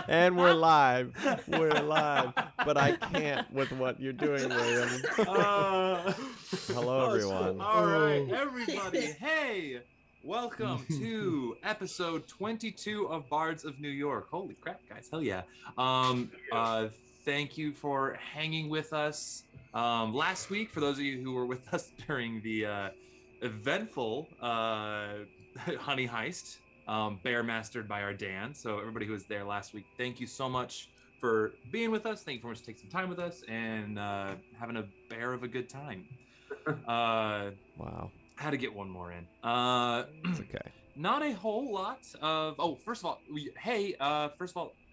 And we're live. We're live. But I can't with what you're doing, William. Hello, everyone. All right, everybody. Hey, welcome to episode 22 of Bards of New York. Holy crap, guys. Hell yeah. Thank you for hanging with us last week. For those of you who were with us during the eventful honey heist, bear mastered by our Dan. So everybody who was there last week, thank you so much for being with us. Thank you for much to take some time with us and having a bear of a good time. Wow. Had to get one more in. It's okay. Not a whole lot of. Oh, first of all,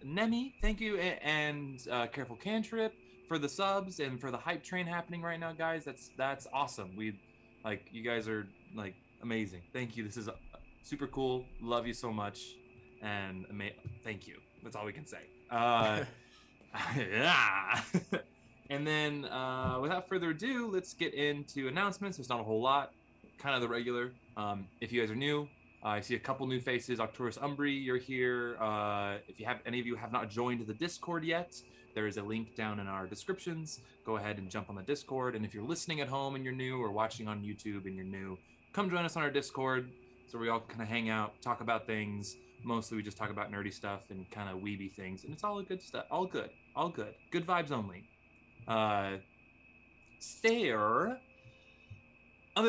Nemi, thank you, and Careful Cantrip for the subs and for the hype train happening right now, guys. That's awesome. You guys are like amazing. Thank you. This is super cool. Love you so much, and thank you. That's all we can say. Yeah. And then, without further ado, let's get into announcements. There's not a whole lot, kind of the regular. If you guys are new, I see a couple new faces. Arcturus Umbri, you're here. If any of you have not joined the Discord yet, there is a link down in our descriptions. Go ahead and jump on the Discord. And if you're listening at home and you're new, or watching on YouTube and you're new, come join us on our Discord. So we all kind of hang out, talk about things. Mostly we just talk about nerdy stuff and kind of weeby things. And it's all good stuff. All good. Good vibes only. Other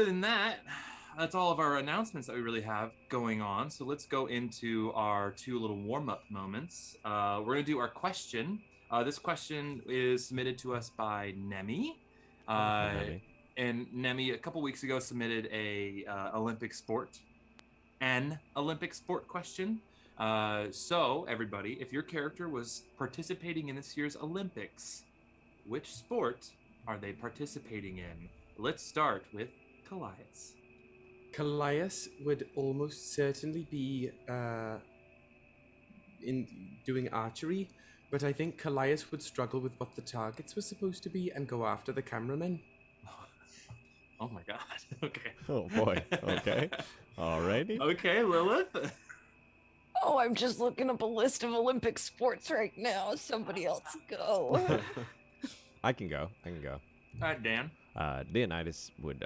than that, that's all of our announcements that we really have going on. So let's go into our two little warm-up moments. We're going to do our question. This question is submitted to us by Nemi. And Nemi, a couple weeks ago, submitted an Olympic sport question. So, everybody, if your character was participating in this year's Olympics, which sport are they participating in? Let's start with Kallias. Kallias would almost certainly be in doing archery, but I think Kallias would struggle with what the targets were supposed to be and go after the cameramen. Oh my god. Okay. Oh boy. Okay. Alrighty. Okay, Lilith. Oh, I'm just looking up a list of Olympic sports right now. Somebody else go. I can go. All right, Dan. Leonidas would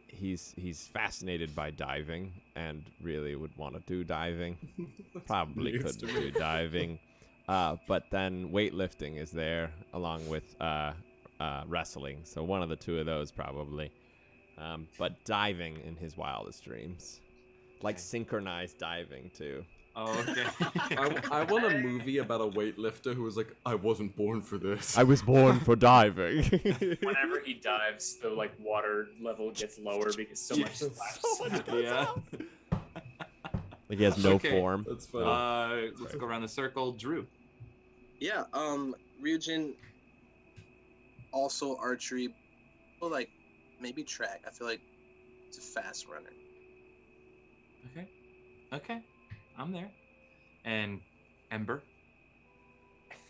he's fascinated by diving and really would want to do diving. Probably couldn't do diving. But then weightlifting is there along with wrestling. So one of the two of those probably. But diving in his wildest dreams. Like synchronized diving too. Oh, okay. I want a movie about a weightlifter who was like, I wasn't born for this. I was born for diving. Whenever he dives, the water level gets lower because so much splashes. Yeah. Like he has no form. That's funny. Let's go around the circle. Drew. Yeah, Ryujin, also archery, well, maybe track. I feel like it's a fast runner. Okay. I'm there. And Ember. I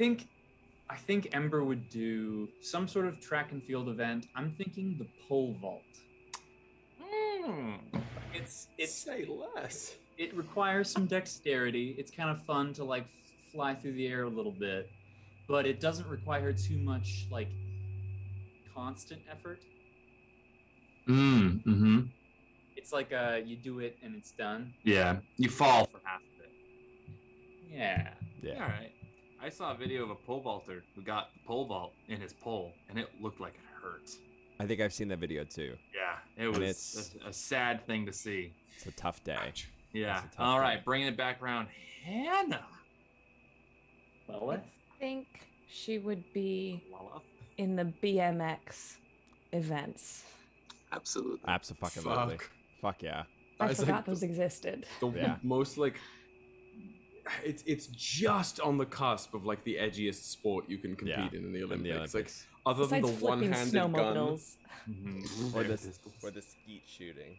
think Ember would do some sort of track and field event. I'm thinking the pole vault. It's Say less. It requires some dexterity. It's kind of fun to fly through the air a little bit, but it doesn't require too much constant effort. Mm-hmm. It's you do it and it's done. Yeah, you fall for half of it. Yeah. Yeah. All right. I saw a video of a pole vaulter who got the pole vault in his pole, and it looked like it hurt. I think I've seen that video too. Yeah, it was a sad thing to see. It's a tough day. Yeah. It's a tough All day. right, bringing it back around. Hannah. Lilith? I think she would be Lilith. in the BMX events. Absolutely. Abso-fucking-lutely. Fuck yeah. I It's forgot those existed. Yeah. Most it's just on the cusp of the edgiest sport you can compete in the Olympics. Other than Besides the flipping one-handed gun. snowmobiles. Mm-hmm. Or the skeet shooting.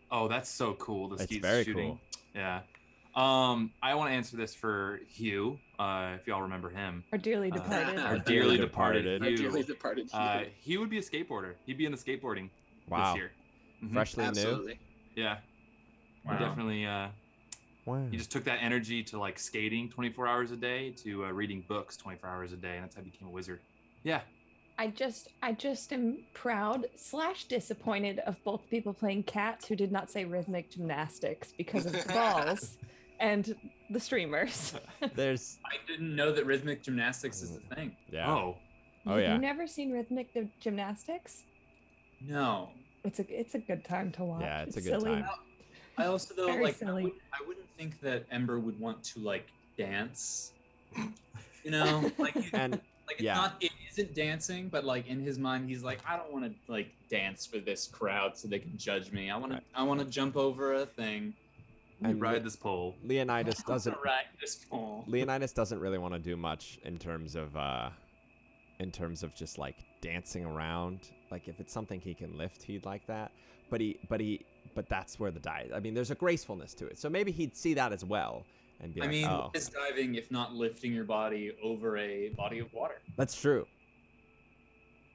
Oh, that's so cool. The It's skeet very shooting. cool. Yeah. I want to answer this for Hugh, if y'all remember him. Our dearly departed. Our dearly departed departed. Our Hugh. dearly departed. He would be a skateboarder. He'd be in the skateboarding Wow. this year. Mhm. Freshly new. Absolutely. Yeah. Wow. He definitely Wow. He just took that energy to like skating 24 hours a day to reading books 24 hours a day, and that's how he became a wizard. Yeah. I just am proud / disappointed of both people playing cats who did not say rhythmic gymnastics because of the balls and the streamers. I didn't know that rhythmic gymnastics is a thing. Yeah. Oh. Oh yeah. You've never seen rhythmic gymnastics? No. It's a good time to watch. Yeah, it's a good silly. time. I also though Very like silly. I wouldn't think that Ember would want to like dance. You know, like And like yeah. it isn't dancing, but like in his mind he's like, I don't want to like dance for this crowd so they can judge me. I want to jump over a thing. And ride this pole. Leonidas doesn't ride this pole. Leonidas doesn't really want to do much in terms of just like dancing around. Like if it's something he can lift, he'd like that. But that's where the dive. I mean, there's a gracefulness to it. So maybe he'd see that as well and be I like, mean, oh, is diving if not lifting your body over a body of water? that's true.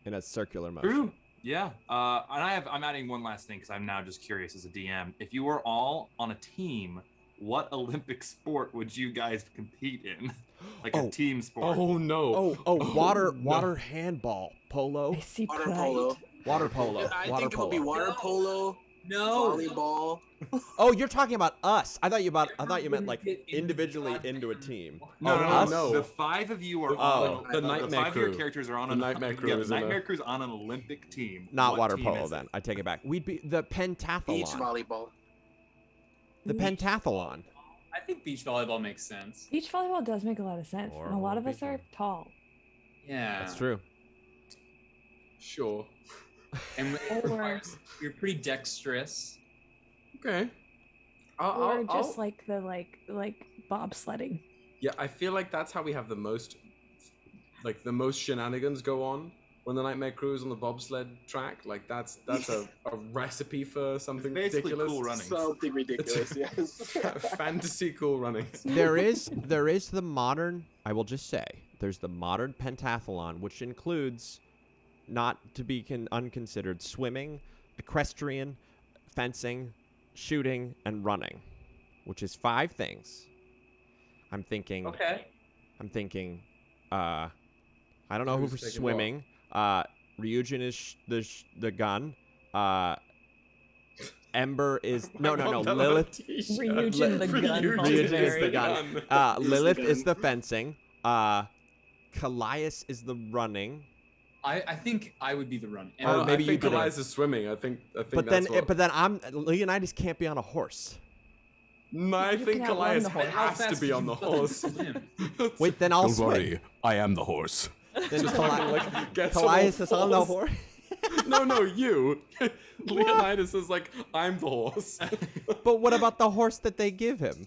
In a circular motion. True. Yeah. And I'm adding one last thing because I'm now just curious as a DM. If you were all on a team, what Olympic sport would you guys compete in? Like a team sport. Oh no. Water handball polo. I see Water pride. polo. Water polo. I water think it would be polo. water polo, No. volleyball. Oh, you're talking about us. I thought you meant like Get individually five into a different- team. No, Oh, no, us? no. no. The 5 of you are Oh. on The the Nightmare 5 of your Krew. characters are on The Nightmare Krew the is in a- Nightmare Crew's on an Olympic team. Not What water team polo is it? then. I take it back. We'd be the pentathlon. Beach volleyball. The pentathlon. I think beach volleyball makes sense. Beach volleyball does make a lot of sense. Or And a lot of us people. are tall. Yeah. That's true. Sure. And it requires, you're pretty dexterous. Okay. Or just like the like bobsledding. Yeah, I feel like that's how we have the most shenanigans go on when the Nightmare Krew is on the bobsled track. Like that's a recipe for something Basically ridiculous. cool running. Something ridiculous, yes. Fantasy cool running. There is the modern, I will just say, there's the modern pentathlon, which includes, not to be unconsidered, swimming, equestrian, fencing, shooting, and running, which is 5 things. I'm thinking, Okay. I don't know Who's who's taking swimming. Ryujin is the gun. Ember is no. Lilith. Ryujin the gun. Ryujin is the Voluntary. gun. Lilith gun. is the fencing. Kallias is the running. I think I would be the run. Or maybe I think you could- Kallias is swimming. I think But that's what... then Leonidas can't be on a horse. No, I You think can outrun Kallias the horse. How has to fast be could on you the fucking horse. swim? Wait, then I'll Don't swim. worry, I am the horse. Then Gets on Kallias all is on the fours. horse. No, you. Leonidas is like, I'm the horse. But what about the horse that they give him?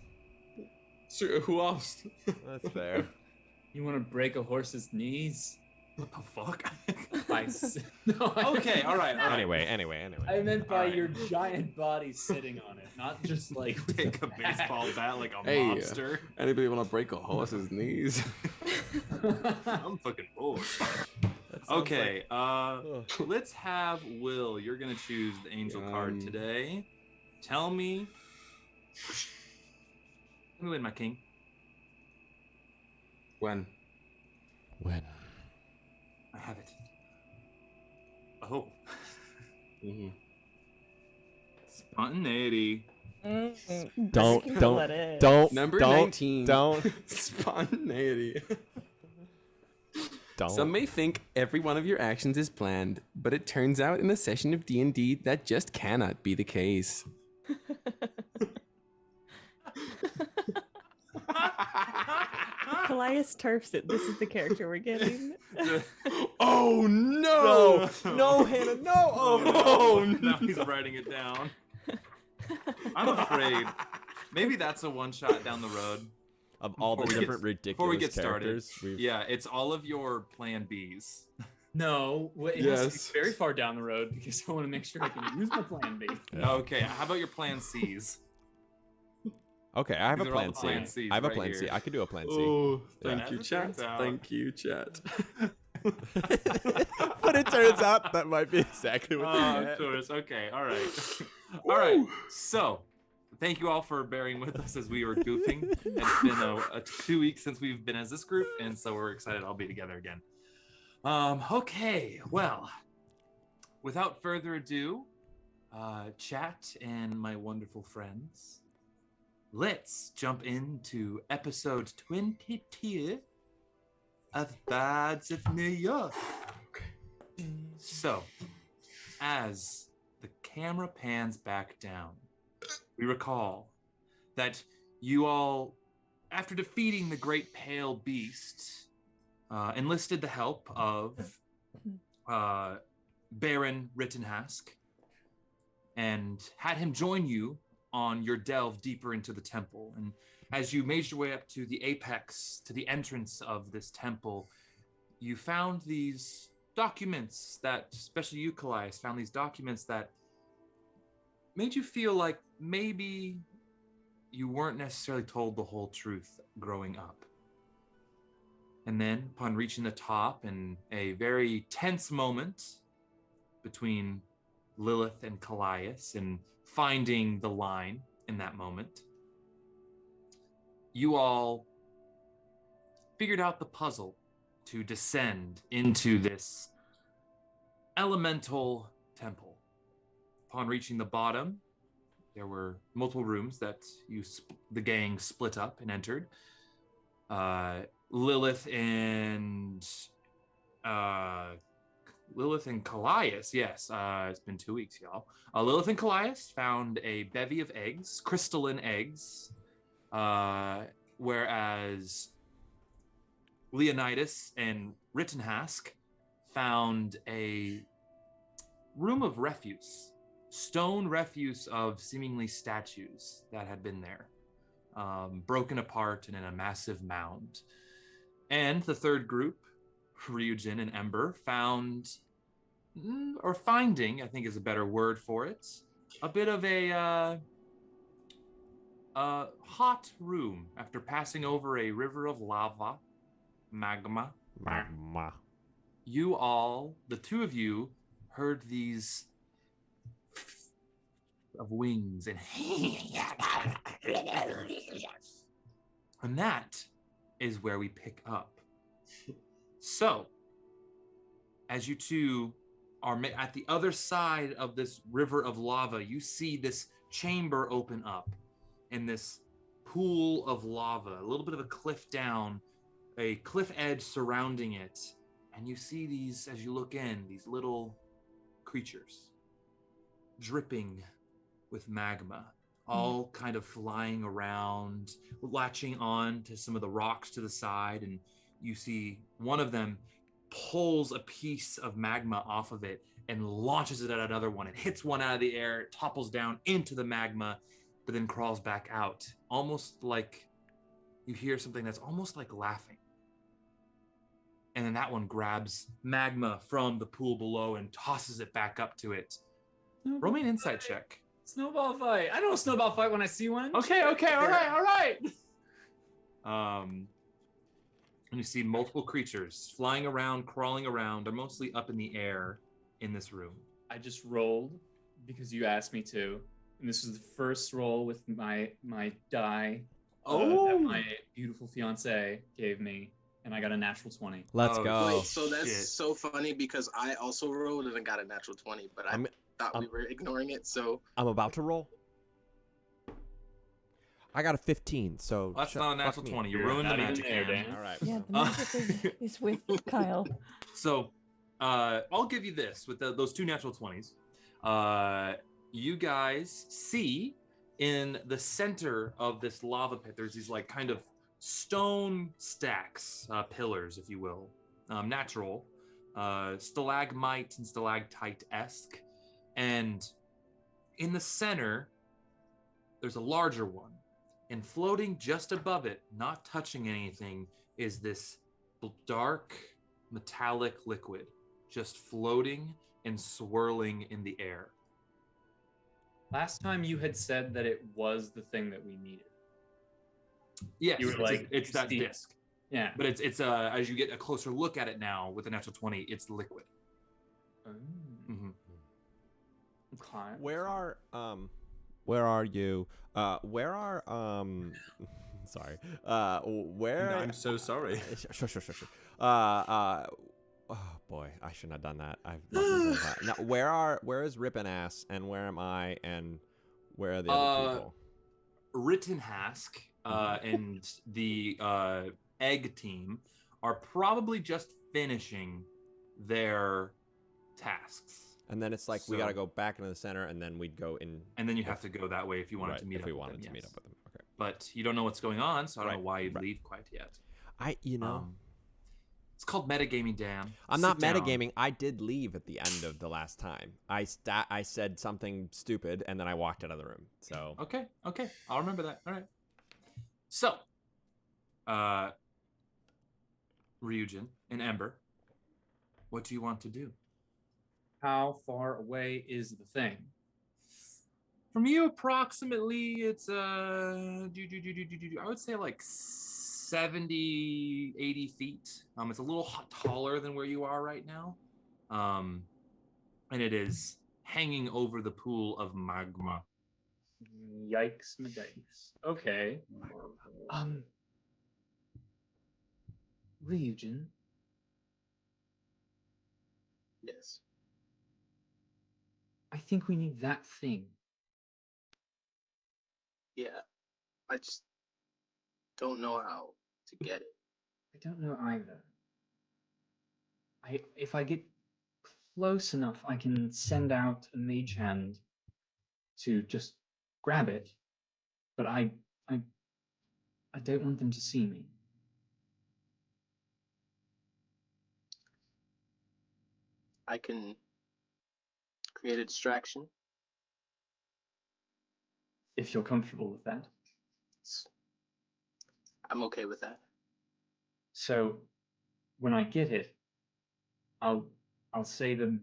Sure, who asked? That's fair. You want to break a horse's knees? What the fuck? No, Okay, all right. Anyway. I meant by Alright. your giant body sitting on it, not just like Take a baseball bat like a Hey. mobster. Anybody want to break a horse's knees? I'm fucking bored. That sounds Okay, like- let's have Will. You're gonna choose the angel card today. Tell me. Let me win, my king. When? When? I have it. Oh. Mm-hmm. Spontaneity. Don't. Number don't, 19. Don't. Spontaneity. Don't. Some may think every one of your actions is planned, but it turns out in a session of D&D that just cannot be the case. Kallias turfs it. This is the character we're getting. Oh no! No, Hannah, no! Oh, no. Now he's writing it down. I'm afraid. Maybe that's a one shot down the road. Of all the Before we different get- ridiculous Before we get characters, started, yeah, it's all of your plan Bs. no. It has to Yes. be very far down the road because I want to make sure I can use my plan B. Yeah. Okay, how about your plan Cs? Okay, I have a These are all plan the C. plan Cs I have a right plan C. here. I could do a plan C. Oh, Yeah. thank you, As it chat. turns out. Thank you, chat. But it turns out that might be exactly what Oh, they of meant. course. Okay, all right. All right, so Thank you all for bearing with us as we were goofing. It's been a 2 weeks since we've been as this group, and so we're excited I'll be together again. Okay, well, without further ado, chat and my wonderful friends, let's jump into episode 22 of Bards of New York. So, as the camera pans back down, we recall that you all, after defeating the great pale beast, enlisted the help of Baron Rittenhask and had him join you on your delve deeper into the temple. And as you made your way up to the apex, to the entrance of this temple, you found these documents that, especially you, Kallias, found these documents that made you feel like maybe you weren't necessarily told the whole truth growing up. And then, upon reaching the top, in a very tense moment between Lilith and Kallias, and finding the line in that moment, you all figured out the puzzle to descend into this elemental temple. Upon reaching the bottom, there were multiple rooms that the gang split up and entered. Lilith and Kallias, yes, it's been 2 weeks, y'all. Lilith and Kallias found a bevy of eggs, crystalline eggs, whereas Leonidas and Rittenhask found a room of refuse, stone refuse of seemingly statues that had been there, broken apart and in a massive mound. And the third group, Ryujin and Ember, finding, I think is a better word for it, a bit of a hot room after passing over a river of lava, magma. You all, the two of you, heard these of wings and and that is where we pick up. So, as you two are at the other side of this river of lava, you see this chamber open up in this pool of lava, a little bit of a cliff down, a cliff edge surrounding it. And you see these, as you look in, these little creatures dripping with magma, all kind of flying around, latching on to some of the rocks to the side. And you see one of them pulls a piece of magma off of it and launches it at another one. It hits one out of the air, it topples down into the magma, but then crawls back out. Almost like you hear something that's almost like laughing. And then that one grabs magma from the pool below and tosses it back up to it. Roll me an insight check. Snowball fight. I know a snowball fight when I see one. Okay, all right. And you see multiple creatures flying around, crawling around. They're mostly up in the air in this room. I just rolled because you asked me to. And this was the first roll with my die that my beautiful fiance gave me. And I got a natural 20. Let's go. Wait, so that's so funny because I also rolled and I got a natural 20, but I thought we were ignoring it, so... I'm about to roll. I got a 15, so... That's not a natural 20. You ruined the magic there, Dan. All right. Yeah, the magic is with Kyle. So, I'll give you this. With those two natural 20s, you guys see in the center of this lava pit, there's these like kind of stone stacks, pillars, if you will, natural, stalagmite and stalactite-esque. And in the center, there's a larger one. And floating just above it, not touching anything, is this dark metallic liquid, just floating and swirling in the air. Last time you had said that it was the thing that we needed. Yes, you were like, it's that disc. Yeah. But it's as you get a closer look at it now with a natural 20, it's liquid. Oh. Mm-hmm. Okay. Where are Where are you? Where are sorry. Where? I'm so sorry. Sure. Oh boy, I shouldn't have done that. I've nothing to that. Now, where is Rip and Ass, and where am I, and where are the other people? Rittenhask and the egg team are probably just finishing their tasks. And then it's like we gotta go back into the center, and then we'd go in. And then you have to go that way if you wanted to meet if up we with wanted them, to meet yes. up with them. Okay. But you don't know what's going on, so I don't know why you'd leave quite yet. It's called metagaming, Dan. I'm not metagaming. I did leave at the end of the last time. I said something stupid, and then I walked out of the room. So Okay. I'll remember that. All right. So, Ryujin and Ember, what do you want to do? How far away is the thing? From you, approximately, it's I would say like 70, 80 feet. It's a little taller than where you are right now. And it is hanging over the pool of magma. Yikes, medikes. Okay. Ryujin. Yes. I think we need that thing. Yeah. I just don't know how to get it. I don't know either. If I get close enough, I can send out a mage hand to just grab it, but I don't want them to see me. I can create a distraction. If you're comfortable with that. I'm okay with that. So when I get it, I'll say the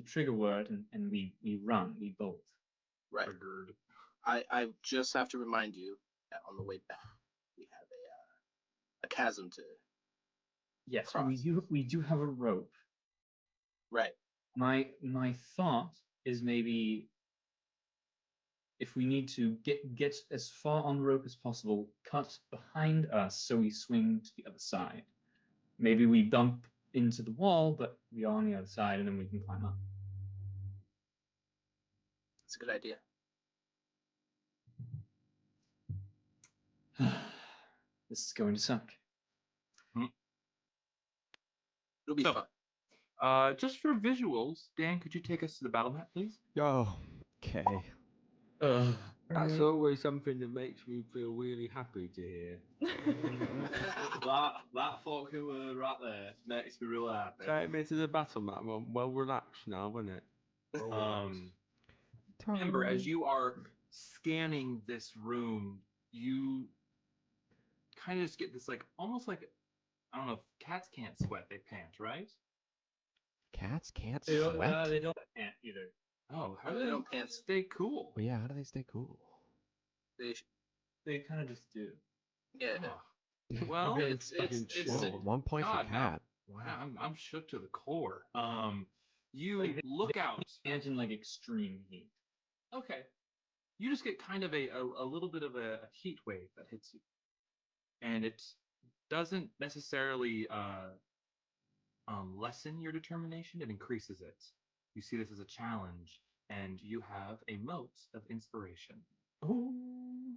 trigger word and we run, we bolt. Right. Triggered. I just have to remind you that on the way back we have a chasm to Yes, cross. we do have a rope. Right. My thought is maybe if we need to get as far on the rope as possible, cut behind us so we swing to the other side. Maybe we bump into the wall, but we are on the other side, and then we can climb up. It's a good idea. This is going to suck. It'll be fun. Just for visuals, Dan, could you take us to the battle map, please? Oh, okay. That's always something that makes me feel really happy to hear. that fucking word right there makes me real happy. Take me to the battle map. I'm well relaxed now, isn't it? Ember, as you are scanning this room, you kind of just get this almost like, I don't know, if cats can't sweat, they pant, right? Cats can't They don't sweat? pant either. Oh, how They do they don't pant. stay cool? Well, yeah, how do they stay cool? They kind of just do. Yeah. Oh. Well, It's 1 point for God, cat. Wow, I'm shook to the core. You look out. Imagine like extreme heat. Okay. You just get kind of a little bit of a heat wave that hits you. And it doesn't necessarily lessen your determination, it increases it. You see this as a challenge, and you have a mote of inspiration. Oh,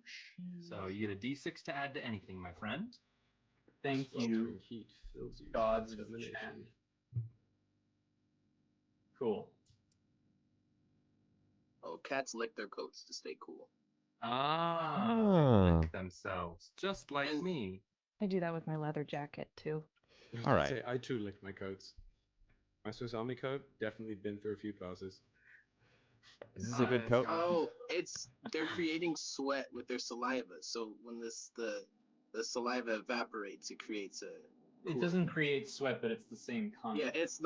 shit. So you get a d6 to add to anything, my friend. Thank you, Heat fills you. gods of chat. Cool. Oh, cats lick their coats to stay cool. Like themselves, just like me. I do that with my leather jacket too. All right. I too lick my coats. My Swiss Army coat definitely been through a few classes. Is this a good coat? Oh, they're creating sweat with their saliva. So when the saliva evaporates, it creates a. It doesn't create sweat, but it's the same concept. Yeah, it's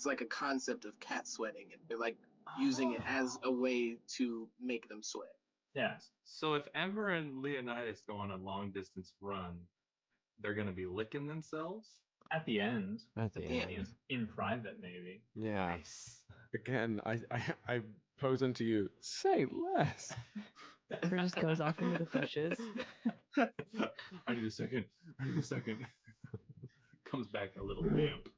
like a concept of cat sweating. They're like using it as a way to make them sweat. Yeah. So if Ember and Leonidas go on a long distance run, they're gonna be licking themselves? At the end. At the end. In private, maybe. Yeah. Nice. Again, Pose into you. Say less. Ember just goes off into the bushes. I need a second. I need a second. Comes back a little limp.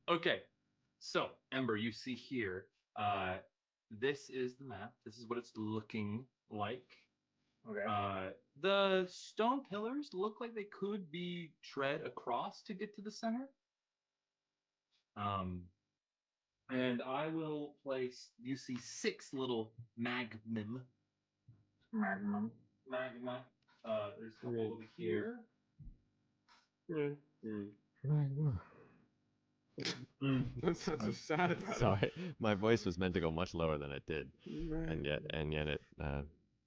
Okay, so Ember, you see here. This is the map. This is what it's looking like. Okay. The stone pillars look like they could be tread across to get to the center. And I will place. You see 6 little magma. Magma. There's a couple over here. That's not so sad about it. Sorry, my voice was meant to go much lower than it did, and yet it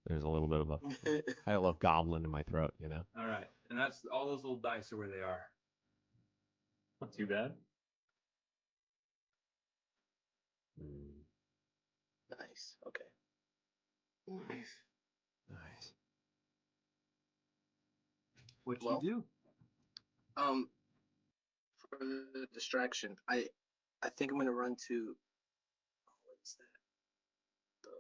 there's a little bit of a I love goblin in my throat, you know. All right, and that's all those little dice are where they are. Not too bad. Nice. Okay. Nice. Nice. What do Well, you do? For the distraction, I think I'm gonna run to. What is that?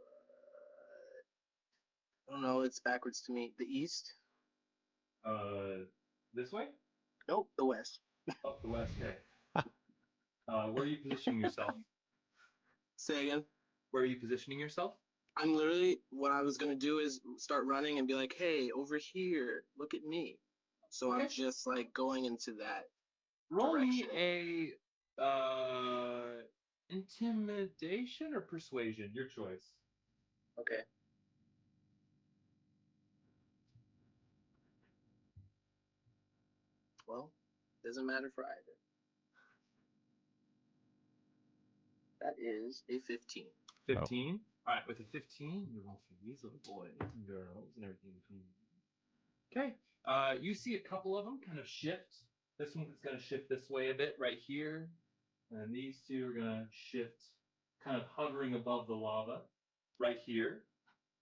I don't know. It's backwards to me. The east? This way? Nope. The west. Up the west. Okay. Where are you positioning yourself? Say again. Where are you positioning yourself? I'm literally what I was gonna do is start running and be like, "Hey, over here, look at me." So I'm just like going into that. Roll direction. me a intimidation or persuasion, your choice. Okay. Well, doesn't matter for either. That is a 15. 15. All right, with a 15, you roll for these little boys and girls and everything. Okay. You see a couple of them kind of shift. This one's going to shift this way a bit right here. And these two are going to shift kind of hovering above the lava right here.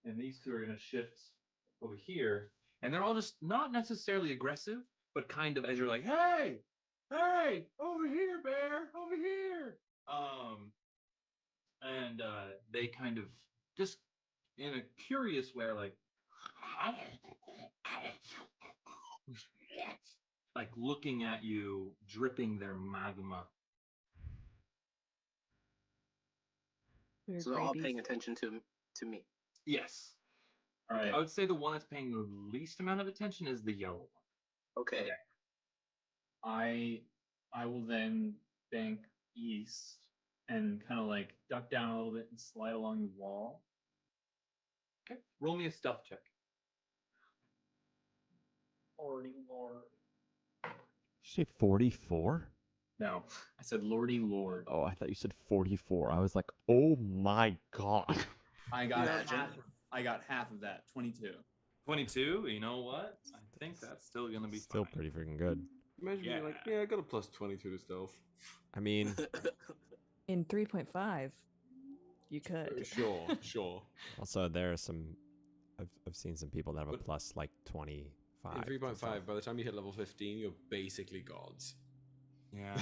And these two are going to shift over here. And they're all just not necessarily aggressive, but kind of as you're like, hey, over here, bear, over here. And they kind of just in a curious way are like looking at you, dripping their magma. Weird So they're all rabies. paying attention to me. Yes. All right. I would say the one that's paying the least amount of attention is the yellow one. Okay. I will then bank east and kind of like duck down a little bit and slide along the wall. Okay. Roll me a stealth check. Lordy Lord. Did you say 44? No, I said Lordy Lord. Oh, I thought you said 44. I was like, oh my god. I got Imagine. half of that. 22. 22. You know what? I think that's still gonna be Still fine. pretty freaking good. Imagine being like, yeah, I got a plus 22 to stealth. I mean, In 3.5, you could. Sure. also there are some. I've seen some people that have a But- plus like 25. In to 3.5, stealth. by the time you hit level 15, you're basically gods. Yeah.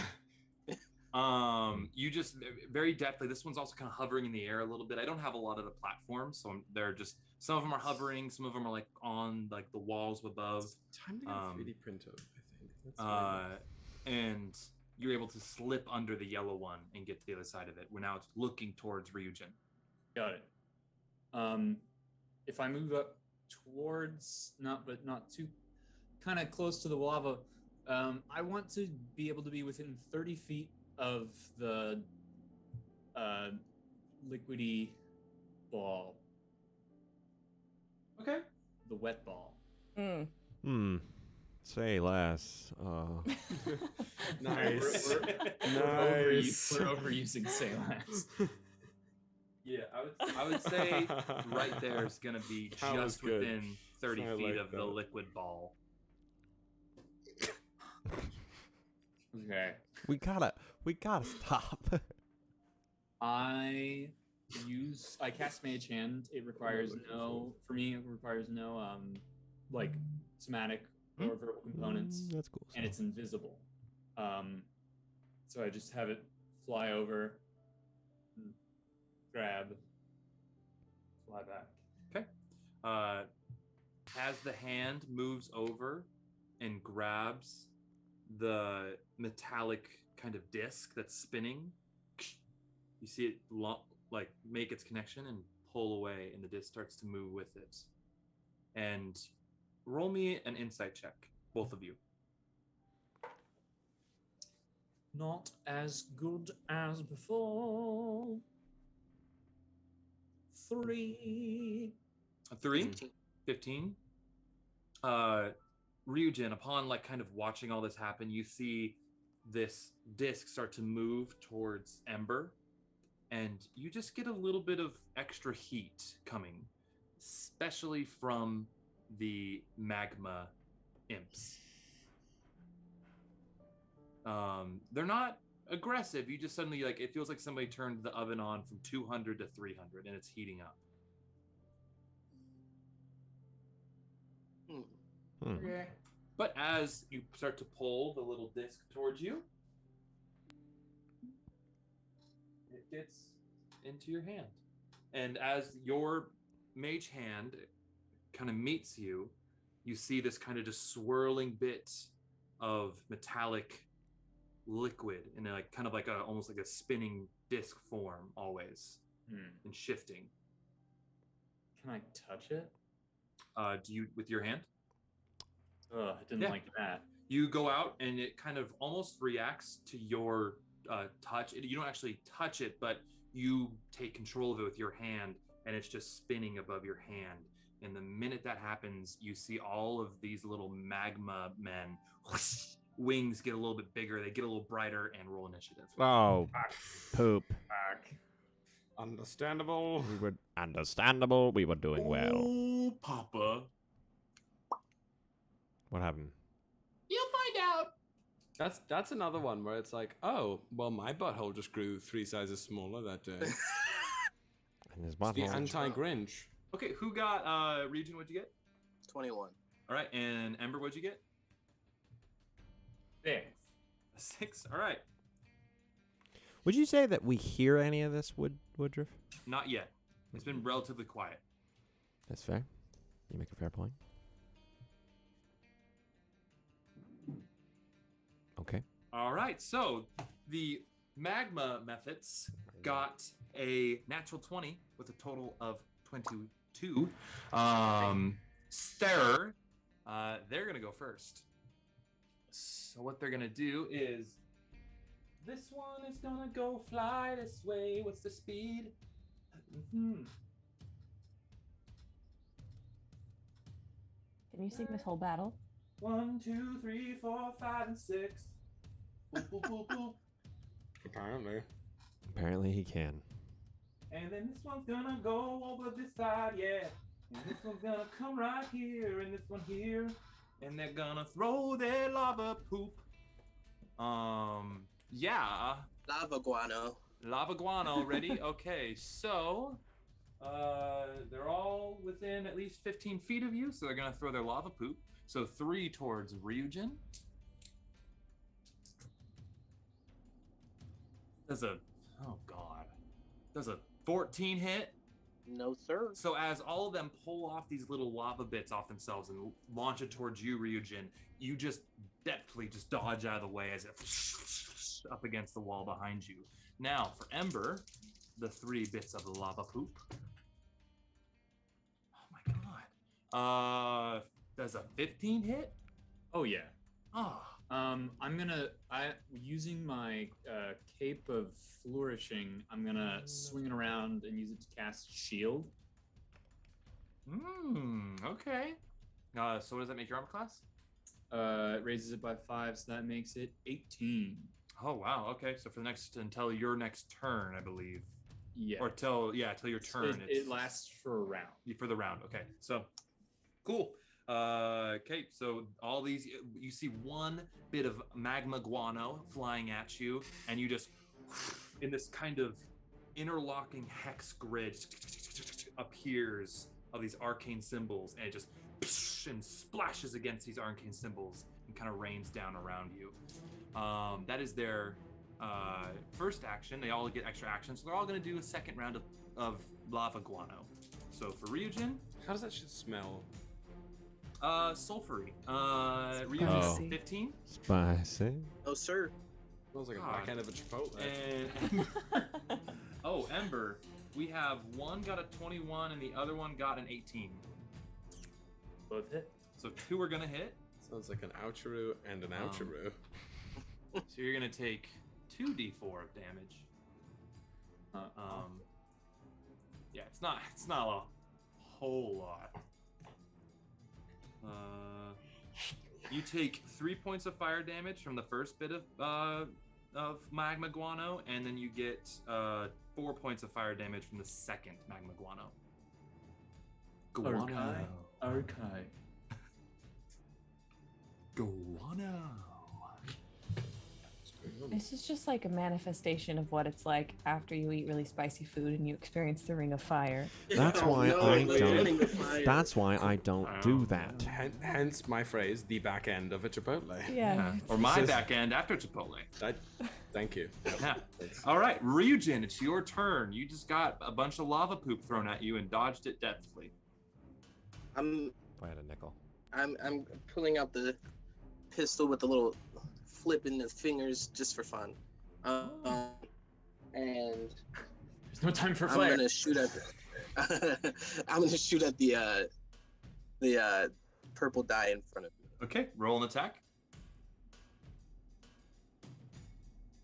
You just very deftly. This one's also kind of hovering in the air a little bit. I don't have a lot of the platforms, so they're just some of them are hovering, some of them are like on like the walls above. Time to get a 3D printer, I think. That's And you're able to slip under the yellow one and get to the other side of it. Where now it's looking towards Ryujin. Got it. If I move up towards, not too, kind of close to the lava, I want to be able to be within 30 feet of the liquidy ball. Okay. The wet ball. Say less. Nice. We're overusing say less. Yeah, I would say right there is gonna be That was just good. within 30 I feet like of the that. liquid ball. Okay. We gotta stop. I cast Mage Hand. It requires no like somatic or verbal components, That's cool. and it's invisible. So I just have it fly over, grab, fly back. Okay. As the hand moves over and grabs the metallic kind of disc that's spinning, you see it like make its connection and pull away, and the disc starts to move with it. And roll me an insight check, both of you. Not as good as before. 3. 3? 15. Ryujin, upon like kind of watching all this happen, you see this disc start to move towards Ember, and you just get a little bit of extra heat coming, especially from the magma imps. They're not aggressive. You just suddenly, like, it feels like somebody turned the oven on from 200 to 300 and it's heating up. Okay. But as you start to pull the little disc towards you, it gets into your hand. And as your mage hand kind of meets you, you see this kind of just swirling bit of metallic liquid in a, like, kind of like a almost like a spinning disc form always, and shifting. Can I touch it? Do you with your hand? Ugh, I didn't like that. You go out and it kind of almost reacts to your touch. You don't actually touch it, but you take control of it with your hand, and it's just spinning above your hand. And the minute that happens, you see all of these little magma men. Wings get a little bit bigger, they get a little brighter, and roll initiative. Oh, poop. Understandable. We were doing well. Oh, Papa. What happened? You'll find out. That's another one where it's like, oh, well, my butthole just grew 3 sizes smaller that day. And his It's the butthole. anti-Grinch. Okay, who got Ryujin? What'd you get? 21. All right, and Ember, what'd you get? 6. 6. All right. Would you say that we hear any of this, Woodruff? Not yet. It's been relatively quiet. That's fair. You make a fair point. Okay. All right, so the magma methods got a natural 20 with a total of 22. Sarah, they're going to go first. So what they're going to do is, this one is going to go fly this way. What's the speed? Can you sing this whole battle? 1, 2, 3, 4, 5, and 6. Boop, boop, boop, boop. Apparently he can. And then this one's gonna go over this side, yeah. And this one's gonna come right here, and this one here. And they're gonna throw their lava poop. Yeah. Lava guano. Lava guano, ready? Okay, so they're all within at least 15 feet of you, so they're gonna throw their lava poop. So 3 towards Ryujin. Does a 14 hit? No, sir. So as all of them pull off these little lava bits off themselves and launch it towards you, Ryujin, you just deftly just dodge out of the way as it up against the wall behind you. Now for Ember, the 3 bits of the lava poop. Oh my god. Does a 15 hit? Oh yeah. Oh. Using my cape of flourishing, I'm gonna swing it around and use it to cast shield. Okay. So what does that make your armor class? It raises it by 5, so that makes it 18. Oh wow. Okay. So for the next until your next turn, I believe. Yeah. Or till your turn. It lasts for a round. For the round. Okay. So cool. Okay, so all these, you see one bit of magma guano flying at you, and you just, in this kind of interlocking hex grid, appears of these arcane symbols, and it just and splashes against these arcane symbols and kind of rains down around you. That is their first action. They all get extra actions, so they're all going to do a second round of lava guano. So for Ryujin, How does that shit smell? sulfury. Ryujin, 15. Spicy. Oh, sir. Smells like a God. back end of a Chipotle. And oh, Ember, we have one got a 21 and the other one got an 18. Both hit. So 2 are gonna hit. Sounds like an oucharoo and an oucharoo. So you're gonna take 2d4 of damage. Yeah, it's not a whole lot. You take 3 points of fire damage from the first bit of magma guano, and then you get 4 points of fire damage from the second magma guano. Okay. Guano. This is just like a manifestation of what it's like after you eat really spicy food and you experience the ring of fire. That's Oh, why no, I we're getting the fire. don't. That's why I don't do that. Hence my phrase, the back end of a Chipotle. Yeah. Or my back end after Chipotle. Thank you. Yeah. All right, Ryujin, it's your turn. You just got a bunch of lava poop thrown at you and dodged it deftly. I'm If I had a nickel. I'm pulling out the pistol with the little flip in the fingers just for fun. And There's no time for I'm flair. gonna shoot at I'm gonna shoot at the purple die in front of me. Okay, roll an attack.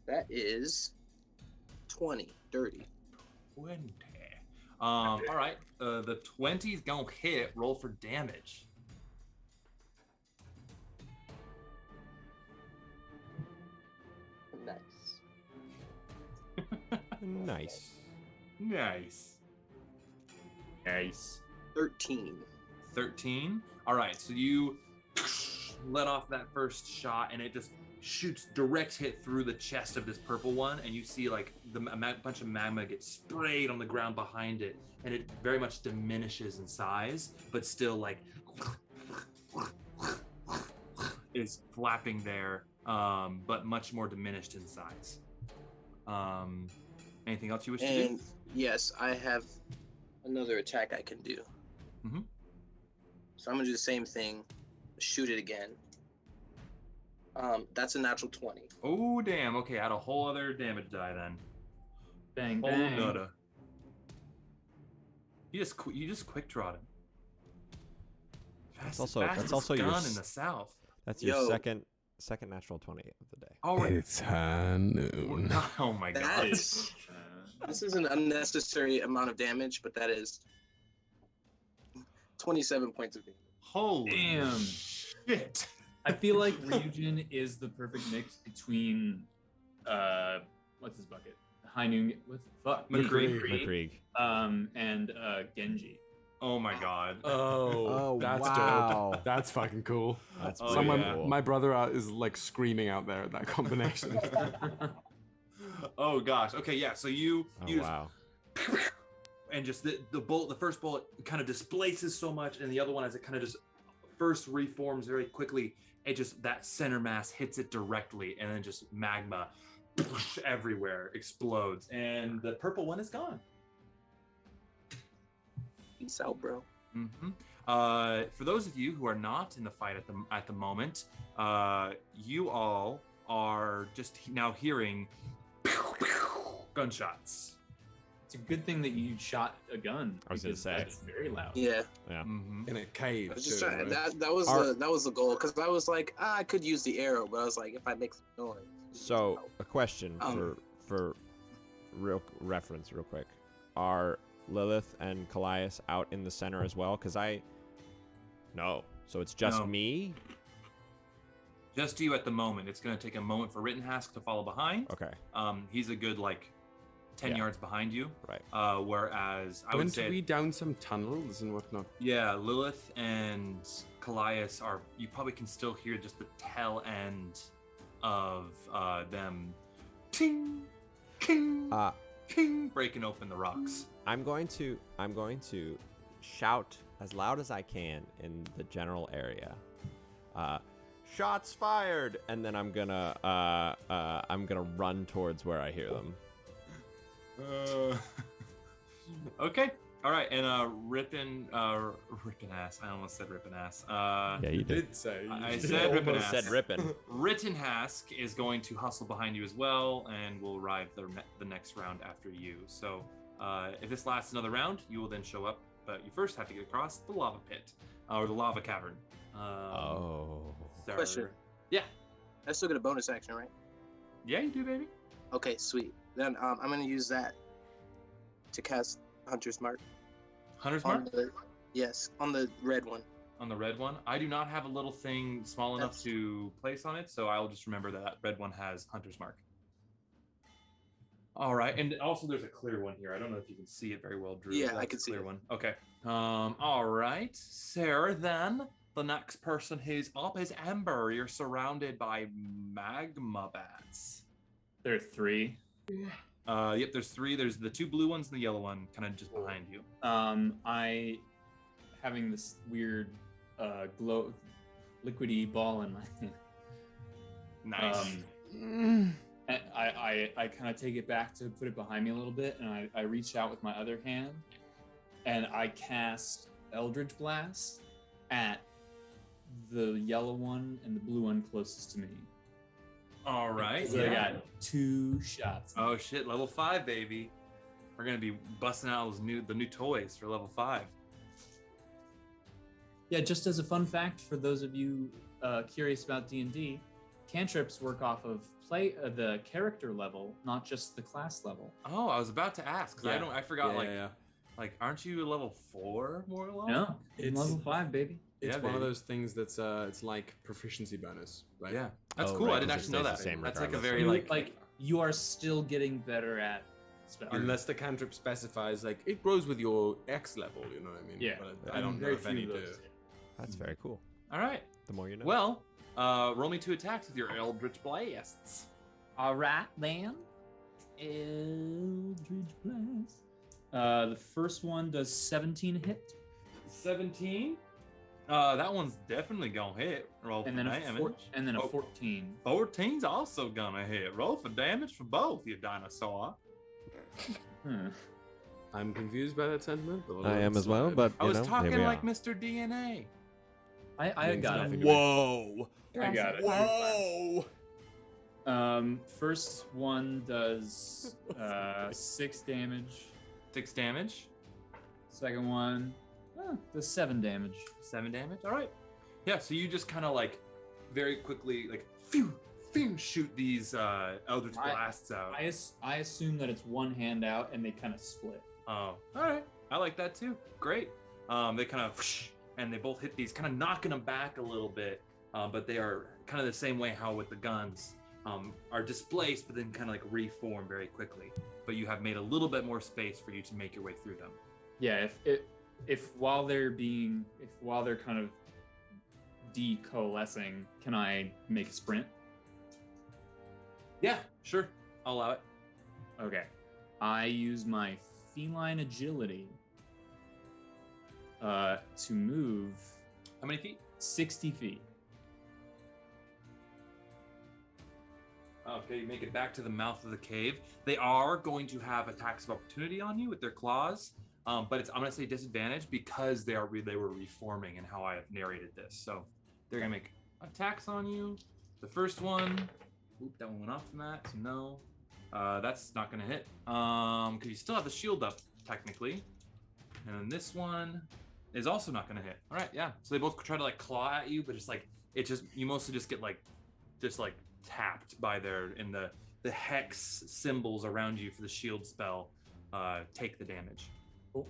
That is 20, dirty. 20. All right, the 20's gonna hit. Roll for damage. Nice. Nice. Nice. 13. 13. All right, so you let off that first shot, and it just shoots direct hit through the chest of this purple one, and you see like a bunch of magma get sprayed on the ground behind it, and it very much diminishes in size, but still like is flapping there, but much more diminished in size. Anything else you wish to do? And yes, I have another attack I can do. Mm-hmm. So I'm gonna do the same thing. Shoot it again. That's a natural 20. Oh damn! Okay, add a whole other damage die then. Bang Whole bang. nutta. You just quick trot him. That's also your gun in the south. That's your Yo. second natural 20 of the day. All right. It's high noon. Oh my god. This is an unnecessary amount of damage, but that is 27 points of damage. Holy Damn. shit. I feel like Ryujin is the perfect mix between what's his bucket? High noon. What's the fuck? McCree. And Genji. Oh my god. Oh, that's wow. dope. That's fucking cool. That's Oh, Someone, yeah. my brother is like screaming out there at that combination. Oh gosh. Okay, yeah. So you Oh, wow. and just the bullet, the first bullet kind of displaces so much, and the other one, as it kind of just first reforms very quickly, it just that center mass hits it directly, and then just magma everywhere explodes, and the purple one is gone. Peace out, bro. Mm-hmm. For those of you who are not in the fight at the moment, you all are just now hearing gunshots. It's a good thing that you shot a gun. I was gonna because say. that's very loud. Yeah, Mm-hmm. In a cave. I was just too, trying. right? That was the goal, because I was like, I could use the arrow, but I was like, if I make some noise. So, a question Um, for real reference, real quick. Are Lilith and Kallias out in the center as well? Because no. So it's just No. me? Just you at the moment. It's going to take a moment for Rittenhask to follow behind. Okay. He's a good 10 Yeah. yards behind you. Right. Whereas I would Went say, we down some tunnels and whatnot? yeah, Lilith and Kallias are. You probably can still hear just the tail end of them, ting, ting, ting, breaking open the rocks. I'm going to shout as loud as I can in the general area. shots fired, and then I'm gonna run towards where I hear them. Okay. All right, and ripping ass. I almost said ripping ass. Yeah, you did. say. I said ripping ass. Said ripping. Rittenhask is going to hustle behind you as well, and will ride the next round after you. So, if this lasts another round, you will then show up, but you first have to get across the lava pit or the lava cavern. Question. Yeah. I still get a bonus action, right? Yeah, you do, baby. Okay, sweet. Then I'm gonna use that to cast Hunter's Mark. Hunter's Mark? Yes, on the red one. On the red one? I do not have a little thing small enough to place on it, so I'll just remember that red one has Hunter's Mark. All right, and also there's a clear one here. I don't know if you can see it very well, Drew. Yeah, I can see clear it. one. Okay. All right, Sarah. Then the next person who's up is Ember. You're surrounded by magma bats. There are 3. Yep, there's 3. There's the 2 blue ones and the yellow one, kind of just behind you. I having this weird liquidy ball in my hand. Nice. And I kind of take it back to put it behind me a little bit, and I reach out with my other hand, and I cast Eldritch Blast at the yellow one and the blue one closest to me. All right. So I got 2 shots. Oh shit! Level 5, baby. We're gonna be busting out the new toys for level 5. Yeah, just as a fun fact for those of you curious about D&D, cantrips work off of the character level, not just the class level. Oh, I was about to ask because I forgot. Yeah. Like, aren't you a level 4 more or less? No, It's- level 5, baby. It's Yeah, one of baby. those things that's it's like proficiency bonus, right? Yeah, that's Oh, cool. right, I didn't 'cause it actually know stays that. the same That's like a regardless. very You are still getting better at spells. Unless the cantrip specifies like it grows with your X level, you know what I mean? Yeah. But I don't know Very if any few of do. those. That's very cool. All right. The more you know. Well, roll me 2 attacks with your Eldritch Blasts. All right, then. Eldritch Blast. The first one does 17 hit, 17. That one's definitely gonna hit. Roll and for then a damage. 14. 14's also gonna hit. Roll for damage for both, you dinosaur. I'm confused by that sentiment. But I am as well, but I was here talking we like are. Mr. DNA. I got it. Whoa! I got it. Whoa! First one does 6 damage. 6 damage. Second one does 7 damage. 7 damage. All right. Yeah. So you just kind of like very quickly like phew, shoot these Eldritch Blasts out. I assume that it's one hand out and they kind of split. Oh, all right. I like that too. Great. They kind of and they both hit these, kind of knocking them back a little bit. But they are kind of the same way how with the guns are displaced, but then kind of like reform very quickly. But you have made a little bit more space for you to make your way through them. Yeah. If while they're kind of decoalescing, can I make a sprint? Yeah, sure. I'll allow it. Okay. I use my feline agility to move How many feet? 60 feet. Okay, you make it back to the mouth of the cave. They are going to have attacks of opportunity on you with their claws, but I'm going to say disadvantage because they were reforming and how I have narrated this. So they're going to make attacks on you. The first one, that one went off from that, so no. That's not going to hit because you still have the shield up technically. And then this one is also not going to hit. All right, yeah. So they both try to like claw at you, but you mostly just get tapped by the hex symbols around you for the shield spell take the damage. Cool.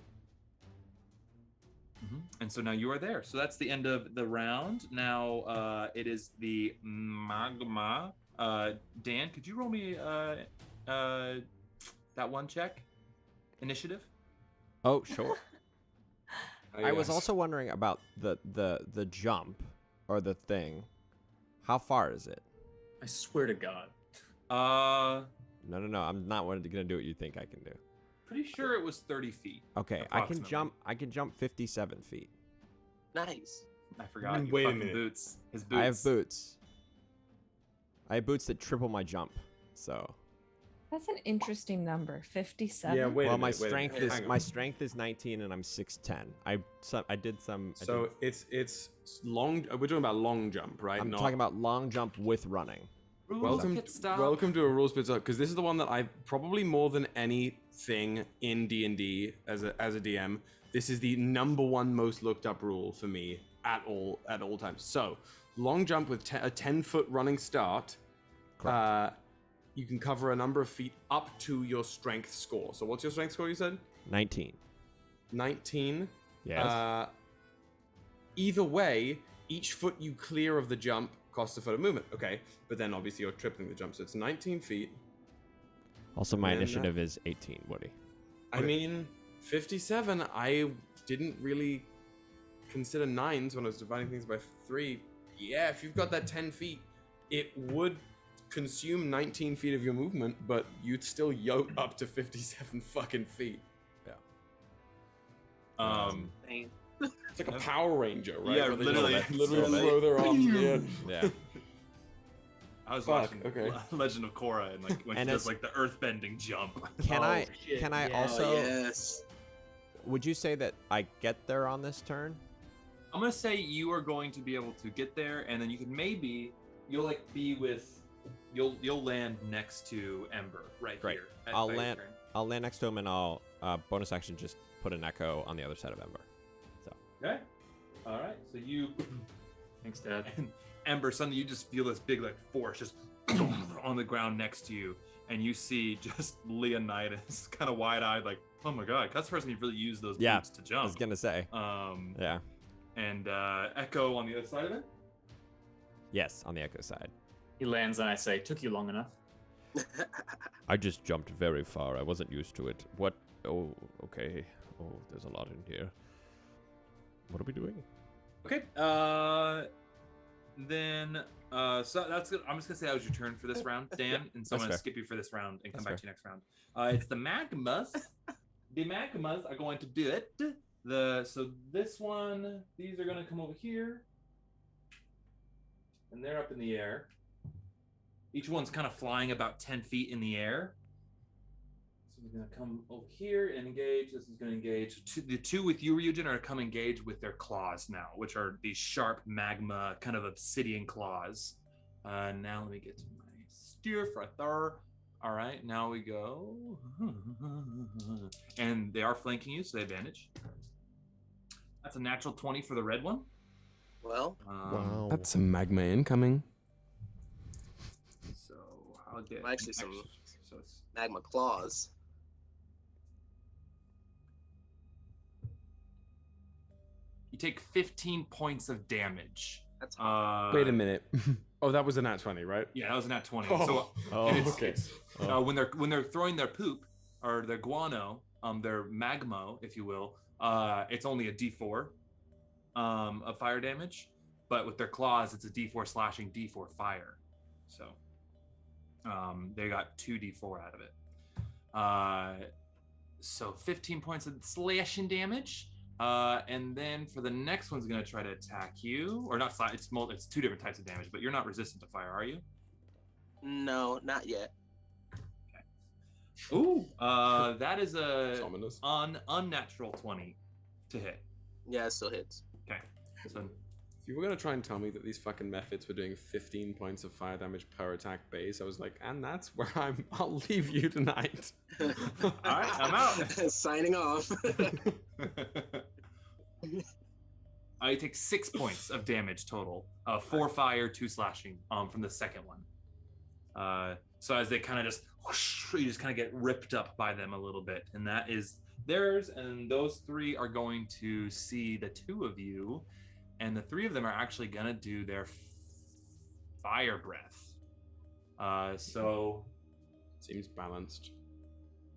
And so now you are there. So that's the end of the round. Now it is the Magma. Dan, could you roll me that one check? Initiative? Oh, sure. Oh, I was yes. also wondering about the jump or the thing. How far is it? I swear to God. No. I'm not gonna do what you think I can do. Pretty sure it was 30 feet. Okay, I can jump 57 feet. Nice. I forgot. Wait a Fucking minute. Boots. His boots. I have boots. I have boots that triple my jump. So. That's an interesting number. 57. Yeah, wait well, a my minute. wait a strength minute. is Hang my on. strength is 19 and I'm 6'10". I did some. I So did, it's long. We're talking about long jump, right? I'm Not- talking about long jump with running. Rules, Welcome, pit stop. welcome to a rules pit stop, because this is the one that I probably more than anything in D&D as a DM. This is the #1 most looked up rule for me at all times. So, long jump with a 10-foot running start. Correct. You can cover a number of feet up to your strength score. So, what's your strength score? You said 19. 19. Yes. Either way, each foot you clear of the jump costs a foot of movement. Okay, but then obviously you're tripling the jump, so it's 19 feet. Also, my and initiative is 18, Woody. I mean, 57, I didn't really consider 9s when I was dividing things by 3. Yeah, if you've got that 10 feet, it would consume 19 feet of your movement, but you'd still yoke up to 57 fucking feet. Dang. It's like a Power Ranger, right? Yeah, Where they literally. just, literally throw their arms in the air. Yeah. I was Fuck, watching okay. Legend of Korra and like when And she does it's- like the earthbending jump. Can Oh, I? shit, Can I yeah. also? Oh, yes. Would you say that I get there on this turn? I'm gonna say you are going to be able to get there, and then you can maybe you'll like be with you'll land next to Ember right Great. here. I'll by your land. turn. I'll land next to him, and I'll bonus action just put an echo on the other side of Ember. Okay. All right. So you Thanks, Dad. and Ember, suddenly you just feel this big like force just on the ground next to you, and you see just Leonidas kind of wide-eyed, like, oh my god, that's the first time you've really used those Yeah, boots to jump. I was gonna say. Yeah. And Echo on the other side of it. Yes, on the echo side. He lands and I say, took you long enough. I just jumped very far. I wasn't used to it. What? Oh, okay. Oh, there's a lot in here. What are we doing? Okay. Then so that's good. I'm just gonna say that was your turn for this round, Dan, and so I'm That's gonna fair. skip you for this round and come That's back to you next round. It's the Magmas. The Magmas are going to do it. So this one, these are gonna come over here, and they're up in the air. Each one's kind of flying about 10 feet in the air. So we're gonna come over here and engage. This is gonna engage. The two with you, Ryujin, are gonna come engage with their claws now, which are these sharp magma, kind of obsidian claws. Now let me get to my steer for a third. All right, now we go. And they are flanking you, so they advantage. That's a natural 20 for the red one. Well, That's some magma incoming. So I'll get Actually, some- So it's magma claws. you take 15 points of damage. That's Wait a minute. Oh, that was a nat 20, right? Yeah, that was a nat 20. Oh. So Oh, and it's, okay. it's, when they're throwing their poop or their guano, their magma, if you will, it's only a D4 of fire damage, but with their claws, it's a D4 slashing, D4 fire. So they got 2d4 out of it. So 15 points of slashing damage. And then for the next one's gonna try to attack you, or not slash. It's two different types of damage, but you're not resistant to fire, are you? No, not yet. Ooh, that is It's a ominous. unnatural 20 to hit. Yeah, it still hits. Okay, so If you were going to try and tell me that these fucking methods were doing 15 points of fire damage per attack base, I was like, and that's where I'll leave you tonight. all right, I'm out. Signing off. You take 6 points of damage total. 4 fire, 2 slashing from the second one. So as they kind of just whoosh, you just kind of get ripped up by them a little bit, and that is theirs. And those 3 are going to see the 2 of you, and the 3 of them are actually gonna do their fire breath. So Seems balanced.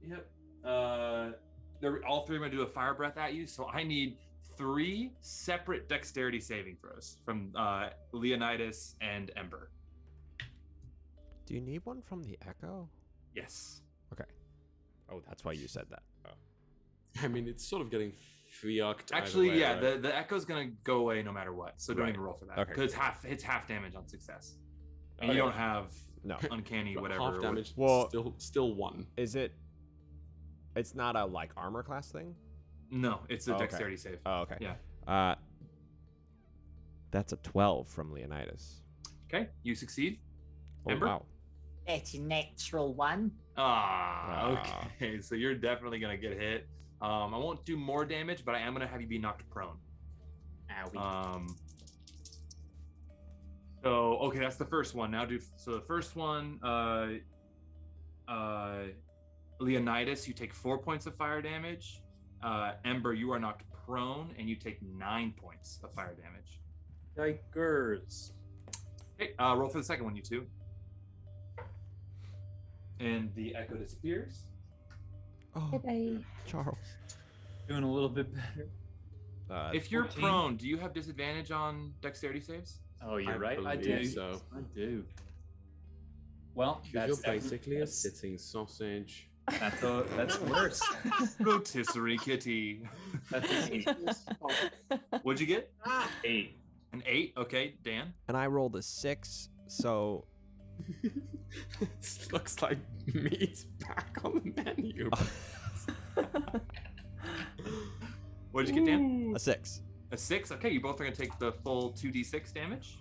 yep. They're all 3 are gonna do a fire breath at you. So I need 3 separate dexterity saving throws from Leonidas and Ember. Do you need one from the echo? Yes. Okay. Oh, that's why you said that. Oh. I mean, it's sort of getting Fucked either Actually, way, yeah, right? the echo's gonna go away no matter what, so don't Right. even roll for that. Okay. Because it's half damage on success, and Okay. you don't have No. uncanny But whatever. half damage. Well- still 1. Is it? It's not a like armor class thing. No, it's a Okay. dexterity save. Oh, okay. Yeah. That's a 12 from Leonidas. Okay, you succeed. Oh, Ember? wow. That's a natural one. Ah, okay. So you're definitely gonna get hit. I won't do more damage, but I am gonna have you be knocked prone. Owie. So okay, that's the first one. Now the first one. Leonidas, you take 4 points of fire damage. Ember, you are knocked prone, and you take 9 points of fire damage. Yikers. Okay, roll for the second one, you two. And the echo disappears. Oh, Bye-bye. Charles. Doing a little bit better. If you're 14. prone, do you have disadvantage on dexterity saves? Oh, you're right. I believe do. so. I do. Well, You're that's basically a that's, sitting sausage. that's worse. Rotisserie kitty. That's an 8. What'd you get? 8. An 8. Okay, Dan. And I rolled a 6, so This looks like meat back on the menu. What did you get, Dan? a 6. A 6. Okay, you both are gonna take the full 2d6 damage.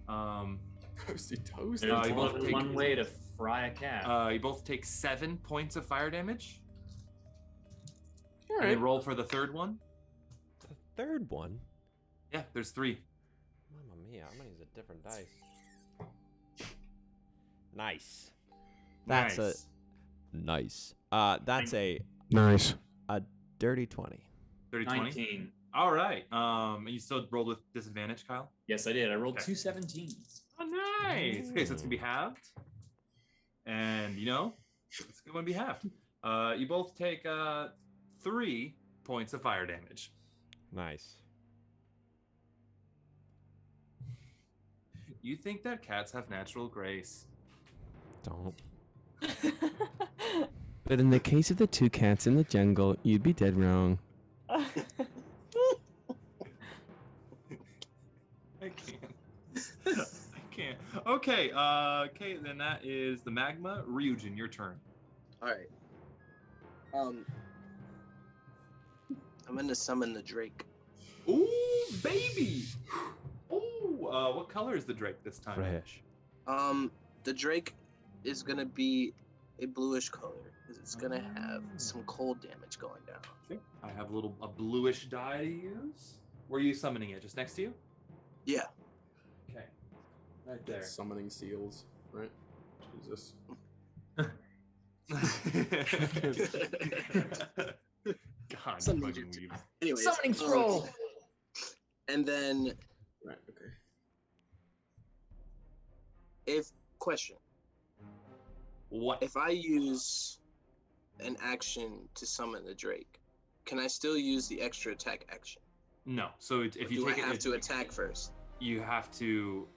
Toasty toast. you There's both take- one way to fry a cat. You both take 7 points of fire damage. All And right. then roll for the third one. The third one. Yeah, there's 3. Mamma mia! I'm gonna use a different dice. Nice. That's Nice. nice. That's a Nice. dirty 20. 30, 20. 19. All right. And you still rolled with disadvantage, Kyle? Yes, I did. I rolled Okay. 2 17s. Oh, nice. Okay, so it's gonna be halved. And it's gonna be halved. You both take 3 points of fire damage. Nice. You think that cats have natural grace? Don't. But in the case of the 2 cats in the jungle, you'd be dead wrong. I can't. I can't. Okay. Okay. Then that is the Magma. Ryujin, your turn. All right. I'm gonna summon the Drake. Ooh, baby. Ooh. What color is the Drake this time? Fresh. The Drake is gonna be a bluish color because it's gonna have some cold damage going down. Okay. I have a bluish die to use. Where are you summoning it? Just next to you? Yeah. Okay. Right there. Summoning seals, right? Jesus. God, Some fucking Egypt. weebs. Anyways, Summoning scroll. and then Right. Okay. What? if I use an action to summon the Drake, can I still use the extra attack action? No. So if Or you do take I have it, to attack first? you have to.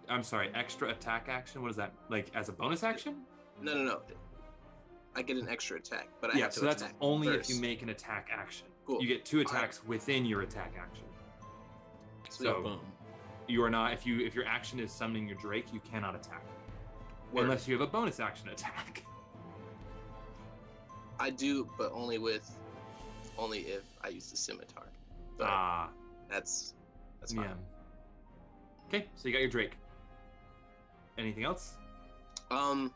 I'm sorry. Extra attack action. What is that? Like as a bonus action? No. I get an extra attack, but I Yeah. have to So that's attack only first. if you make an attack action. Cool. You get 2 attacks within your attack action. Sweet. So Boom. you are not. If your action is summoning your Drake, you cannot attack Word. unless you have a bonus action attack. I do, but only if I use the scimitar. But Ah. that's Yeah. fine. Okay. So you got your Drake. Anything else? I'm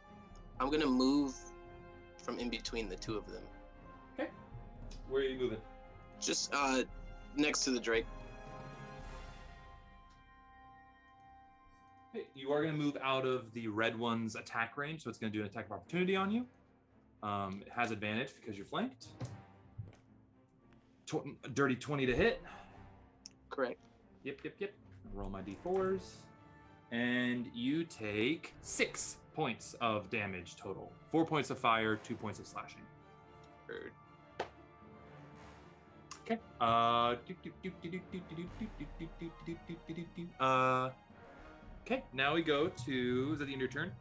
gonna move from in between the 2 of them. Okay. Where are you moving? Just next to the Drake. Okay, you are going to move out of the red one's attack range, so it's going to do an attack of opportunity on you. It has advantage because you're flanked. Dirty 20 to hit. Correct. Yep. Roll my d4s. And you take 6 points of damage total. 4 points of fire, 2 points of slashing. Heard. Okay. Okay, now we go to... Is that the end of your turn?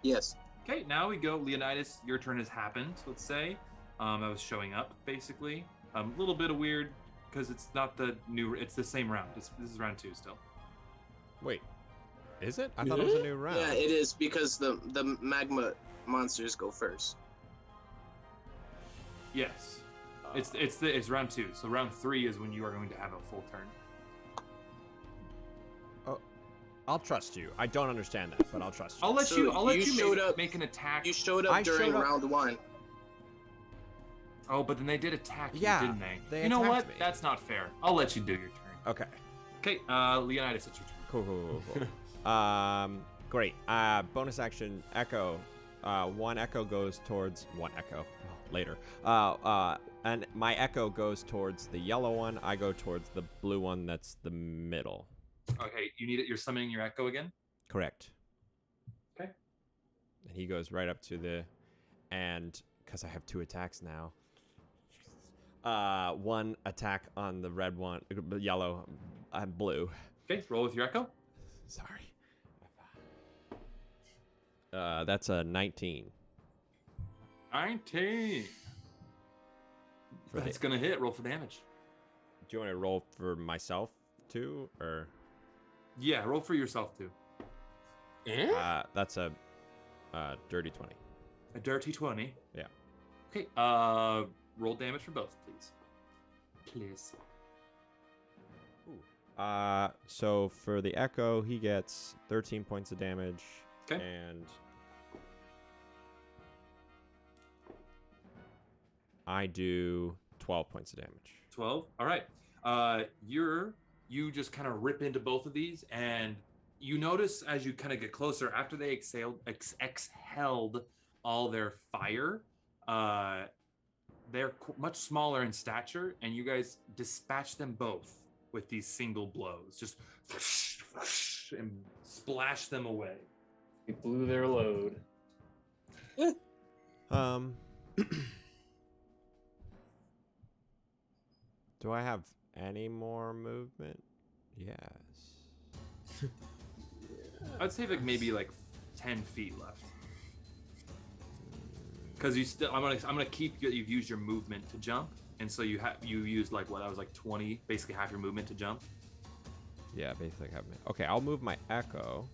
Yes. Okay, now we go. Leonidas, your turn has happened, let's say. I was showing up, basically. A little bit of weird because it's not the new. It's the same round. This is round 2 still. Wait, is it? I thought it was a new round. Yeah, it is because the magma monsters go first. Yes, it's round 2. So round 3 is when you are going to have a full turn. Oh, I'll trust you. I don't understand that, but I'll trust you. I'll let you up, make an attack. You showed up during round 1. Oh, but then they did attack you, Yeah, didn't they? they You know what? attacked me. That's not fair. I'll let you do your turn. Okay. Okay, Leonidas, it's your turn. Cool. Great. Bonus action, Echo. One Echo goes towards one Echo. Oh, later. And my Echo goes towards the yellow one. I go towards the blue one. That's the middle. Okay, you need it. You're summoning your Echo again. Correct. Okay. And he goes right up to the, and because I have 2 attacks now. One attack on the red one, yellow, and blue. Okay, roll with your Echo. Sorry. That's a 19. 19. That's gonna hit. Roll for damage. Do you want to roll for myself too, or? Yeah, roll for yourself too. That's a dirty 20. A dirty 20. Yeah. Okay. Roll damage for both, please. Please. So for the Echo, he gets 13 points of damage. Okay. And I do 12 points of damage. 12. All right. You just kind of rip into both of these, and you notice as you kind of get closer, after they exhaled all their fire, they're much smaller in stature, and you guys dispatch them both with these single blows, just and splash them away. We blew their load. Do I have any more movement? Yes. I'd say maybe 10 feet left. Because I'm gonna keep you've used your movement to jump, and so you used 20, basically half your movement to jump. Yeah, basically have me. Okay, I'll move my Echo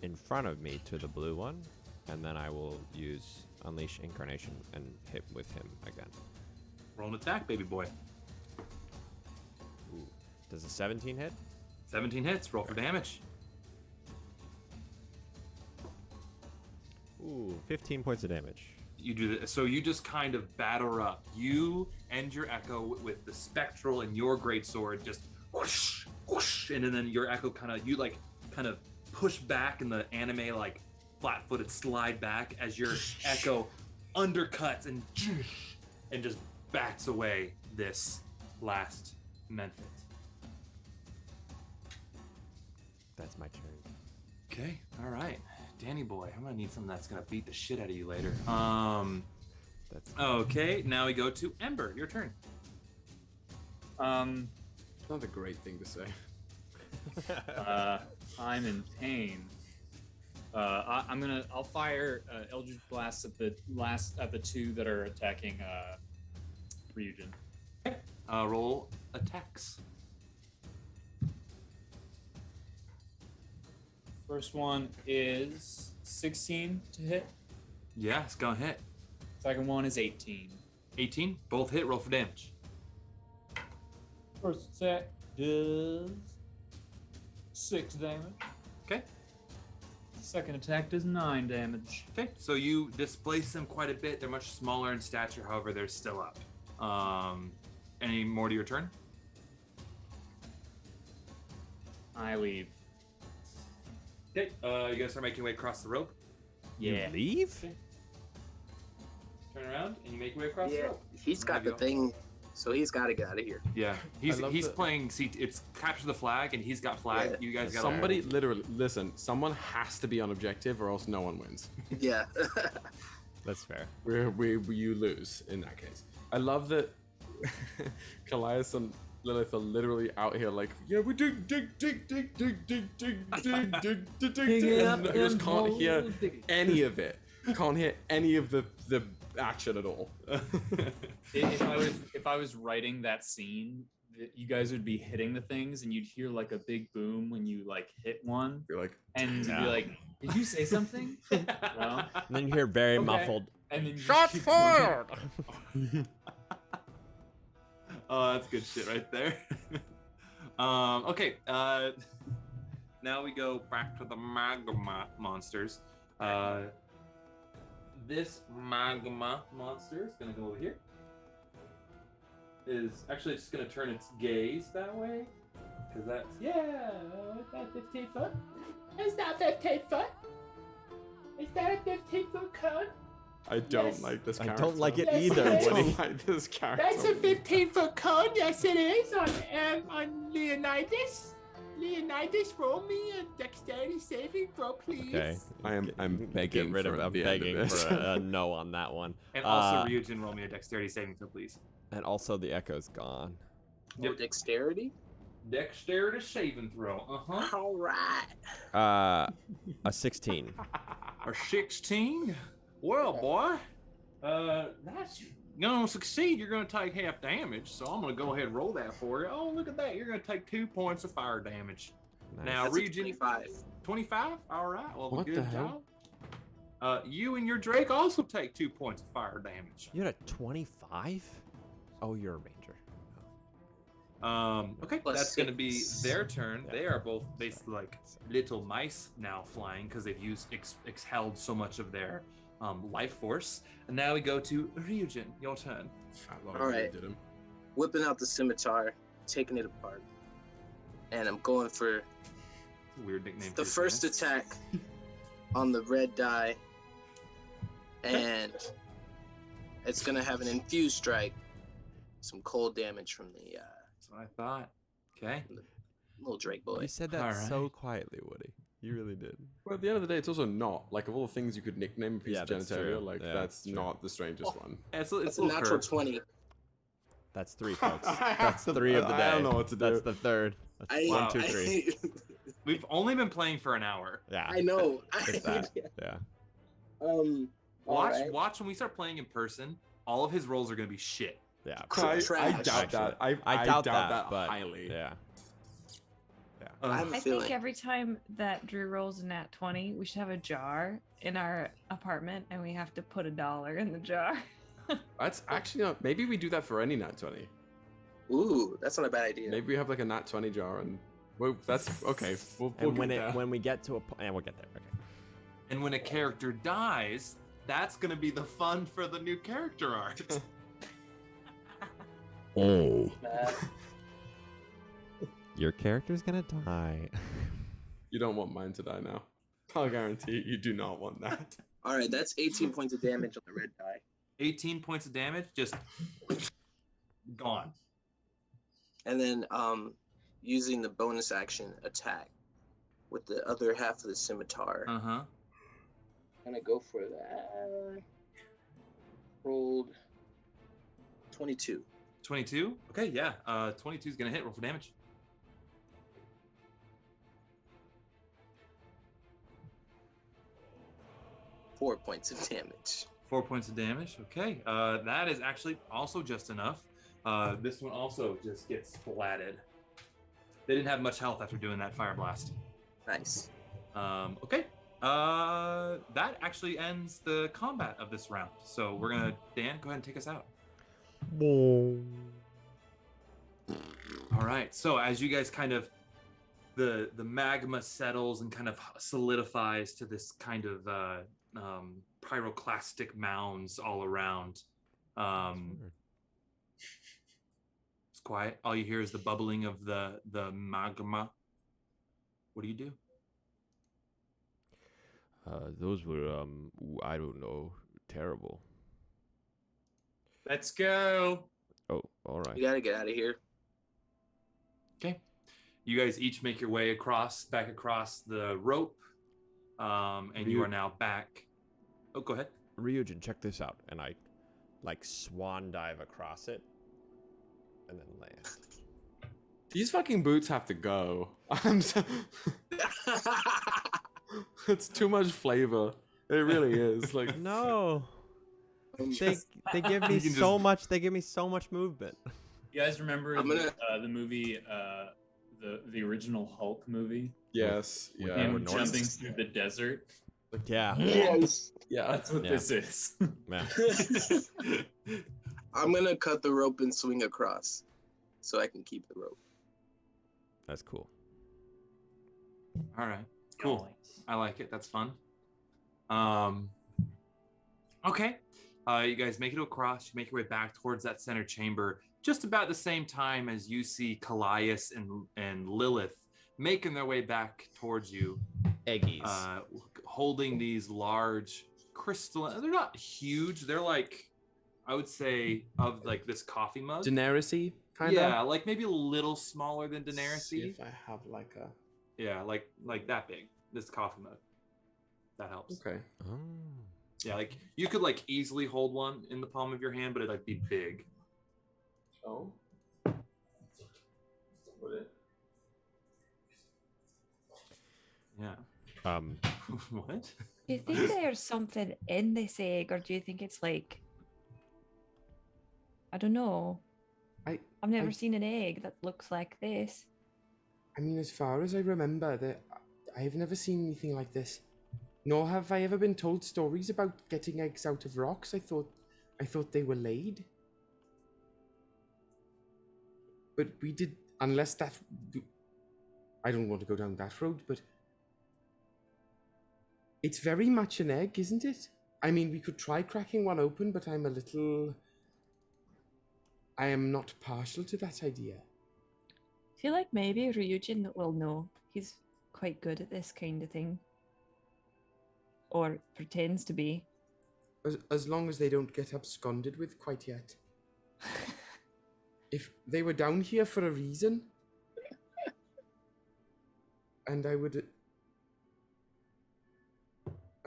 in front of me to the blue one, and then I will use Unleash Incarnation and hit with him again. Roll an attack, baby boy. Ooh. Does a 17 hit? 17 hits. Roll for damage. Ooh, 15 points of damage. You do this. So you just kind of batter up. You and your Echo with the spectral and your greatsword just whoosh, whoosh, and then your Echo kind of push back in the anime flat-footed slide back as your Echo undercuts and just bats away this last Memphis. That's my turn. Okay, all right. Danny boy, I'm gonna need something that's gonna beat the shit out of you later. That's okay, now we go to Ember. Your turn. It's not a great thing to say. I'm in pain. I'll fire Eldritch Blast at the 2 that are attacking Ryujin. Okay. Roll attacks. First one is 16 to hit. Yeah, it's gonna hit. Second one is 18. 18. Both hit. Roll for damage. First attack does 6 damage. Okay. Second attack does 9 damage. Okay, so you displace them quite a bit. They're much smaller in stature, however, they're still up. Any more to your turn? I leave. Okay, you guys start making your way across the rope. Yeah. You leave? Okay. Turn around and you make your way across the Yeah, rope. he's got the thing, so he's got to get out of here. Yeah, he's playing. See, it's capture the flag, and he's got flag. Yeah. You guys got Somebody literally listen. Someone has to be on objective, or else no one wins. Yeah. That's fair. You lose in that case. I love that Kallias and Lilith are literally out here yeah, we dig, and I just can't hear any of it. Can't hear any of the action at all. if I was writing that scene, you guys would be hitting the things, and you'd hear like a big boom when you like hit one. You're like, and you'd be like, "Did you say something?" No. And then you hear very muffled. And then you Shots keep fired. Oh, that's good shit right there. Okay. Now we go back to the magma monsters. This magma monster is gonna go over here. Is actually just gonna turn its gaze that way, because that's is that 15 foot? Is that 15 foot? Is that a 15-foot cone? I don't like this character. I don't like it Yes, either. it is. I don't like this character. That's a 15-foot cone. Yes, it is on Leonidas. Leonidas, roll me a dexterity saving throw, please. Okay. I'm begging Get rid of. for I'm the end of begging this. for a no on that one. And also, Ryujin, roll me a dexterity saving throw, please. And also the echo's gone. Or dexterity? Dexterity saving throw. All right. A 16. A 16? Well, boy, that's gonna succeed. You're gonna take half damage, so I'm gonna go ahead and roll that for you. Oh, look at that. You're gonna take 2 points of fire damage. Nice. Now, That's a Ryujin, 25. 25? All right. Well, What good the job. hell? You and your Drake also take 2 points of fire damage. You're at 25? Oh, you're a ranger. Okay, Plus that's going to be 6. their turn. Yeah. They are both basically like little mice now flying because they've used exhaled so much of their life force. And now we go to Ryujin. Your turn. All right. Did him. Whipping out the scimitar, taking it apart. And I'm going for It's a weird nickname. the for your first penis. attack on the red die. And it's going to have an infused strike. Some cold damage from the That's what I thought. Okay. little Drake boy. You said that Alright. so quietly, Woody. You really did. Well, at the end of the day, it's also not. Like, of all the things you could nickname a piece Yeah, of that's genitalia, true. like, Yeah, that's that's true. not the strangest one. It's That's a a little natural curved. 20. That's 3, folks. I have That's to- 3 of the day. I don't know what to do. That's the third. That's Wow. 1, 2, 3. We've only been playing for an hour. Yeah. I know. If that. Yeah. Watch when we start playing in person, all of his rolls are going to be shit. Yeah. I Trash. doubt that. I doubt doubt that, but highly. Yeah. I have a I feeling. think every time that Drew rolls a nat 20, we should have a jar in our apartment and we have to put $1 in the jar. That's actually not. Maybe we do that for any nat 20. Ooh, that's not a bad idea. Maybe we have like a nat 20 jar, and well, that's okay. We'll And when get there. when we get to a point, and we'll get there. Okay. And when a character dies, that's going to be the fun for the new character art. Oh. Uh, Your character's gonna die. You don't want mine to die now. I'll guarantee you do not want that. all right, that's 18 points of damage on the red die. 18 points of damage, just gone. And then using the bonus action attack with the other half of the scimitar. Uh-huh. I'm gonna go for that. Rolled 22. 22? Okay, yeah. 22 is going to hit. Roll for damage. Four points of damage. 4 points of damage. Okay. That is actually also just enough. This one also just gets splatted. They didn't have much health after doing that fire blast. Nice. Okay. That actually ends the combat of this round. So we're going to, Dan, go ahead and take us out. All right. So as you guys kind of, the magma settles and kind of solidifies to this kind of pyroclastic mounds all around. It's quiet. All you hear is the bubbling of the magma. What do you do? Those were I don't know, terrible. Let's go. Oh, all right. You gotta get out of here. Okay. You guys each make your way back across the rope. And you are now back. Oh, go ahead. Ryujin, check this out. And I, like, swan dive across it, and then land. These fucking boots have to go. I'm so... It's too much flavor. It really is. Like No. they give me so much. They give me so much movement. You guys remember the movie, the original Hulk movie? Yes. With Yeah. Him jumping through the desert. Yeah. Yes. Yeah. That's what this is. Yeah. I'm gonna cut the rope and swing across, so I can keep the rope. That's cool. All right. Cool. I like it. That's fun. Okay. You guys make it across. You make your way back towards that center chamber, just about the same time as you see Kallias and Lilith making their way back towards you. Eggies. Holding these large crystal. They're not huge. They're like, I would say, of like this coffee mug. Daenerys-y, kind of? Yeah, like maybe a little smaller than Daenerys. See if I have like a... Yeah, like that big. This coffee mug. That helps. Okay. Oh. Yeah, like you could like easily hold one in the palm of your hand, but it'd like be big. Oh. Would it? Yeah. What? Do you think there's something in this egg, or do you think it's like, I don't know. I've never seen an egg that looks like this. I mean, as far as I remember, I've never seen anything like this. Nor have I ever been told stories about getting eggs out of rocks. I thought they were laid. But we did, unless that... I don't want to go down that road, but... It's very much an egg, isn't it? I mean, we could try cracking one open, but I'm a little... I am not partial to that idea. I feel like maybe Ryujin will know. He's quite good at this kind of thing. Or pretends to be. As long as they don't get absconded with quite yet. If they were down here for a reason, and I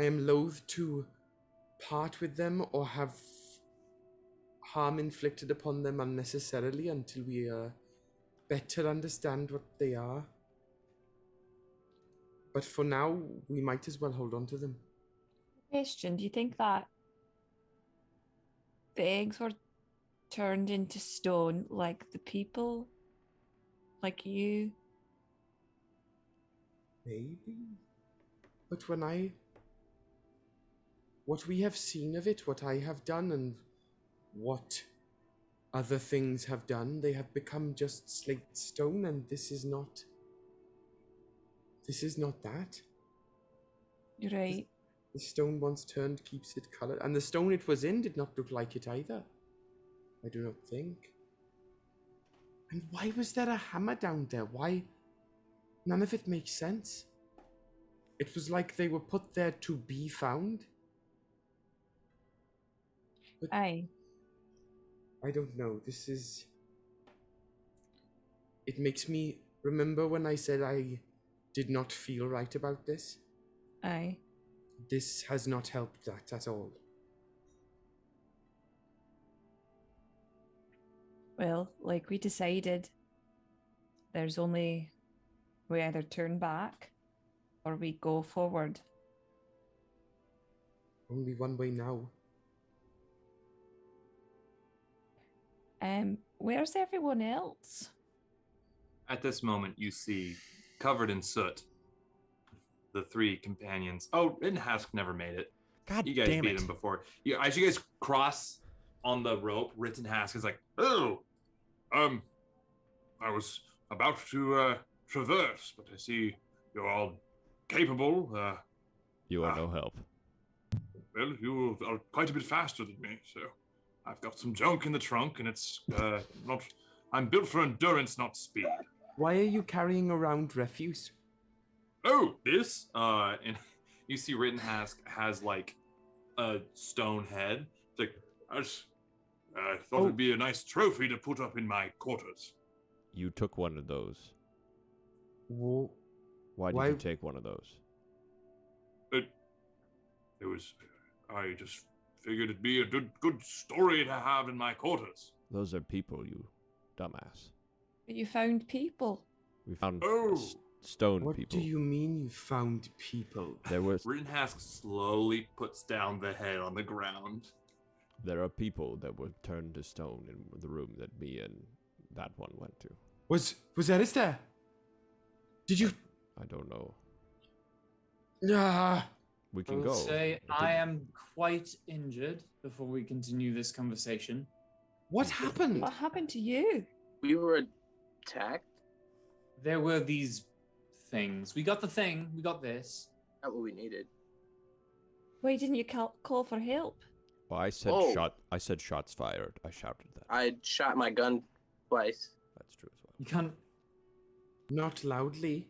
am loath to part with them or have harm inflicted upon them unnecessarily until we better understand what they are. But for now, we might as well hold on to them. Question, do you think that the eggs were turned into stone like the people? Like you? Maybe. But what we have seen of it, what I have done, and what other things have done, they have become just slate stone, and this is not that. You're right. The stone once turned keeps it colored, and the stone it was in did not look like it either. I do not think. And why was there a hammer down there? Why? None of it makes sense. It was like they were put there to be found. But Aye. I don't know. It makes me remember when I said I did not feel right about this. Aye. This has not helped that at all. Well, like we decided, there's only, we either turn back or we go forward. Only one way now. Where's everyone else? At this moment, you see, covered in soot, the three companions. Oh, Rittenhask never made it. God you guys damn beat it. him before. As you guys cross on the rope, Rittenhask is like, "Oh, I was about to traverse, but I see you're all capable. You are no help. Well, you are quite a bit faster than me, so I've got some junk in the trunk, and it's not. I'm built for endurance, not speed." Why are you carrying around refuse? Oh, this? And you see Rittenhask has like a stone head. It's like, I thought it'd be a nice trophy to put up in my quarters. You took one of those. Whoa. Why did you take one of those? It was, I just figured it'd be a good story to have in my quarters. Those are people, you dumbass. But you found people. We found stone people. What do you mean you found people? There was... Rittenhask slowly puts down the head on the ground. There are people that were turned to stone in the room that me and that one went to. Was Eris there? Did you? I don't know. Ah. We I can will go. say I am quite injured before we continue this conversation. What happened? What happened to you? We were attacked. There were these things. We got the thing. We got this. Not what we needed. Why didn't you call for help? Well, I said Oh. I said shots fired. I shouted that. I shot my gun twice. That's true as well. You can't. Not loudly.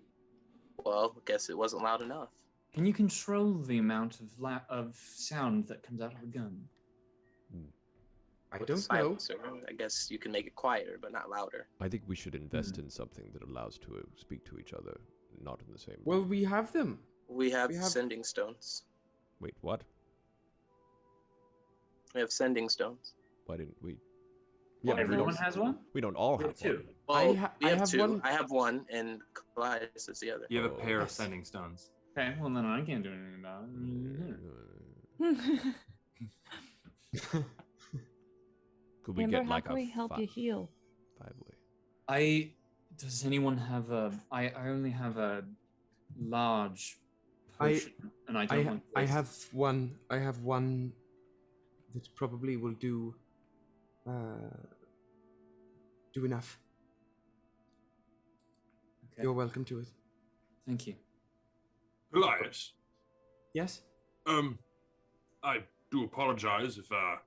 Well, I guess it wasn't loud enough. Can you control the amount of sound that comes out of a gun? I With don't a know. silencer, I guess you can make it quieter, but not louder. I think we should invest in something that allows to speak to each other, not in the same Well, room. we have them. We have We have- sending stones. Wait, what? We have sending stones. Why didn't we? Well, we everyone don't- has one? We don't all We have have two. one. Well, we I have have two. one. I have one, and Kallias is the other. You have a Oh, pair of yes. sending stones. Okay, well then I can't do anything about it. Could we Ember, get how like can we help you heal? 5-way? Does anyone have a? I only have a large potion, and I don't want. I waste- have one. I have one that probably will do enough. Okay. You're welcome to it. Thank you. Kallias, Yes? I do apologize if I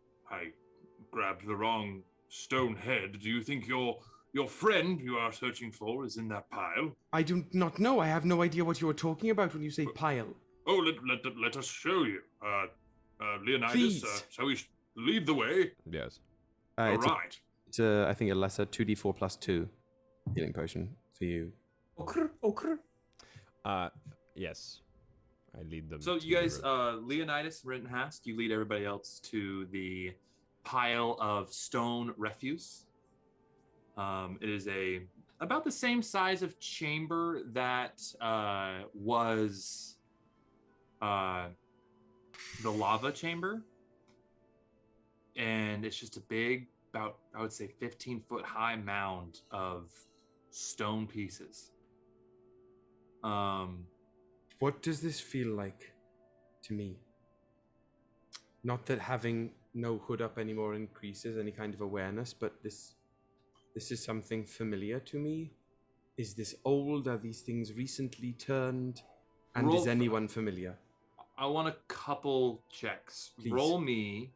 grabbed the wrong stone head. Do you think your friend you are searching for is in that pile? I do not know. I have no idea what you are talking about when you say pile. Oh, let us show you. Leonidas, Please. shall we lead the way? Yes. All It's right. it's I think a lesser 2d4 plus 2 healing potion for you. Okr. Yes. I lead them. So to you the guys, room. Leonidas, Rittenhast, you lead everybody else to the pile of stone refuse. It is about the same size of chamber that was the lava chamber, and it's just a big, about I would say 15-foot high mound of stone pieces. What does this feel like to me? Not that having no hood up anymore increases any kind of awareness, but this is something familiar to me. Is this old? Are these things recently turned? And Roll is for- anyone familiar? I want a couple checks. Please. Roll me.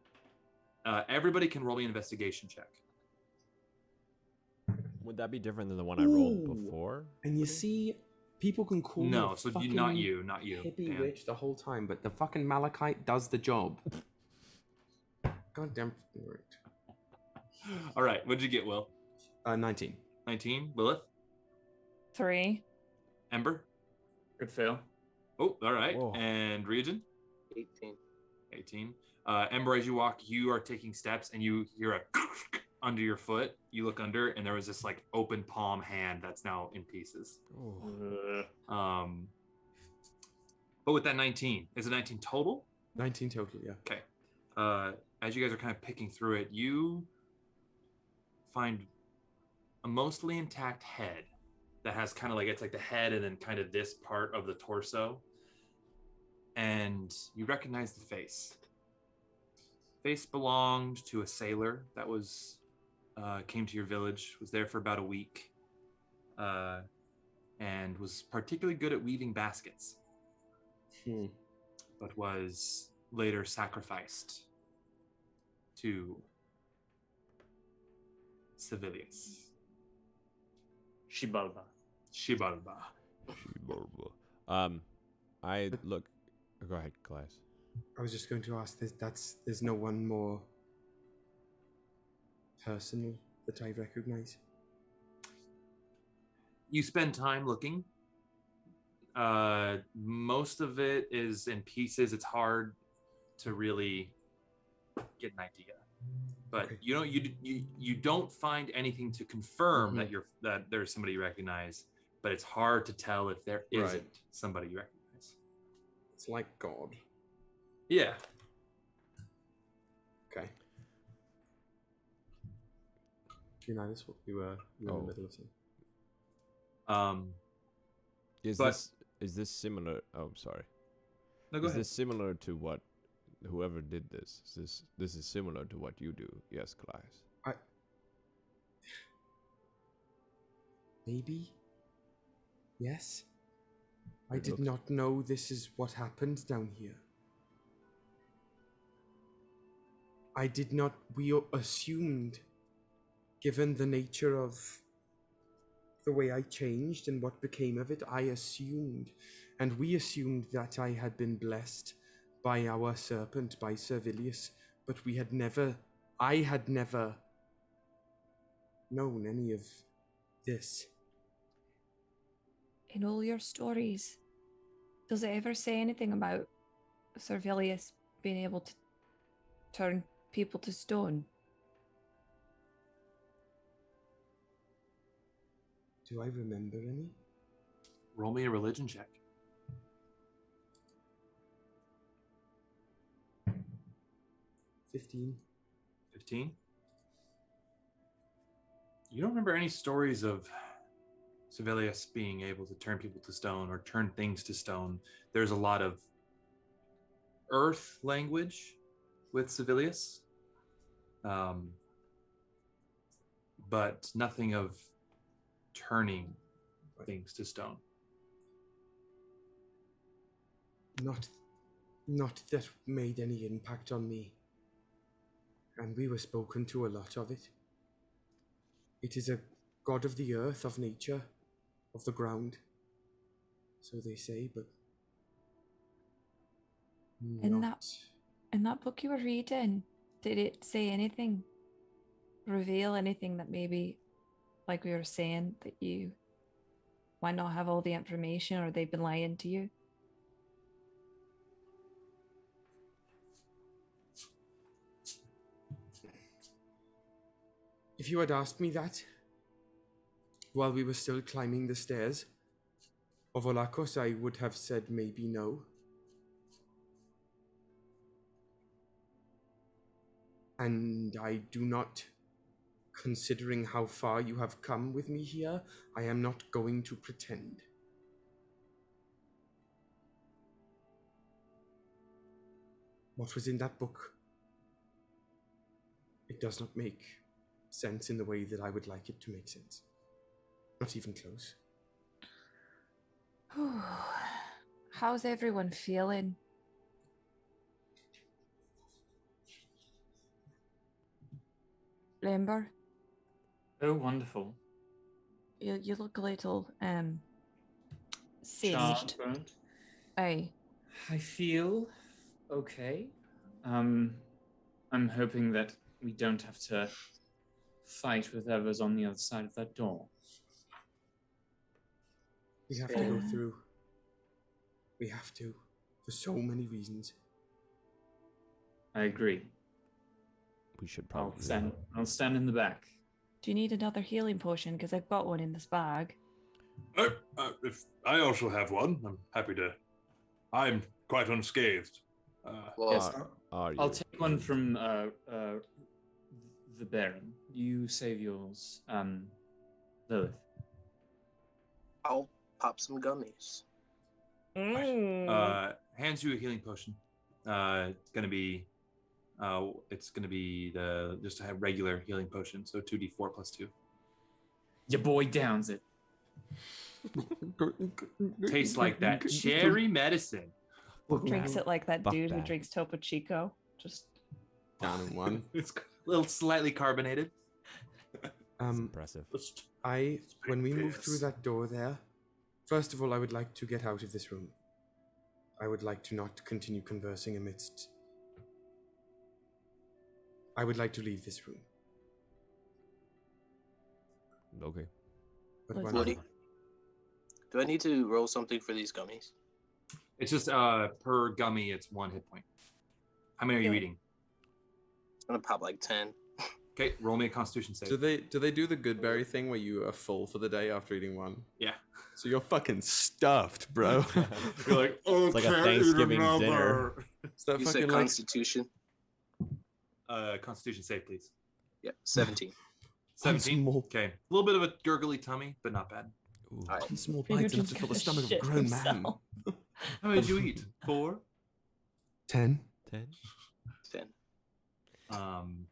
Everybody can roll me an investigation check. Would that be different than the one I rolled Ooh. before? And you see, people can call me No, a so fucking not you. hippie Dan. witch the whole time, but the fucking malachite does the job. Goddamn. All right, what'd you get, Will? 19. 19. Lilith? 3. Ember? Good fail. Oh, all right. Whoa. And Ryujin? 18. 18. Ember, as you walk, you are taking steps, and you hear a under your foot. You look under, and there was this like open palm hand that's now in pieces. But with that 19, is it 19 total? 19 total, yeah. Okay. As you guys are kind of picking through it, you find a mostly intact head that has kind of like, it's like the head and then kind of this part of the torso. And you recognize the face. Face belonged to a sailor that was came to your village, was there for about a week, and was particularly good at weaving baskets, but was later sacrificed to Sevillius. Shibalba. I look. Go ahead, Kallias. I was just going to ask, there's no one more personal that I recognize. You spend time looking. Most of it is in pieces. It's hard to really get an idea, but Okay. you don't find anything to confirm that there's somebody you recognize. But it's hard to tell if there isn't somebody you recognize. It's like God. Yeah. Okay. Leonidas, what you were in the middle of something. Is this similar? Oh, I'm sorry. No, go is ahead. this similar to what whoever did this? This is similar to what you do? Yes, Kallias. Maybe. Yes. I did not know this is what happened down here. I did not. We assumed, given the nature of the way I changed and what became of it, I assumed, and we assumed that I had been blessed by our serpent, by Sevillius, but I had never known any of this. In all your stories, does it ever say anything about Sevillius being able to turn people to stone? Do I remember any? Roll me a religion check. 15. 15? You don't remember any stories of Sevillius being able to turn people to stone or turn things to stone. There's a lot of earth language with Sevillius, but nothing of turning things to stone. Not that made any impact on me. And we were spoken to a lot of it. It is a god of the earth, of nature, of the ground. So they say, but In that book you were reading, did it say anything, reveal anything that maybe, like we were saying, that you might not have all the information, or they've been lying to you? If you had asked me that while we were still climbing the stairs of Olakos, I would have said maybe no. And I do not, considering how far you have come with me here, I am not going to pretend. What was in that book? It does not make sense in the way that I would like it to make sense. Not even close. How's everyone feeling? Ember? Oh, wonderful. You look a little Charmed, singed. burnt. Aye. I feel okay. I'm hoping that we don't have to fight with whoever's on the other side of that door. We have to go through. We have to, for so many reasons. I agree. We should probably. I'll stand in the back. Do you need another healing potion? Because I've got one in this bag. If I also have one, I'm happy to. I'm quite unscathed. Yes, I'll take one from the Baron. You save yours, Lilith. I'll pop some gummies. Hands you a healing potion. It's gonna be just a regular healing potion, so 2d4 plus 2. Your boy downs it. Tastes like that cherry medicine. Drinks it like that dude who drinks Topo Chico. Just down in one. It's a little slightly carbonated. Impressive. When we move through that door there, first of all, I would like to get out of this room. I would like to not continue conversing amidst. I would like to leave this room. Okay. But Woody, do I need to roll something for these gummies? It's just per gummy, it's 1 hit point. How many are you eating? I'm gonna pop like 10. Okay, roll me a Constitution save. Do they do the good berry thing where you are full for the day after eating one? Yeah. So you're fucking stuffed, bro. You're like, oh, it's like a Thanksgiving dinner. Is that You fucking said like Constitution? Constitution save, please. Yep, 17. 17. Small. Okay. A little bit of a gurgly tummy, but not bad. Ooh. One small You're bite enough just to fill the gonna stomach of a shit grown man. yourself. How many did you eat? 4? 10. 10. 10.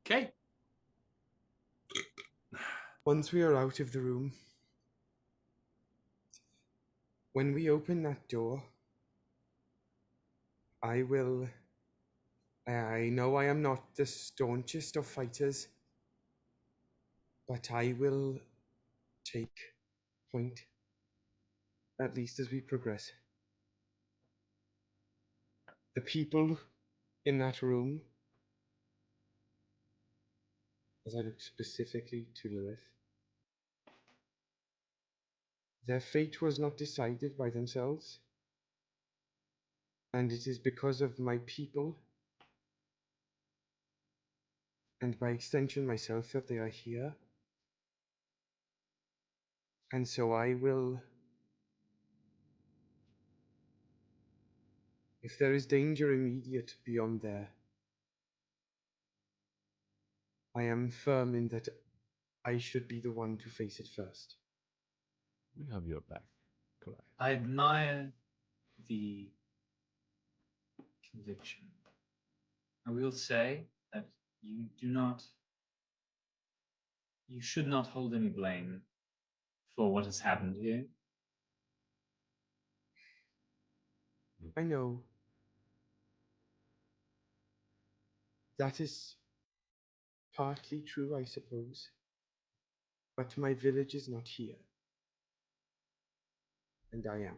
Okay. Once we are out of the room, when we open that door, I will. I know I am not the staunchest of fighters, but I will take point, at least as we progress. The people in that room, as I look specifically to Lilith, their fate was not decided by themselves, and it is because of my people, and by extension myself, that they are here. And so I will, if there is danger immediate beyond there, I am firm in that I should be the one to face it first. We have your back. Correct. I admire the conviction. I will say that you should not hold any blame for what has happened here. I know. That is partly true, I suppose. But my village is not here. And I am.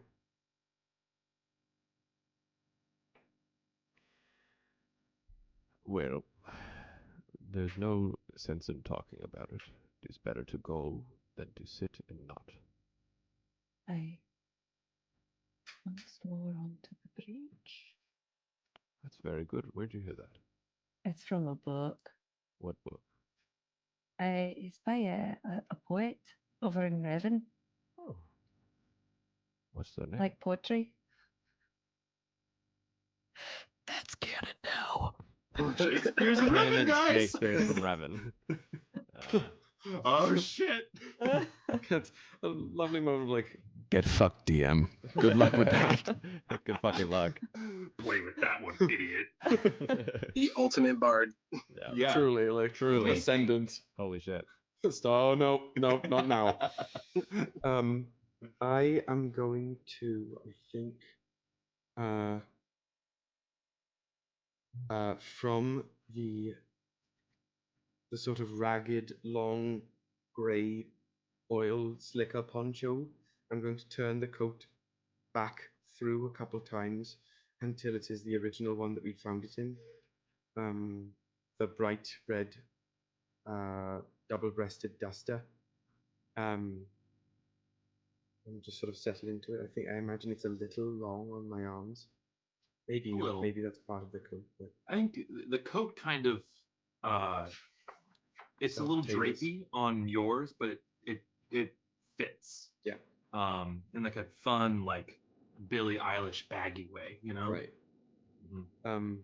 Well, there's no sense in talking about it. It is better to go than to sit and not. Aye. Once more onto the bridge. That's very good. Where'd you hear that? It's from a book. What book? It's by a poet over in Revan. Oh. What's their name? Like poetry. That's canon now. Shakespeare's a Canon Revan, and guys! Shakespeare from Revan. Oh, shit! That's a lovely moment of like, get fucked, DM. Good luck with that. Good fucking luck. Play with that one, idiot. The ultimate bard. Yeah. Truly, like, Truly. Ascendant. Holy shit. Oh, no, not now. I am going to, I think, from the sort of ragged, long, grey, oil slicker poncho, I'm going to turn the coat back through a couple times until it is the original one that we found it in. The bright red double-breasted duster. I'm just sort of settled into it. I imagine it's a little long on my arms. Maybe not. Little. Maybe that's part of the coat. But I think the coat kind of it's a little Self-tailors. drapey on yours, but it fits. Yeah. In like a fun, like Billie Eilish baggy way, you know? right. Mhm.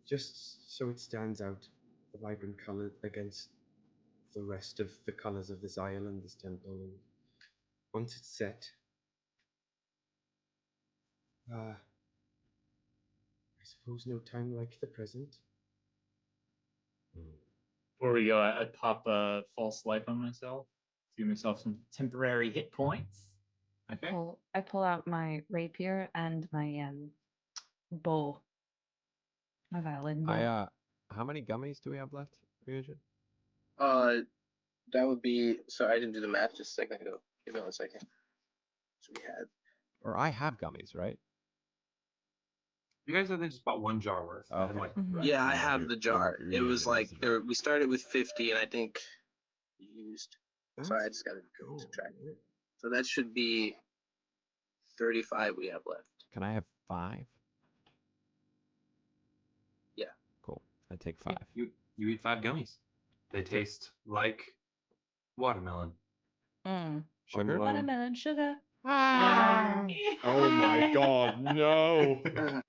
Just so it stands out, the vibrant color against the rest of the colors of this island, this temple. And once it's set, I suppose no time like the present. Before we go, I'd pop a false life on myself. Give myself some temporary hit points. Okay. I pull out my rapier and my bow. My violin bow. How many gummies do we have left, Ryujin? That would be. So I didn't do the math just a second ago. Give me 1 second. So we had. Or I have gummies, right? You guys, I think just bought 1 jar worth. Oh, And, like, Mhm. Yeah, I have the jar. It was Ryujin like has the jar. we started with 50, and I think you used. Sorry, I just got to Go. subtract. So that should be 35 we have left. Can I have 5? Yeah. Cool. I take 5. You eat 5 gummies. They taste like watermelon. Sugar? Watermelon sugar. Oh my god, no!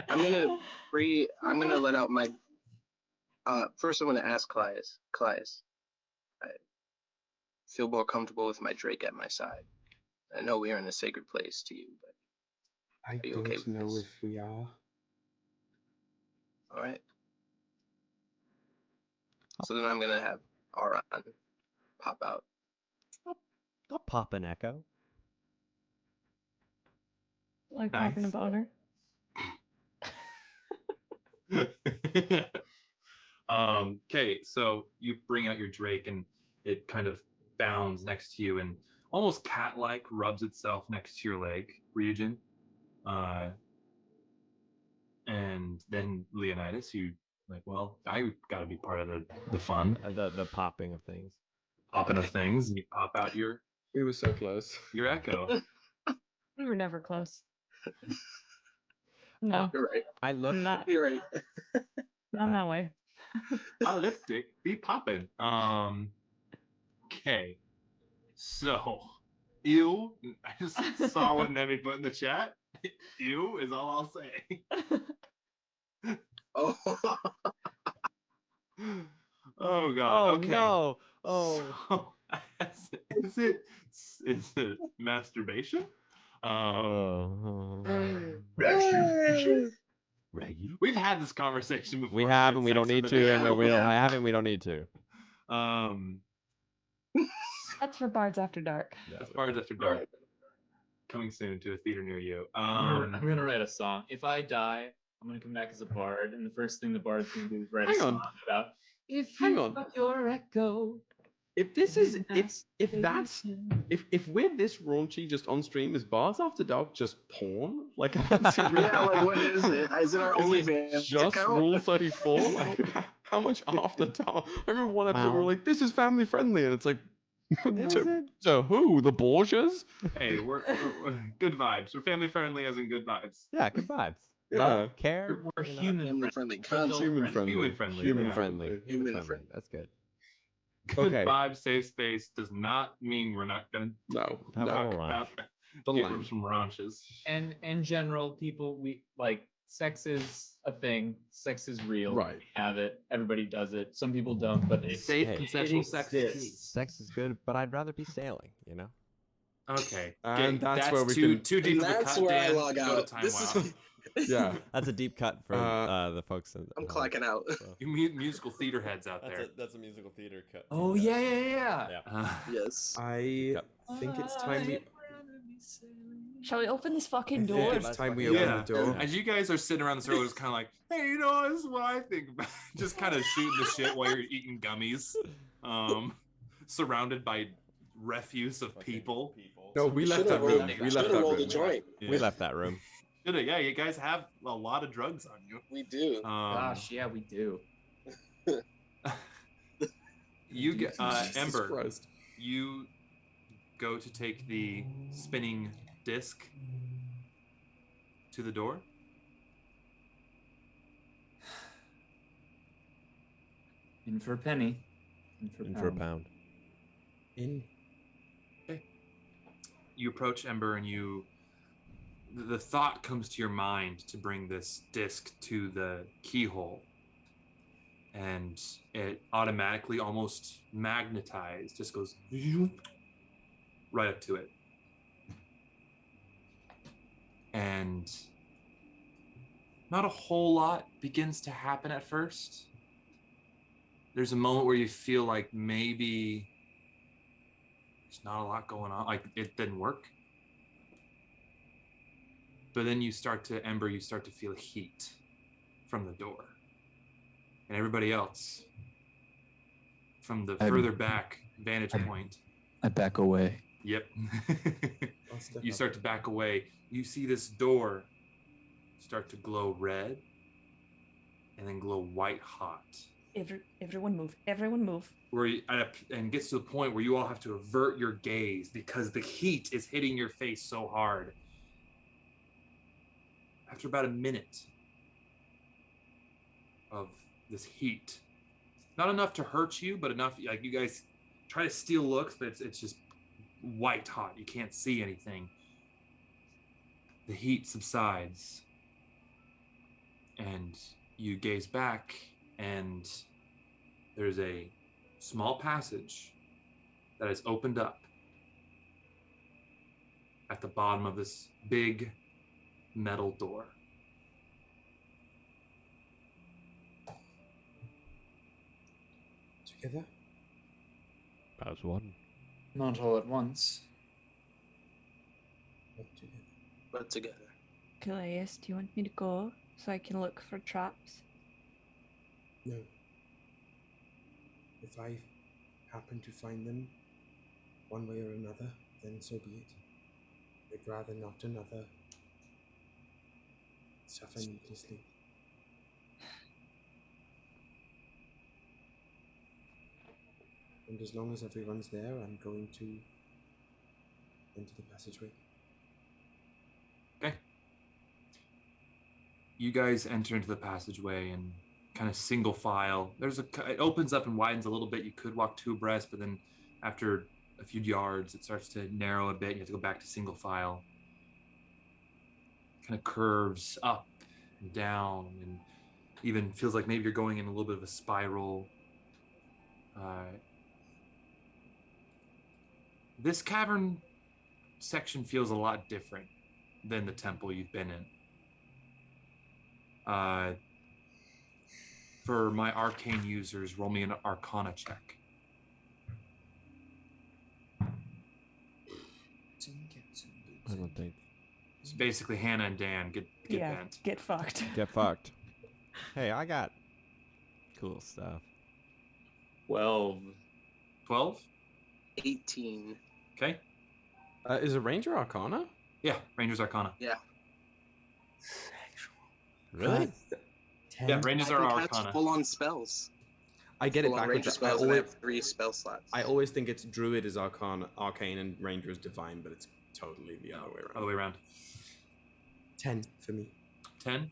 I'm gonna let out my First I'm going to ask Kallias. Kallias, I feel more comfortable with my Drake at my side. I know we are in a sacred place to you, but I are you don't okay with know this? if we are. All right. So then I'm going to have Auron pop out. I'll pop an echo. Like Nice. popping a boner. Okay, so you bring out your Drake and it kind of bounds next to you and almost cat-like rubs itself next to your leg, Ryujin. And then Leonidas, you like, well, I got to be part of the fun, The popping of things. popping of things, and you pop out your We were so close. echo. We were never close. No, You're right. I look. not You're right. that way. A lipstick be popping. Okay. So, ew. I just saw what Nemi put in the chat. Ew is all I'll say. Oh. Oh god. Oh Okay. no. Oh. So, is it masturbation? We've had this conversation before. We have, and we don't need to, and we don't Yeah. have, and we don't need to. That's for Bards After Dark. That's Bards After Dark. Coming soon to a theater near you. I'm gonna write a song. If I die, I'm gonna come back as a bard, and the first thing the bard's gonna do is write a Hang song on. about if Hang you on. got your echo. If this is if we're this raunchy just on stream, is Bards After Dark just porn? Like, Yeah, like what is it? Is it our OnlyFans just account? Rule 34? Like, how much after dark? I remember one episode we were like, "This is family friendly," and it's like, to who? The Borgias? Hey, we're good vibes. We're family friendly, as in good vibes. Yeah, good vibes. Yeah. Love, care. We're human Family friendly content. Human friendly. Human friendly. Human yeah. friendly. Human friendly. friendly. That's good. Good Okay. vibe, safe space does not mean we're not gonna No, Have no. a talk raunch. about The get line. some raunches. And in general, people we like sex is a thing. Sex is real. Right. We have it. Everybody does it. Some people don't, but it's Safe, Hey. consensual sex is key. Sex is good, but I'd rather be sailing. You know. Okay, And that's where we too can- too deep And of a that's cut, where I Dan. log Go to out. time This wow. is Yeah. That's a deep cut for the folks. I'm clocking out. You musical theater heads out there. That's a musical theater cut. Oh yeah. Yes. I think it's time we. Shall we open this fucking I door? think it's time we open Yeah. the door. As you guys are sitting around the circle, just kind of like, hey, you know, this is what I think about. Just kind of shooting the shit while you're eating gummies, surrounded by refuse of people. No, we left that room. We left that rolled a room. joint. We left that room. Yeah, you guys have a lot of drugs on you. We do. gosh, yeah, we do. You get Jesus Ember. Christ. You go to take the spinning disc to the door. In for a penny. In for a pound. In. You approach Ember and the thought comes to your mind to bring this disc to the keyhole, and it automatically, almost magnetized, just goes right up to it. And not a whole lot begins to happen at first. There's a moment where you feel like maybe there's not a lot going on, like it didn't work. But then you start to feel heat from the door. And everybody else, from the further back vantage point. I back away. Yep. You start to back away. You see this door start to glow red and then glow white hot. Everyone move. Everyone move. Where and gets to the point where you all have to avert your gaze because the heat is hitting your face so hard. After about a minute of this heat, not enough to hurt you, but enough, like you guys try to steal looks, but it's just white hot. You can't see anything. The heat subsides, and you gaze back, and there's a small passage that has opened up at the bottom of this big metal door. Together? As one. Not all at once. But together. Kallias, do you want me to go so I can look for traps? No. If I happen to find them, one way or another, then so be it. I'd rather not another suffer needlessly. And as long as everyone's there, I'm going to enter the passageway. Okay. You guys enter into the passageway and kind of single file. It opens up and widens a little bit. You could walk two abreast, but then after a few yards, it starts to narrow a bit. You have to go back to single file. Kind of curves up and down, and even feels like maybe you're going in a little bit of a spiral. This cavern section feels a lot different than the temple you've been in. For my arcane users, roll me an Arcana check. I don't think. It's basically Hannah and Dan get bent. Get fucked. Get fucked. Hey, I got cool stuff. 12. 12? 18. Okay. Is a Ranger Arcana? Yeah, Ranger's Arcana. Yeah. Really? 10. Yeah, Rangers are I can cast Arcana. full-on spells. I get it Full-on backwards. Ranger spells, and I have 3 spell slots. I always think it's Druid is Arcane, and Ranger is Divine, but it's totally the other way around. Other way around. 10 for me. 10?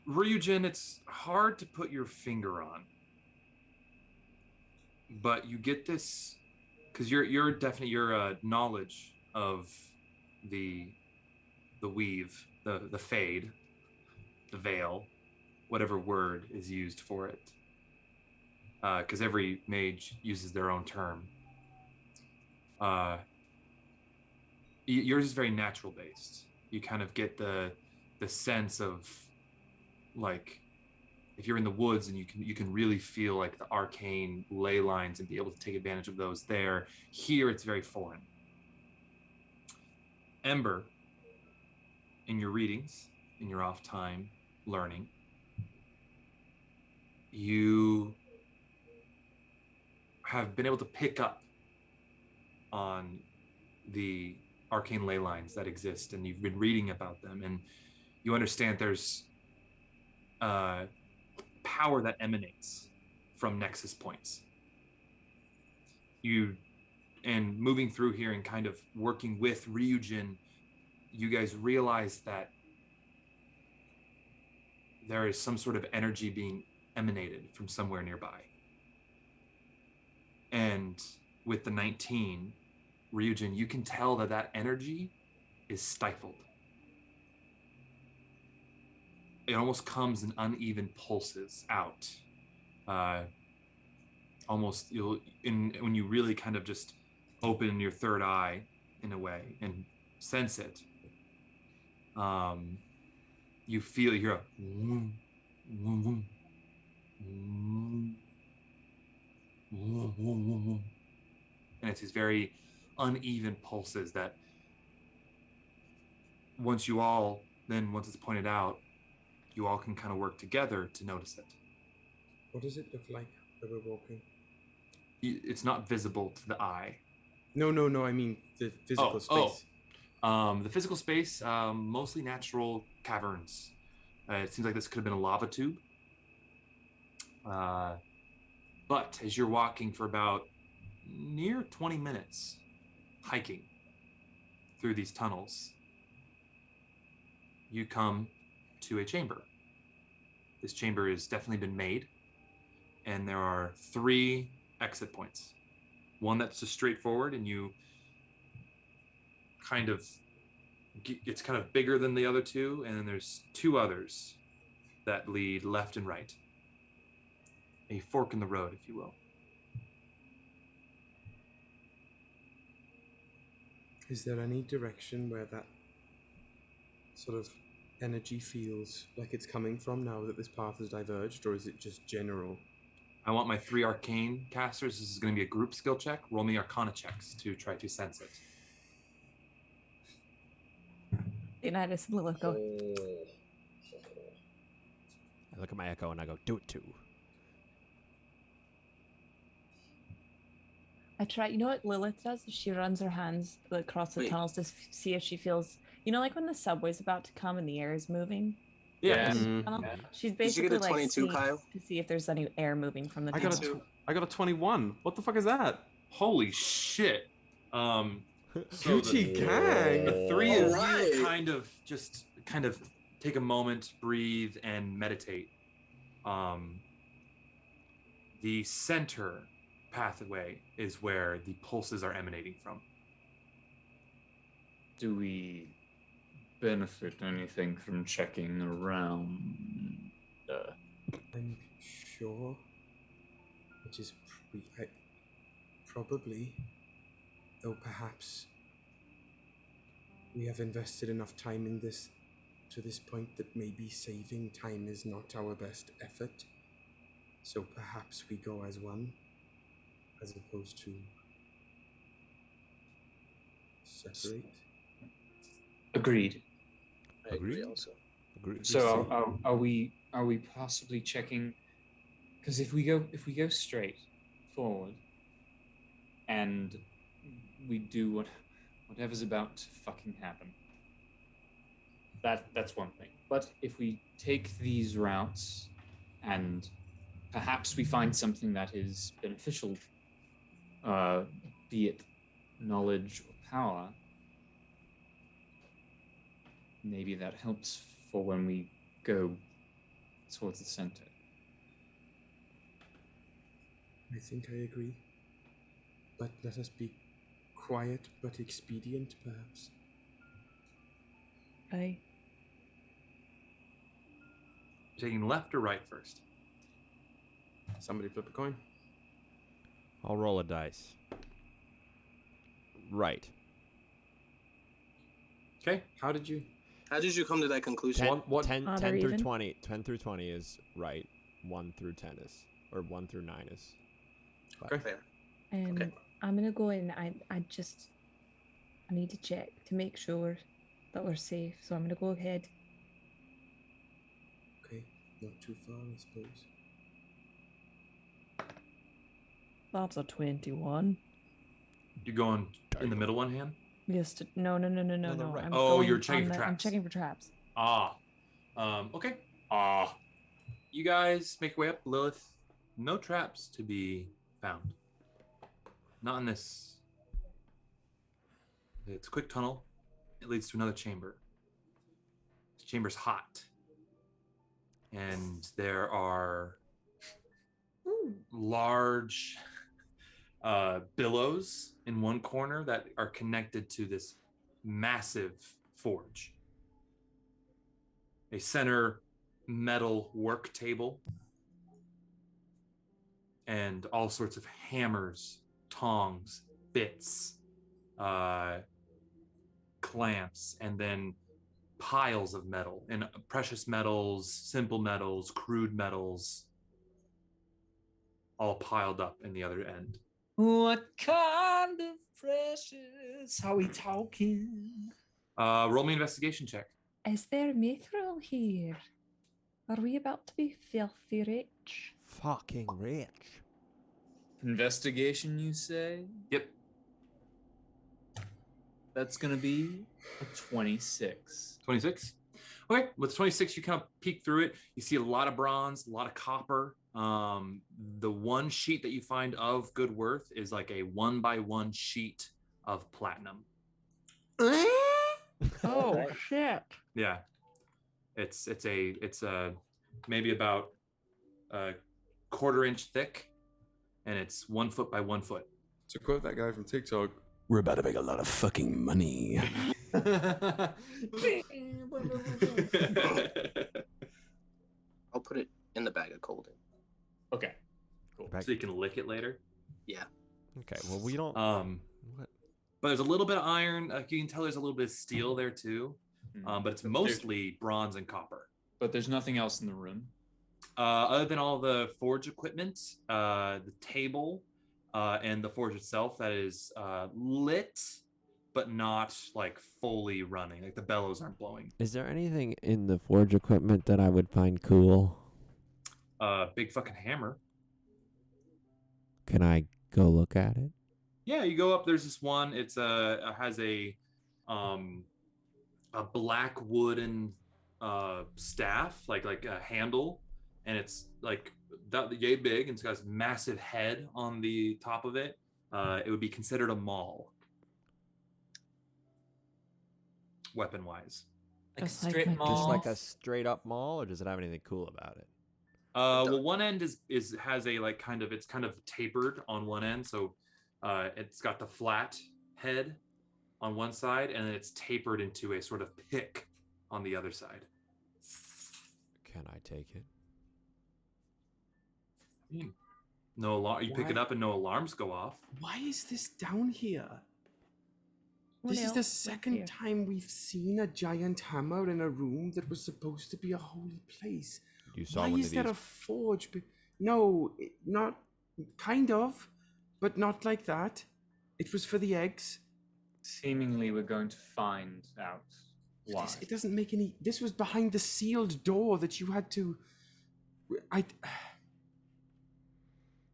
Ryujin, it's hard to put your finger on. But you get this, because your knowledge of the weave, the fade, the veil, whatever word is used for it. Because every mage uses their own term. Yours is very natural based. You kind of get the sense of, like, if you're in the woods and you can really feel like the arcane ley lines and be able to take advantage of those there. Here it's very foreign. Ember, in your readings, in your off time learning, you have been able to pick up on the arcane ley lines that exist, and you've been reading about them, and you understand there's power that emanates from nexus points. And moving through here and kind of working with Ryujin, you guys realize that there is some sort of energy being emanated from somewhere nearby. And with the 19, Ryujin, you can tell that energy is stifled. It almost comes in uneven pulses out. Almost when you really kind of just open your third eye in a way and sense it, you hear a vroom, vroom, vroom, vroom, vroom, vroom, vroom. And it's these very uneven pulses that once it's pointed out, you all can kind of work together to notice it. What does it look like where we're walking? It's not visible to the eye. No, I mean the physical space. The physical space, mostly natural caverns. It seems like this could have been a lava tube. But as you're walking for about near 20 minutes, hiking through these tunnels, you come to a chamber. This chamber has definitely been made, and there are 3 exit points. One that's just straightforward, and it's kind of bigger than the other 2, and then there's 2 others that lead left and right. a fork in the road, if you will. Is there any direction where that sort of energy feels like it's coming from now that this path has diverged, or is it just general? I want my 3 arcane casters. This is going to be a group skill check. Roll me arcana checks to try to sense it. Leonidas and Lilith go. I look at my echo and I go, do it too. I try. You know what Lilith does? She runs her hands across the tunnels to see if she feels. You know, like when the subway's about to come and the air is moving. Yeah. She's Did you basically get a 22, like Kyle? to see if there's any air moving from the I tunnel. got a 21. What the fuck is that? Holy shit. So Gucci gang. The 3 of you kind of take a moment, breathe, and meditate. The center pathway is where the pulses are emanating from. Do we benefit anything from checking around? I'm sure. Which is probably, though perhaps we have invested enough time in this to this point that maybe saving time is not our best effort. So perhaps we go as one, as opposed to separate. Agreed. I agree also. Agreed. So are we possibly checking? Because if we go straight forward and we do whatever's about to fucking happen, that's one thing. But if we take these routes and perhaps we find something that is beneficial, be it knowledge or power, maybe that helps for when we go towards the center. I think I agree. But let us be quiet but expedient, perhaps. Aye. You're taking left or right first? Somebody flip a coin. I'll roll a dice. Right. Okay. How did you come to that conclusion? 10 through 20. 10 through 20 is right. 1 through 10 is, or 1 through 9 is. Okay. Fair. Okay. I'm gonna go in. I need to check to make sure that we're safe. So I'm gonna go ahead. Okay, not too far, I suppose. That's a 21. You going in the middle one hand? Yes. No. Right. I'm You're checking for traps. I'm checking for traps. Okay. You guys make your way up, Lilith. No traps to be found. Not in this. It's a quick tunnel. It leads to another chamber. This chamber's hot. And there are large billows in one corner that are connected to this massive forge. A center metal work table and all sorts of hammers, tongs, bits, clamps, and then piles of metal and precious metals, simple metals, crude metals, all piled up in the other end. What kind of precious? How we talking? Roll me an investigation check. Is there mithril here? Are we about to be filthy rich? Fucking rich. Investigation, you say? Yep. That's gonna be a 26. 26? Okay, with 26, you kind of peek through it. You see a lot of bronze, a lot of copper. The one sheet that you find of good worth is like a 1x1 sheet of platinum. Oh shit! Yeah, it's a maybe about a 1/4 inch thick, and it's 1 foot by 1 foot. To quote that guy from TikTok, we're about to make a lot of fucking money. I'll put it in the bag of Colden. Okay. so you can lick it later. Yeah. Okay. Well, we don't. What? But there's a little bit of iron. You can tell there's a little bit of steel there too. But it's mostly bronze and copper. But there's nothing else in the room. Other than all the forge equipment, the table, and the forge itself that is lit, but not like fully running. Like the bellows aren't blowing. Is there anything in the forge equipment that I would find cool? Big fucking hammer. Can I go look at it? Yeah, you go up. There's this one. It's has a black wooden staff, like a handle, and it's like that yay big, and it's got this massive head on the top of it. It would be considered a maul, weapon wise. Like Just a like straight my maul. Just like a straight up maul, or does it have anything cool about it? Well, one end has a like it's kind of tapered on one end, so it's got the flat head on one side, and then it's tapered into a sort of pick on the other side. Can I take it? No alarm. You pick Why? it up and no alarms go off. Why is this down here? What This is else the is second here? time we've seen a giant hammer in a room that was supposed to be a holy place. You saw Why one is of there these. a forge? No, not kind of, but not like that. It was for the eggs. Seemingly, we're going to find out why. It doesn't make any. This was behind the sealed door that you had to. I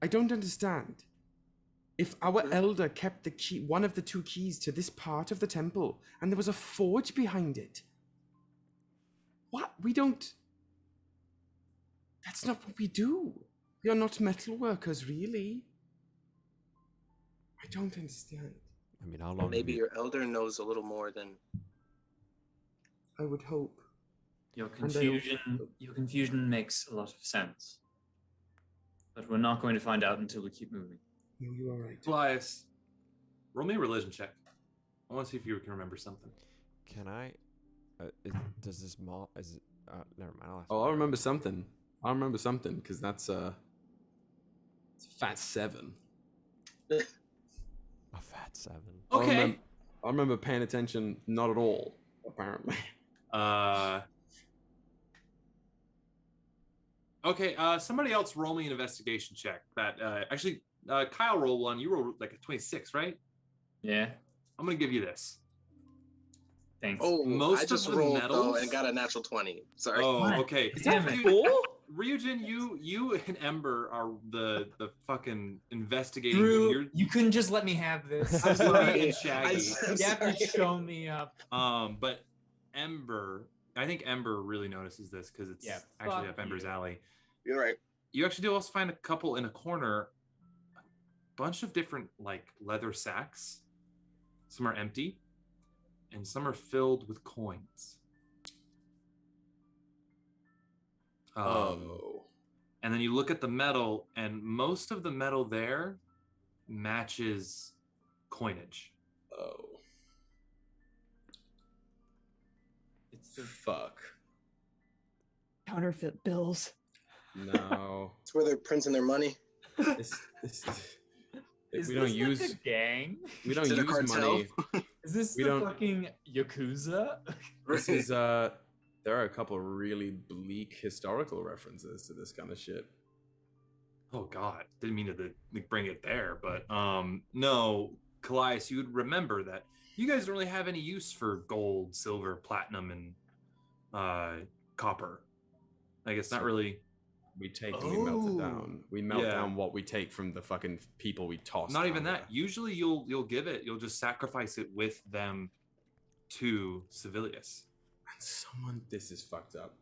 don't understand. If our elder kept the key, one of the two keys to this part of the temple, and there was a forge behind it. What? We don't. That's not what we do. We are not metal workers, really. I don't understand. I mean, how long? Maybe have you... your elder knows a little more than. I would hope. Your confusion makes a lot of sense. But we're not going to find out until we keep moving. No, you are right. Kallias, roll me a religion check. I want to see if you can remember something. Can I? Does this maul? Is it? Never mind. I'll ask Oh, I'll remember something. I'll remember something because that's it's a fat 7. a fat 7. Okay. I remember paying attention not at all, apparently. Okay. Somebody else roll me an investigation check. That actually, Kyle rolled one. You rolled like a 26, right? Yeah. I'm gonna give you this. Thanks. Oh, Most I just of the rolled metals... though and got a natural 20. Sorry. Oh, What? okay. Damn it. Ryujin, you and Ember are the fucking investigating. Drew, you couldn't just let me have this. I'm sorry. And Shaggy. You have to show me up. But Ember, I think Ember really notices this because it's actually up Ember's alley. You're right. You actually do also find a couple in a corner, a bunch of different like leather sacks. Some are empty, and some are filled with coins. And then you look at the metal, and most of the metal there matches coinage. Oh. It's the Fuck. Counterfeit bills. No. It's where they're printing their money. This Is we this don't use like a gang? we don't Is it a use cartel? money. Is this We the don't- fucking Yakuza? This is there are a couple of really bleak historical references to this kind of shit. Oh God, didn't mean to bring it there, but no, Kallias, you would remember that you guys don't really have any use for gold, silver, platinum, and copper. Like it's not really. We take and we melt it down. We melt down what we take from the fucking people we toss. Not down even that. there. Usually, you'll give it. You'll just sacrifice it with them to Sevillius. And someone, this is fucked up.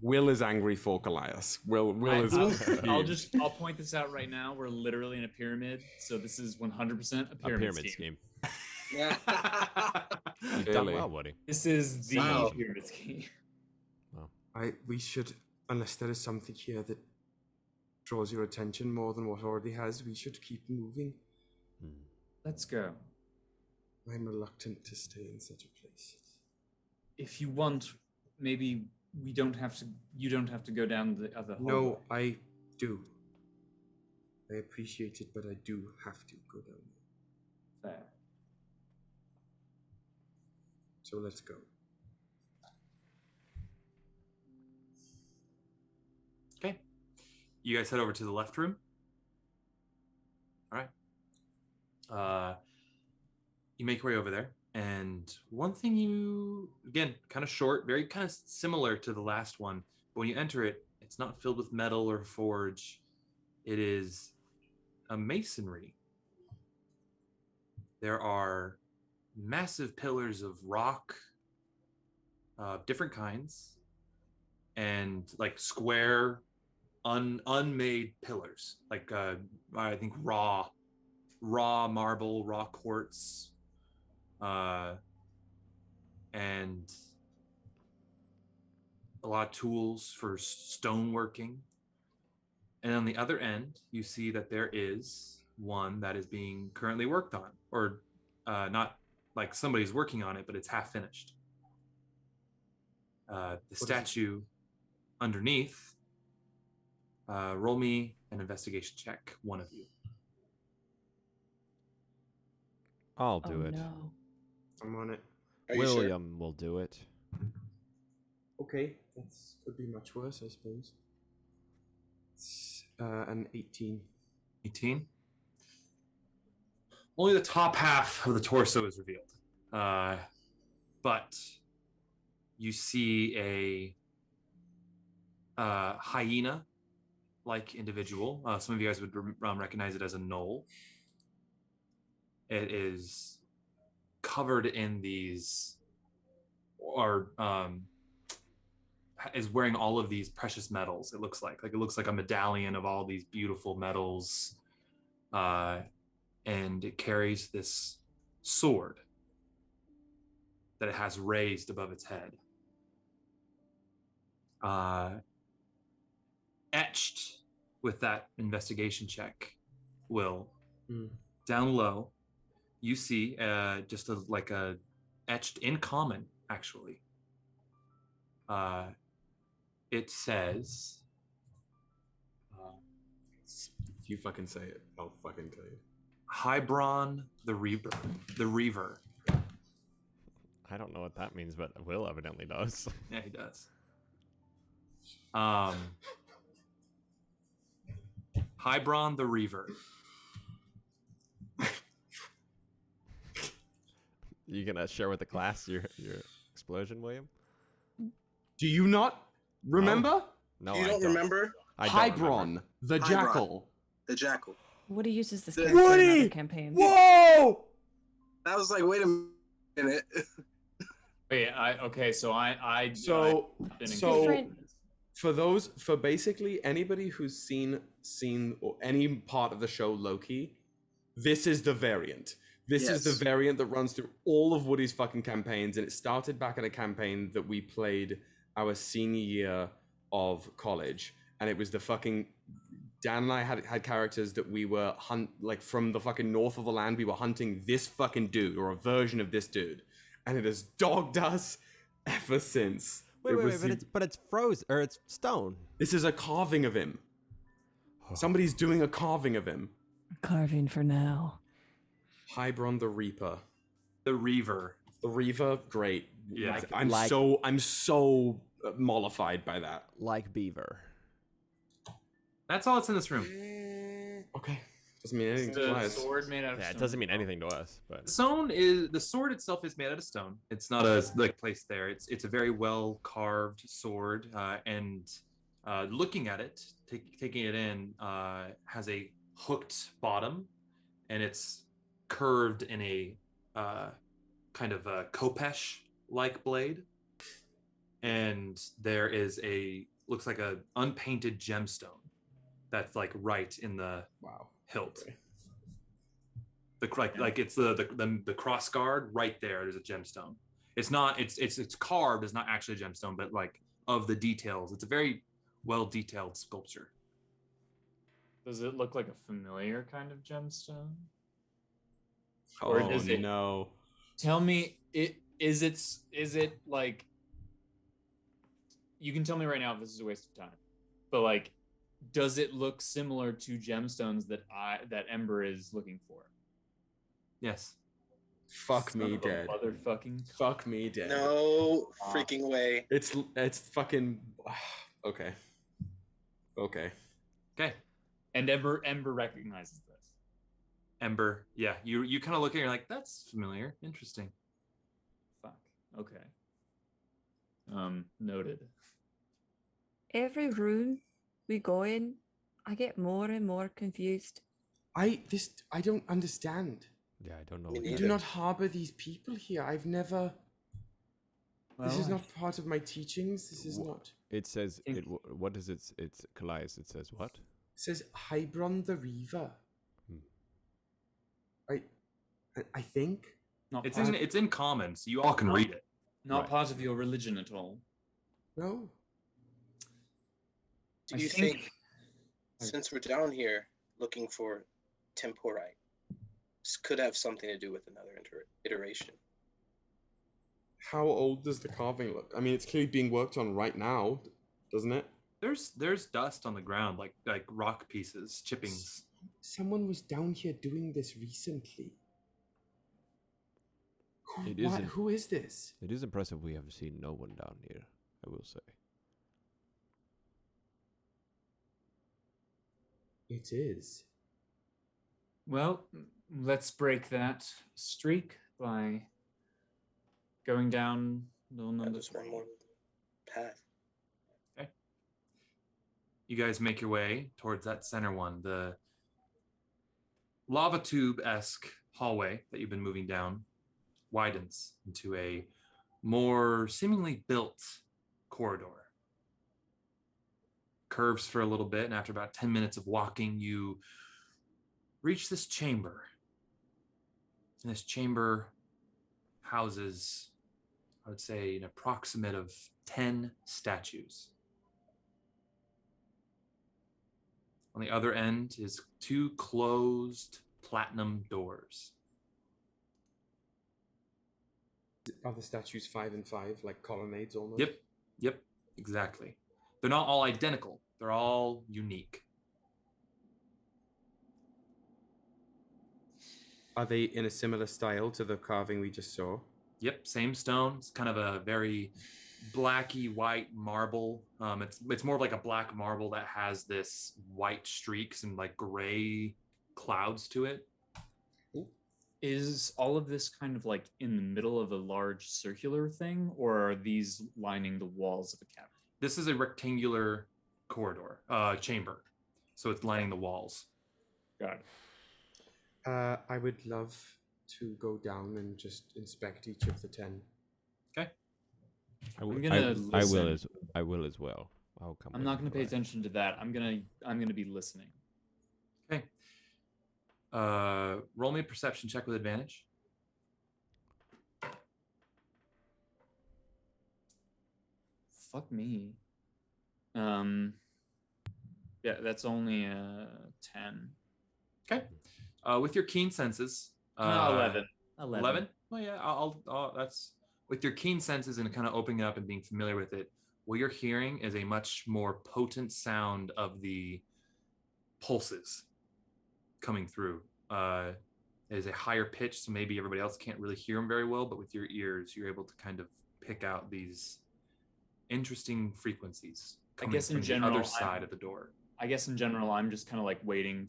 Will is angry for Kallias. Will is. I'll point this out right now. We're literally in a pyramid, so this is 100% a pyramid scheme. Yeah. You've done well, Woody. This is the Wow. pyramid scheme. We should, unless there is something here that draws your attention more than what already has, we should keep moving. Let's go. I'm reluctant to stay in such a place. If you want, maybe we don't have to. You don't have to go down the other hallway. No, I do. I appreciate it, but I do have to go down there. Fair. So let's go. Okay. You guys head over to the left room. All right. You make your way over there. And one thing you, again, kind of short, very kind of similar to the last one. But when you enter it, it's not filled with metal or forge. It is a masonry. There are massive pillars of rock, different kinds, and like square, unmade pillars, like I think raw marble, raw quartz, and a lot of tools for stoneworking. And on the other end, you see that there is one that is being currently worked on, or not like somebody's working on it, but it's half finished. The statue underneath, roll me an investigation check, one of you. I'll do it. No. I'm on it. William will do it. Okay, that could be much worse, I suppose. It's an 18. 18? Only the top half of the torso is revealed. But you see a hyena-like individual. Some of you guys would recognize it as a gnoll. It is covered in these, or is wearing all of these precious metals. It looks like it looks like a medallion of all these beautiful metals, and it carries this sword that it has raised above its head. Etched with that investigation check, Will, down low, you see just a etched in common, actually. It says, if you fucking say it, I'll fucking tell you. Hybron the Reaver. I don't know what that means, but Will evidently does. Yeah, he does. Hybron the Reaver. You gonna share with the class your explosion, William? Do you not remember? No, You I don't remember? Hybron, the jackal. The jackal. Woody uses this The- character in Woody! other campaigns. Whoa! I was like, wait a minute. Wait, I So Different. for basically anybody who's seen or any part of the show Loki, this is the variant. This is the variant that runs through all of Woody's fucking campaigns, and it started back in a campaign that we played our senior year of college, and it was the fucking Dan and I had characters that we were like from the fucking north of the land. We were hunting this fucking dude or a version of this dude, and it has dogged us ever since. Wait, but it's frozen or it's stone. This is a carving of him. Somebody's doing a carving of him. Carving for now. Hybron the Reaper. The Reaver. The Reaver, great. Yeah. I'm so mollified by that. Like beaver. That's all that's in this room. Okay. Doesn't mean anything to the us. sword made out of Yeah, stone. it doesn't mean anything to us, but The sword itself is made out of stone. It's not a placed there. It's a very well carved sword, and looking at it, taking it in, has a hooked bottom, and it's curved in a kind of a khopesh-like blade, and there is looks like a unpainted gemstone that's like right in the hilt. Okay. It's the cross guard right there. There's a gemstone. It's not. It's carved. It's not actually a gemstone, but like of the details, it's a very well detailed sculpture. Does it look like a familiar kind of gemstone? Oh, Or is it? no. Tell me, is it like? You can tell me right now if this is a waste of time, but like, does it look similar to gemstones that Ember is looking for? Yes. Fuck me Son of a dead. Motherfucking. Fuck me dead. No freaking way. It's fucking. Okay. Okay. Okay. And Ember recognizes this. Ember, yeah, you kind of look at it, you're like, that's familiar, interesting. Fuck. Okay. Noted. Every room we go in, I get more and more confused. I don't understand. Yeah, I don't know. Me We do not harbor these people here. I've never. This is not part of my teachings. This is not. It says it. What is it? It's Kallias. It says what? It says Hybron the Reaver. I think. It's in common, so you all can read it. Not part of your religion at all. No. Do you think, since we're down here looking for temporite, this could have something to do with another iteration? How old does the carving look? I mean, it's clearly being worked on right now, doesn't it? There's dust on the ground, like rock pieces, chippings. Someone was down here doing this recently. Who is this? It is impressive we have seen no one down here, I will say. It is. Well, let's break that streak by going down door number 3. One more path. Okay. You guys make your way towards that center one, the lava tube-esque hallway that you've been moving down widens into a more seemingly built corridor. Curves for a little bit, and after about 10 minutes of walking, you reach this chamber. And this chamber houses, I would say, an approximate of 10 statues. On the other end is 2 closed platinum doors. Are the statues 5 and 5, like colonnades almost? Yep, exactly. They're not all identical. They're all unique. Are they in a similar style to the carving we just saw? Yep, same stone. It's kind of a very blacky white marble. It's more of like a black marble that has this white streaks and like gray clouds to it. Is all of this kind of like in the middle of a large circular thing, or are these lining the walls of a cavern? This is a rectangular corridor, chamber. So it's lining the walls. Got it. I would love to go down and just inspect each of the 10. Okay. I will as well. I'll come. I'm not going to pay attention to that. I'm gonna be listening. Okay. Roll me a perception check with advantage. Fuck me. Yeah, that's only 10. Okay. With your keen senses. 11. 11? Well, yeah, I'll that's with your keen senses and kind of opening up and being familiar with it. What you're hearing is a much more potent sound of the pulses coming through. It is a higher pitch, so maybe everybody else can't really hear them very well, but with your ears, you're able to kind of pick out these interesting frequencies coming from the other side of the door. I guess in general, I'm just kind of like waiting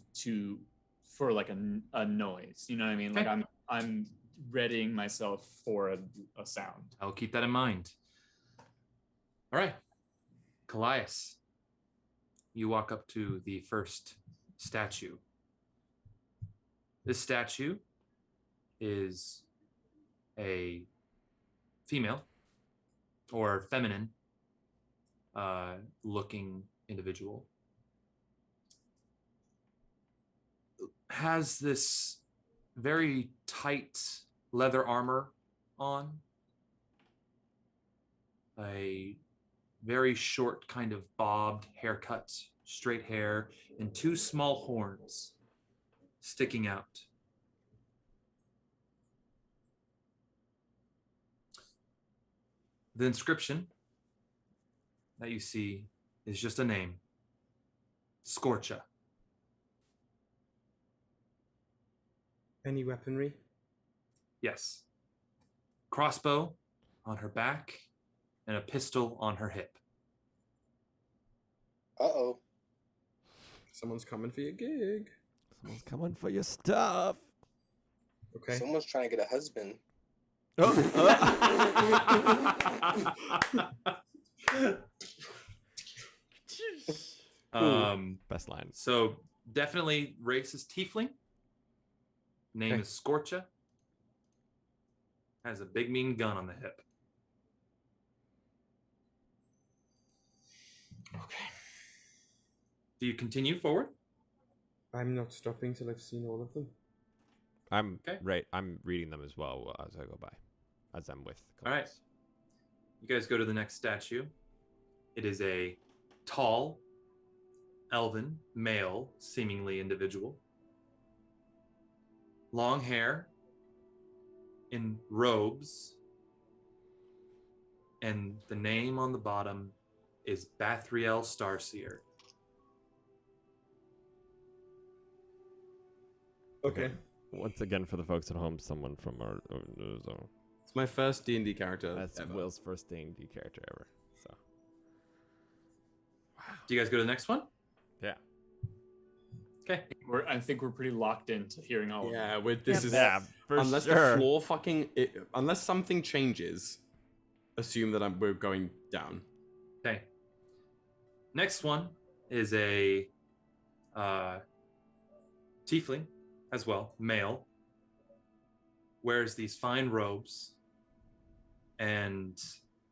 for like a noise. You know what I mean? Okay. Like I'm readying myself for a sound. I'll keep that in mind. All right, Kallias, you walk up to the first statue. This statue is a female or feminine looking individual. Has this very tight leather armor on, a very short kind of bobbed haircut, straight hair, and 2 small horns sticking out. The inscription that you see is just a name, Scorcha. Any weaponry? Yes. Crossbow on her back and a pistol on her hip. Uh-oh. Someone's coming for your gig. Someone's coming for your stuff. Okay. Someone's trying to get a husband. Best line. So definitely racist tiefling. Name is Scorcha. Has a big mean gun on the hip. Okay. Do you continue forward? I'm not stopping till I've seen all of them. I'm right. I'm reading them as well as I go by, as I'm with. All right. You guys go to the next statue. It is a tall, elven, male, seemingly individual. Long hair, in robes, and the name on the bottom is Bathriel Starseer. Okay. Once again, for the folks at home, someone from our zone. It's my first D&D character. That's ever. Will's first D&D character ever. So. Do you guys go to the next one? Yeah. Okay. I think we're pretty locked into hearing all of them. Yeah, with this is for unless sure. the floor unless something changes, assume that we're going down. Okay. Next one is a tiefling as well, male. Wears these fine robes and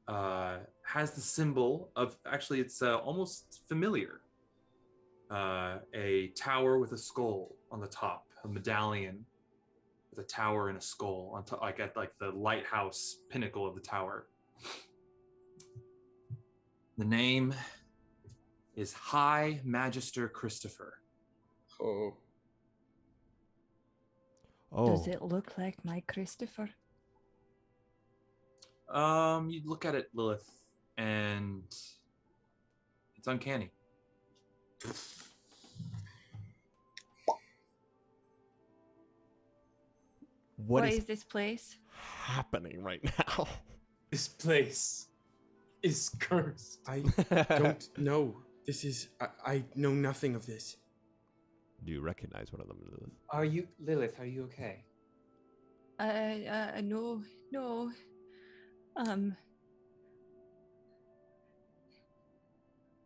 has the symbol of, actually it's almost familiar. A tower with a skull on the top, a medallion with a tower and a skull on top, like at the lighthouse pinnacle of the tower. The name is High Magister Christopher. Oh. Does it look like my Christopher? You look at it, Lilith, and it's uncanny. What is this place? Happening right now? This place is cursed. I don't know. This is... I know nothing of this. Do you recognize one of them, Lilith? Are you, Lilith, are you okay? No.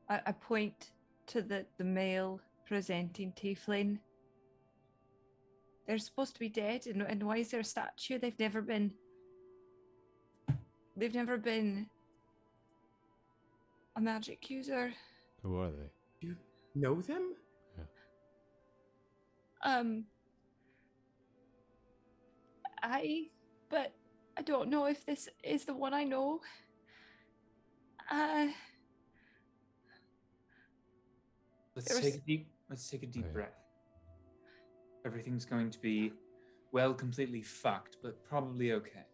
I point to the male presenting tiefling. They're supposed to be dead, and why is there a statue? They've never been a magic user. Who are they? You know them? But I don't know if this is the one I know. Let's take a deep breath. Everything's going to be, well, completely fucked, but probably okay.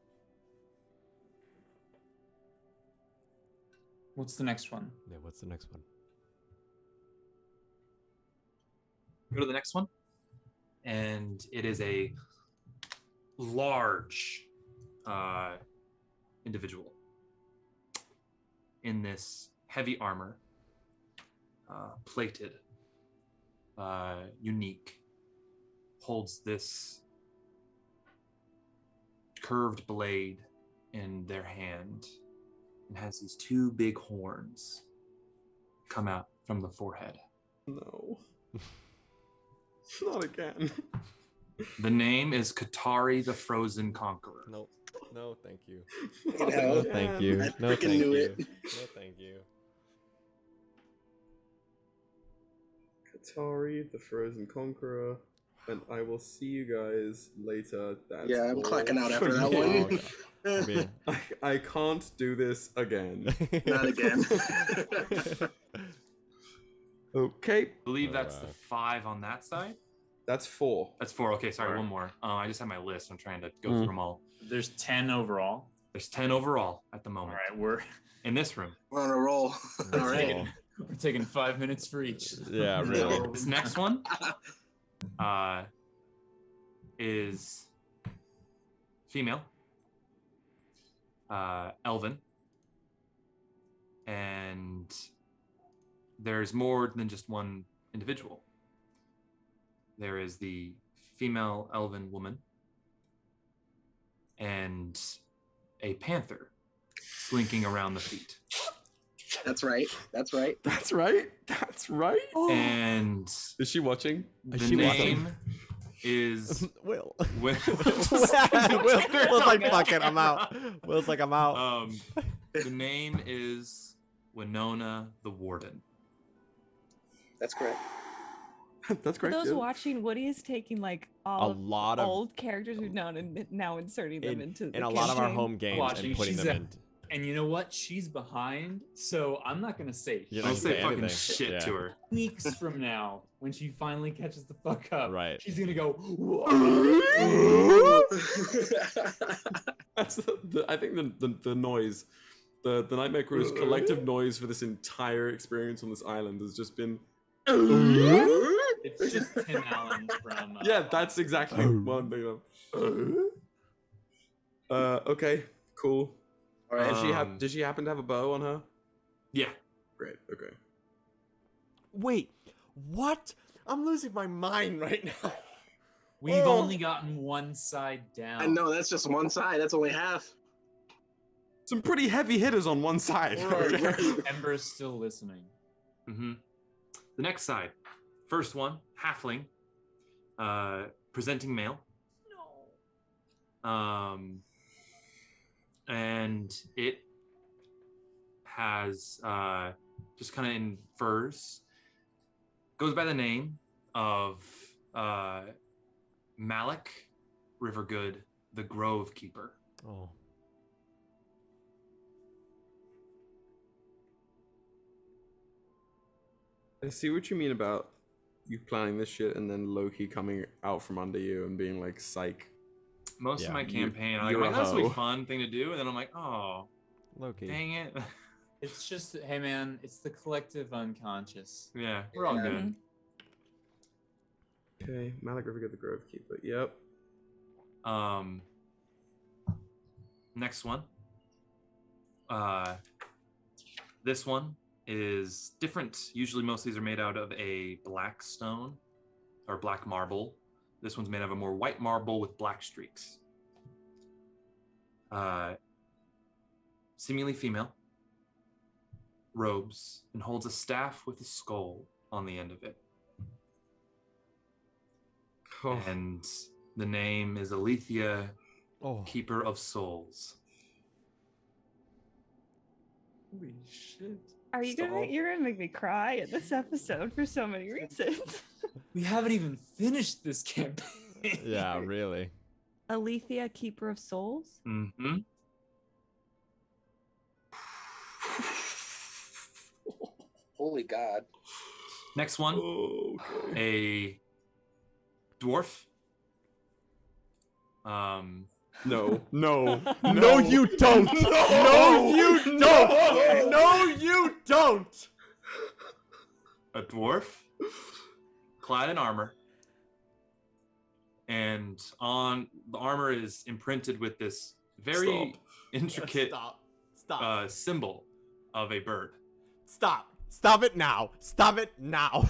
What's the next one? Yeah, what's the next one? Go to the next one. And it is a large individual in this heavy armor, plated, unique, holds this curved blade in their hand and has these two big horns come out from the forehead. No. Not again. The name is Katari the Frozen Conqueror. Nope. No, thank you. No, thank you. I No, freaking thank knew you. it. No, thank you. Katari, the Frozen Conqueror, and I will see you guys later. That's Yeah, I'm all clocking out for after that me. one. I can't do this again. Not again. Okay. I believe that's the 5 on that side. That's 4. That's 4. Okay, sorry, one more. I just have my list. I'm trying to go through them all. There's 10 overall. There's 10 overall at the moment. All right, we're in this room. We're on a roll. All right. We're taking 5 minutes for each. Yeah, really. This next one is female, elven, and there's more than just one individual. There is the female elven woman and a panther slinking around the feet. That's right. That's right. That's right. That's right. And is she watching? The name is Will. Will's like, fuck it, I'm out. Will's like, I'm out. The name is Winona the Warden. That's correct. That's For those watching, Woody is taking like all A lot of- old characters we've now inserting them into in a lot of our home games Watching, and putting she's them a- in. And you know what? She's behind, so I'm not gonna say You're Don't not say say fucking anything. shit Yeah. to her. Weeks from now, when she finally catches the fuck up, Right. she's gonna go. That's I think the noise, the Nightmare Crew's collective noise for this entire experience on this island has just been. It's just Tim Allen from. Yeah, that's exactly what I'm thinking of. Okay, cool. All right. Does she happen to have a bow on her? Yeah. Great. Okay. Wait, what? I'm losing my mind right now. We've only gotten one side down. I know that's just one side. That's only half. Some pretty heavy hitters on one side. Ember's still listening. Mm-hmm. The next side, first one, halfling, presenting male. No. And it has just kind of in verse, goes by the name of Malik Rivergood, the Grove Keeper. Oh. I see what you mean about you planning this shit and then Loki coming out from under you and being like, psych. Most of my campaign, I'm you're like, a that's a hoe. fun thing to do, and then I'm like, oh, Loki. dang it. It's just, hey man, it's the collective unconscious. Yeah, we're all good. Okay, Malik Rivergood, the Grove Keeper. Yep. Next one. This one is different. Usually most of these are made out of a black stone or black marble. This one's made of a more white marble with black streaks. Seemingly female. Robes and holds a staff with a skull on the end of it. Oh. And the name is Alethea, Oh. Keeper of Souls. Holy shit. Are you gonna? You're gonna make me cry in this episode for so many reasons. We haven't even finished this campaign. Yeah, really. Alethea, Keeper of Souls. Mm-hmm. Holy God. Next one. A dwarf. No. No. No, you don't. No, you don't. No, you don't. A dwarf, clad in armor, and on the armor is imprinted with this very intricate symbol of a bird. Stop. Stop it now. Stop it now.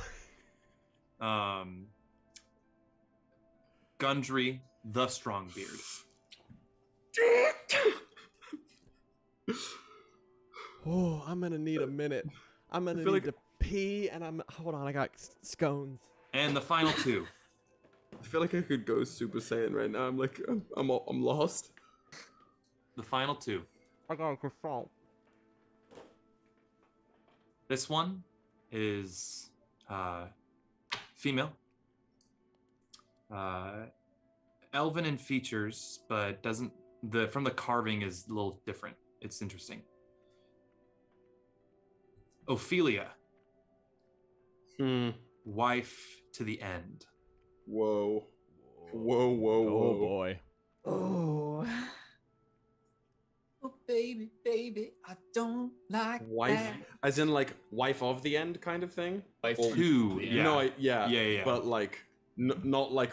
Gundry, the Strongbeard. Oh, I'm gonna need a minute. I'm gonna need to pee, and hold on. I got scones. And the final two. I feel like I could go Super Saiyan right now. I'm like, I'm lost. The final two. I got a croissant. This one is female. Elven in features, but doesn't from the carving is a little different. It's interesting. Ophelia. Wife to the end. Whoa. Whoa, whoa, whoa. Oh boy. Oh. Oh baby, baby, I don't like Wife, that. as in like wife of the end kind of thing. Wife Or- to, yeah. No, Yeah. But like, not like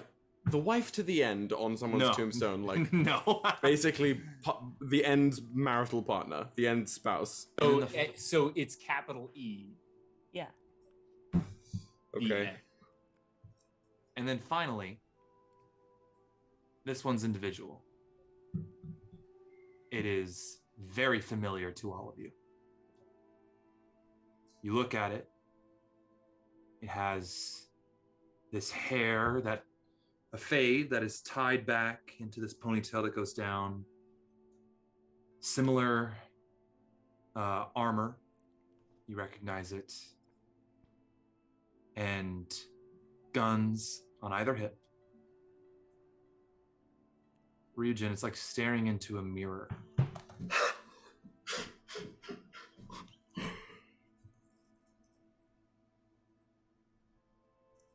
the wife to the end on someone's No. tombstone. Like, No. basically, the end's marital partner, the end spouse. So it's capital E. Yeah. Okay. And then finally, this one's individual. It is very familiar to all of you. You look at it. It has this hair a fade that is tied back into this ponytail that goes down. Similar armor. You recognize it. And guns on either hip. Ryujin, it's like staring into a mirror.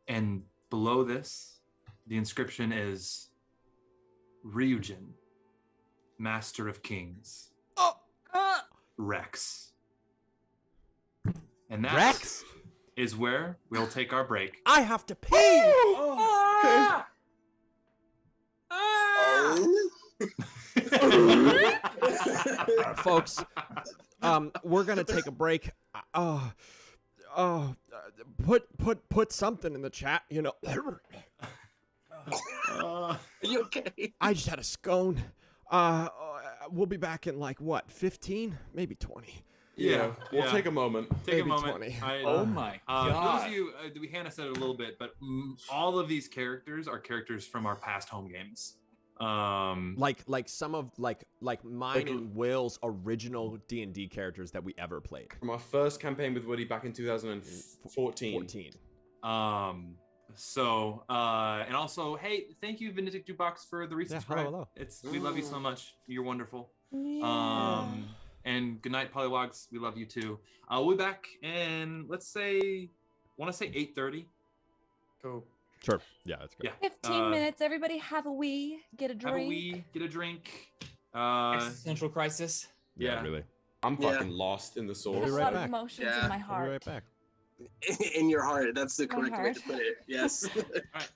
And below this, the inscription is Ryujin, Master of Kings. Rex. And that Rex? is where we'll take our break. I have to pee. Folks, we're gonna take a break. Put something in the chat. You know. Are you okay? I just had a scone. We'll be back in like what, 15, maybe 20. Yeah, we'll take a moment. Take Maybe a moment. 20. Oh my god. Those of you, Hannah said it a little bit, but all of these characters are characters from our past home games. Like some of like mine and Will's original D&D characters that we ever played. From our first campaign with Woody back in 2014. So and also, hey, thank you, Benedict Jukebox, for the resubscribe. hello. We love you so much. You're wonderful. Yeah. And good night, Polywogs. We love you too. We'll be back in, let's say, want to say 8:30. Cool. Sure. Yeah, that's good. Yeah. 15 minutes. Everybody have a wee. Get a drink. Have a wee, get a drink. Existential crisis. Yeah. Really. I'm fucking lost in the source. We'll be a right lot back. of emotions Yeah. in my We'll heart. be right back. In your heart. That's the My correct way to heart. put it. Yes. All right.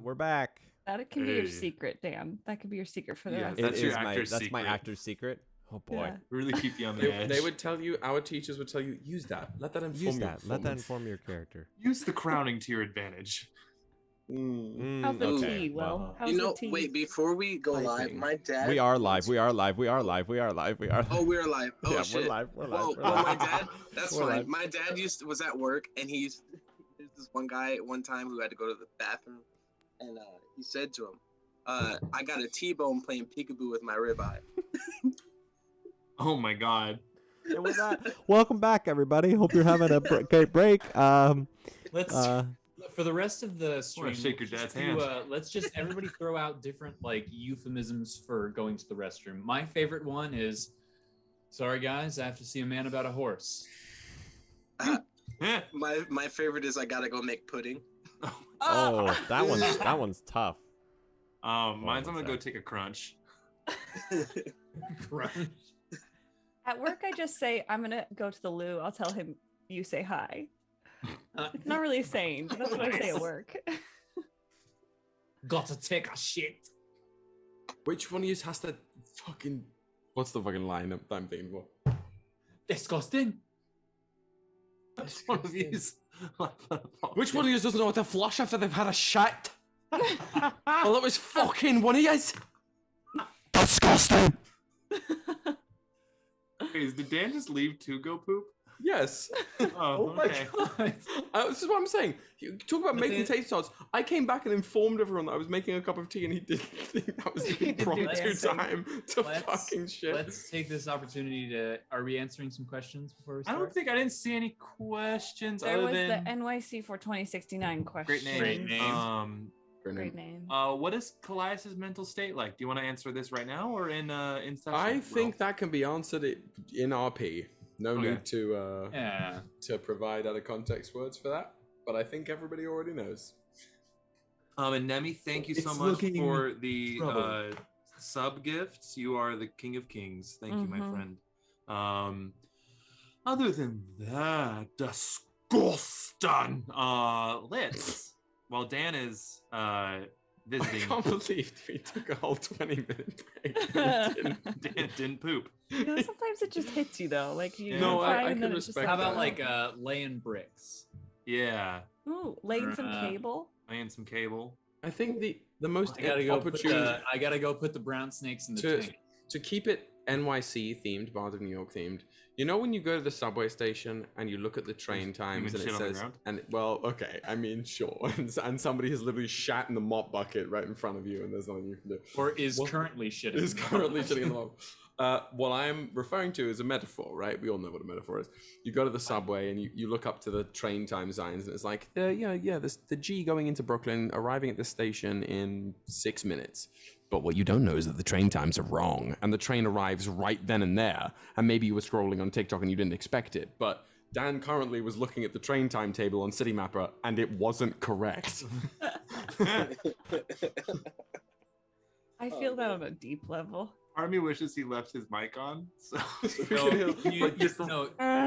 We're back. That can be your secret, Dan. That could be your secret for the rest. That's my actor's secret. Oh boy, Yeah. Really keep you on the edge. They would tell you. Our teachers would tell you, use that. Let that inform your performance. Let that inform your character. Use the crowning to your advantage. How's the tea, Will? How's You know, the tea? wait, before we go live, my dad. We are live. We are live. We are live. We are live. We are. Oh, we're live. Oh, yeah, shit. we're live. We're live. Well, we're well, live. my dad. That's We're fine. live. My dad was at work, and there's this one guy one time who had to go to the bathroom, and he said to him, "I got a T-bone playing peekaboo with my ribeye." Oh my god. And with that, welcome back, everybody. Hope you're having a great break. Let's for the rest of the stream. Shake your dad's hand. Let's just everybody throw out different like euphemisms for going to the restroom. My favorite one is, "Sorry guys, I have to see a man about a horse." My favorite is, "I gotta go make pudding." Oh, that one's tough. Mine's I'm gonna go take a crunch. Crunch. At work, I just say, I'm going to go to the loo. I'll tell him you say hi. It's not really saying, but that's what I say at work. Gotta take a shit. Which one of you has to fucking... What's the fucking line I'm thinking for? Disgusting. Which one of these? Which one of you doesn't know how to flush after they've had a shit? Well, it was fucking one of yous. Disgusting. Wait, did Dan just leave to go poop? Yes. Oh, okay. This is what I'm saying. You talk about making taste tarts. I came back and informed everyone that I was making a cup of tea, and he didn't think that was the impromptu time to fucking shit. Let's take this opportunity to. Are we answering some questions before we start? I didn't see any questions There other was than the NYC for 2069 question. great name. Great name. Great name. What is Kallias' mental state like? Do you want to answer this right now or in session? I think that can be answered in RP. No need to provide other context words for that. But I think everybody already knows. And Nemi, thank you so much for the sub gifts. You are the king of kings. Thank you, my friend. Other than that, disgusting. Let's. While Dan is visiting, I can't believe we took a whole 20-minute break. Dan didn't poop. You know, sometimes it just hits you though. Like you. No, cry I and can then it just respect How about like, like laying bricks? Yeah. ooh, laying some cable. Laying some cable. I think the most I gotta go opportune I gotta go put the brown snakes in the tank. to keep it NYC themed, Bards of New York themed. You know when you go to the subway station and you look at the train times and it says, I mean, sure, and somebody has literally shat in the mop bucket right in front of you, and there's nothing you can do. Or is currently shitting. Is currently shitting in the mop. What I'm referring to is a metaphor, right? We all know what a metaphor is. You go to the subway and you look up to the train time signs, and it's like, the G going into Brooklyn, arriving at the station in 6 minutes. But what you don't know is that the train times are wrong, and the train arrives right then and there. And maybe you were scrolling on TikTok and you didn't expect it, but Dan currently was looking at the train timetable on Citymapper, and it wasn't correct. I feel that on a deep level. Army wishes he left his mic on. So you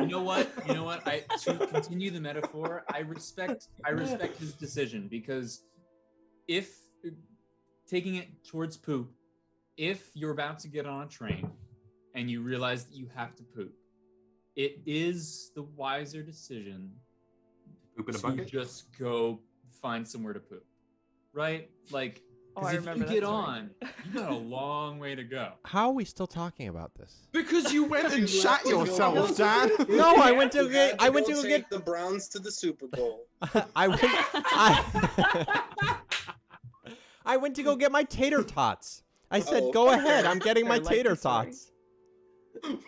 know what? To continue the metaphor, I respect his decision, because if taking it towards poop, if you're about to get on a train and you realize that you have to poop, it is the wiser decision poop in a to bucket? just go find somewhere to poop, right? Like, I if remember you that get story. on, you got a long way to go. How are we still talking about this? Because you went and shot yourself, Dan. No, I went to take get the Browns to the Super Bowl. I went to go get my tater tots. I said, Oh, "Go okay. ahead, I'm getting my I like tater this story. tots."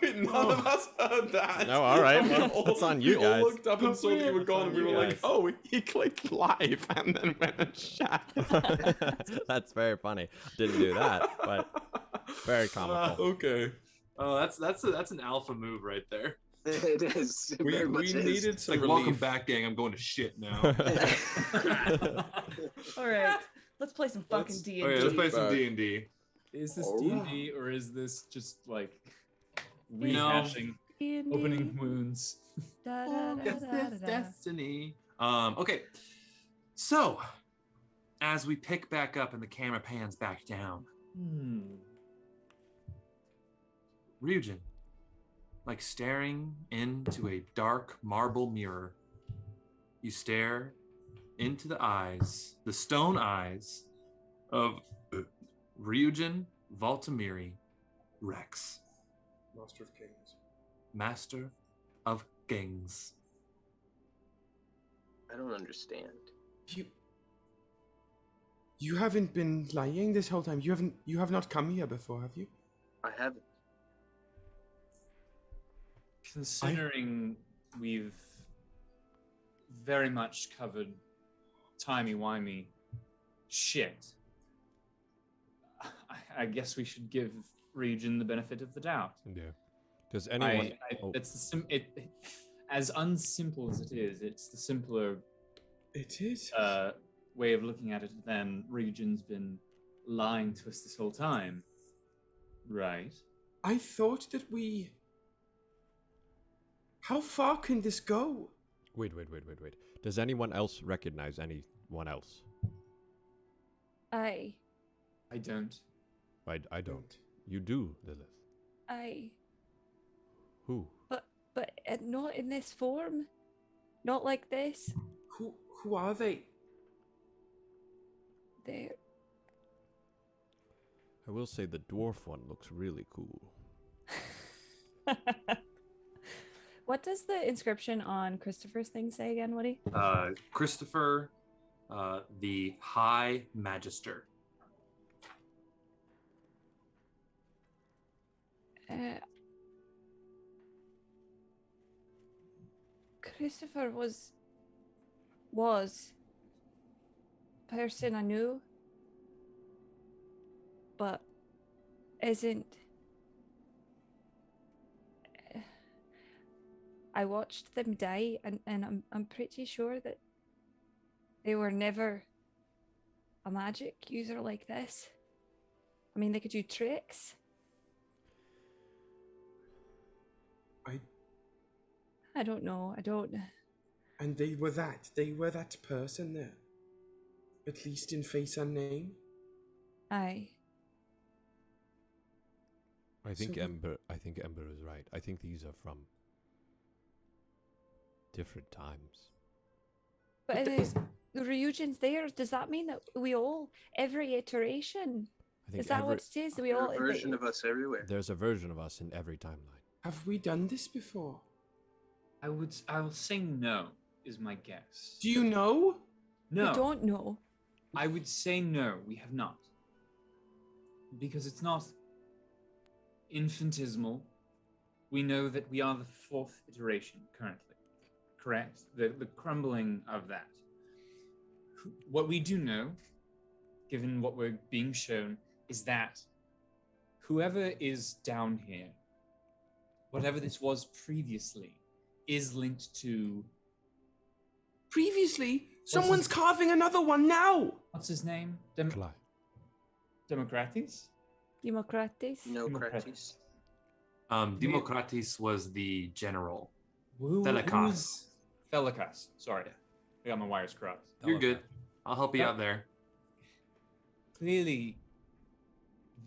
Wait, none of us heard that. No, all right, well, that's on you we guys. all looked up and saw that you were gone, and we were like, guys. "Oh, he clicked live and then went and shot." That's very funny. Didn't do that, but very comical. Okay. Oh, that's an alpha move right there. It is. It We very much is. needed some Like, relief. welcome back, gang. I'm going to shit now. All right, let's play some fucking D&D. Okay, let's play some D&D. Is this Oh. D&D or is this just like No. rehashing D&D. opening wounds? Da, da, da, Guess da, it's da. destiny. Okay. So, as we pick back up and the camera pans back down. Ryujin, like staring into a dark marble mirror, you stare into the eyes, the stone eyes of Ryujin Valtamiri Rex. Master of Kings. Master of Kings. I don't understand. You haven't been lying this whole time. You have not come here before, have you? I haven't. Considering we've very much covered timey-wimey shit, I guess we should give Ryujin the benefit of the doubt. Yeah. Does anyone... It's as unsimple as it is, it's the simpler... It is. Way of looking at it than Ryujin's been lying to us this whole time. Right. I thought that we... How far can this go? Wait. Does anyone else recognize anyone else? I don't. I don't. You do, Lilith. Who? But not in this form. Not like this. Who are they? They're... I will say the dwarf one looks really cool. What does the inscription on Christopher's thing say again, Woody? Christopher, the High Magister. Christopher was person I knew, but isn't. I watched them die, and I'm pretty sure that they were never a magic user like this. I mean, they could do tricks. I don't know. I don't. And they were that person there. At least in face and name. Aye. I think Ember is right. I think these are from different times. But the Ryujin's there. Does that mean that we all, every iteration? Is that what it is? We all. There's a version of us everywhere. There's a version of us in every timeline. Have we done this before? I will say no, is my guess. Do you know? No. We don't know. I would say no, we have not. Because it's not infinitesimal. We know that we are the 4th iteration currently. Correct? The crumbling of that. What we do know, given what we're being shown, is that whoever is down here, whatever this was previously, is linked to... Previously? Someone's carving another one now! What's his name? Democratis? Democratis. Democratis was the general. Thelikas. Sorry. I got my wires crossed. You're good. I'll help you out there. Clearly,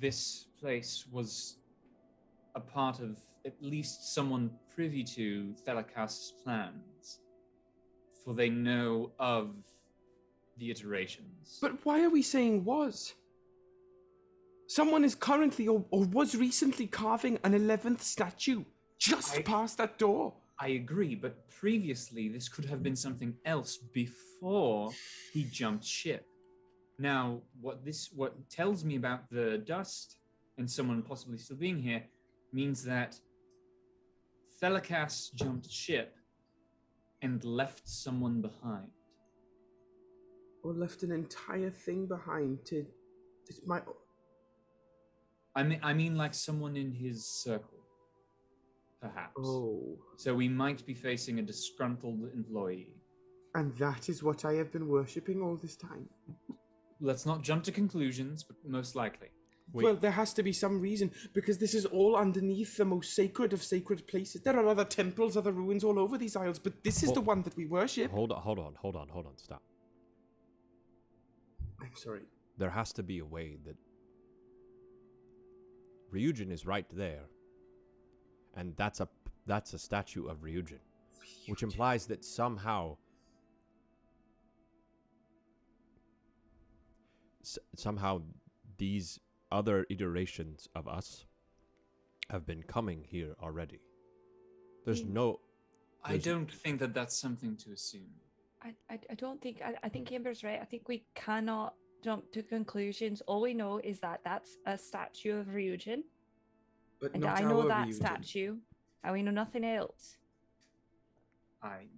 this place was a part of at least someone privy to Thelikas' plans, for they know of the iterations. But why are we saying was? Someone is currently or was recently carving an 11th statue just past that door. I agree, but previously this could have been something else before he jumped ship. Now, what tells me about the dust and someone possibly still being here means that Thelikas jumped ship and left someone behind. Or left an entire thing behind to... This might... I mean like someone in his circle, perhaps. Oh. So we might be facing a disgruntled employee. And that is what I have been worshipping all this time. Let's not jump to conclusions, but most likely. Wait. Well, there has to be some reason, because this is all underneath the most sacred of sacred places. There are other temples, other ruins all over these isles, but this is the one that we worship. Hold on, stop. I'm sorry. There has to be a way that Ryujin is right there, and that's a statue of Ryujin, which implies that somehow these other iterations of us have been coming here already. There's no. I don't think that that's something to assume. I don't think. I think Ember's right. I think we cannot jump to conclusions. All we know is that that's a statue of Ryujin. But And not I know our that Ryujin. statue, and we know nothing else.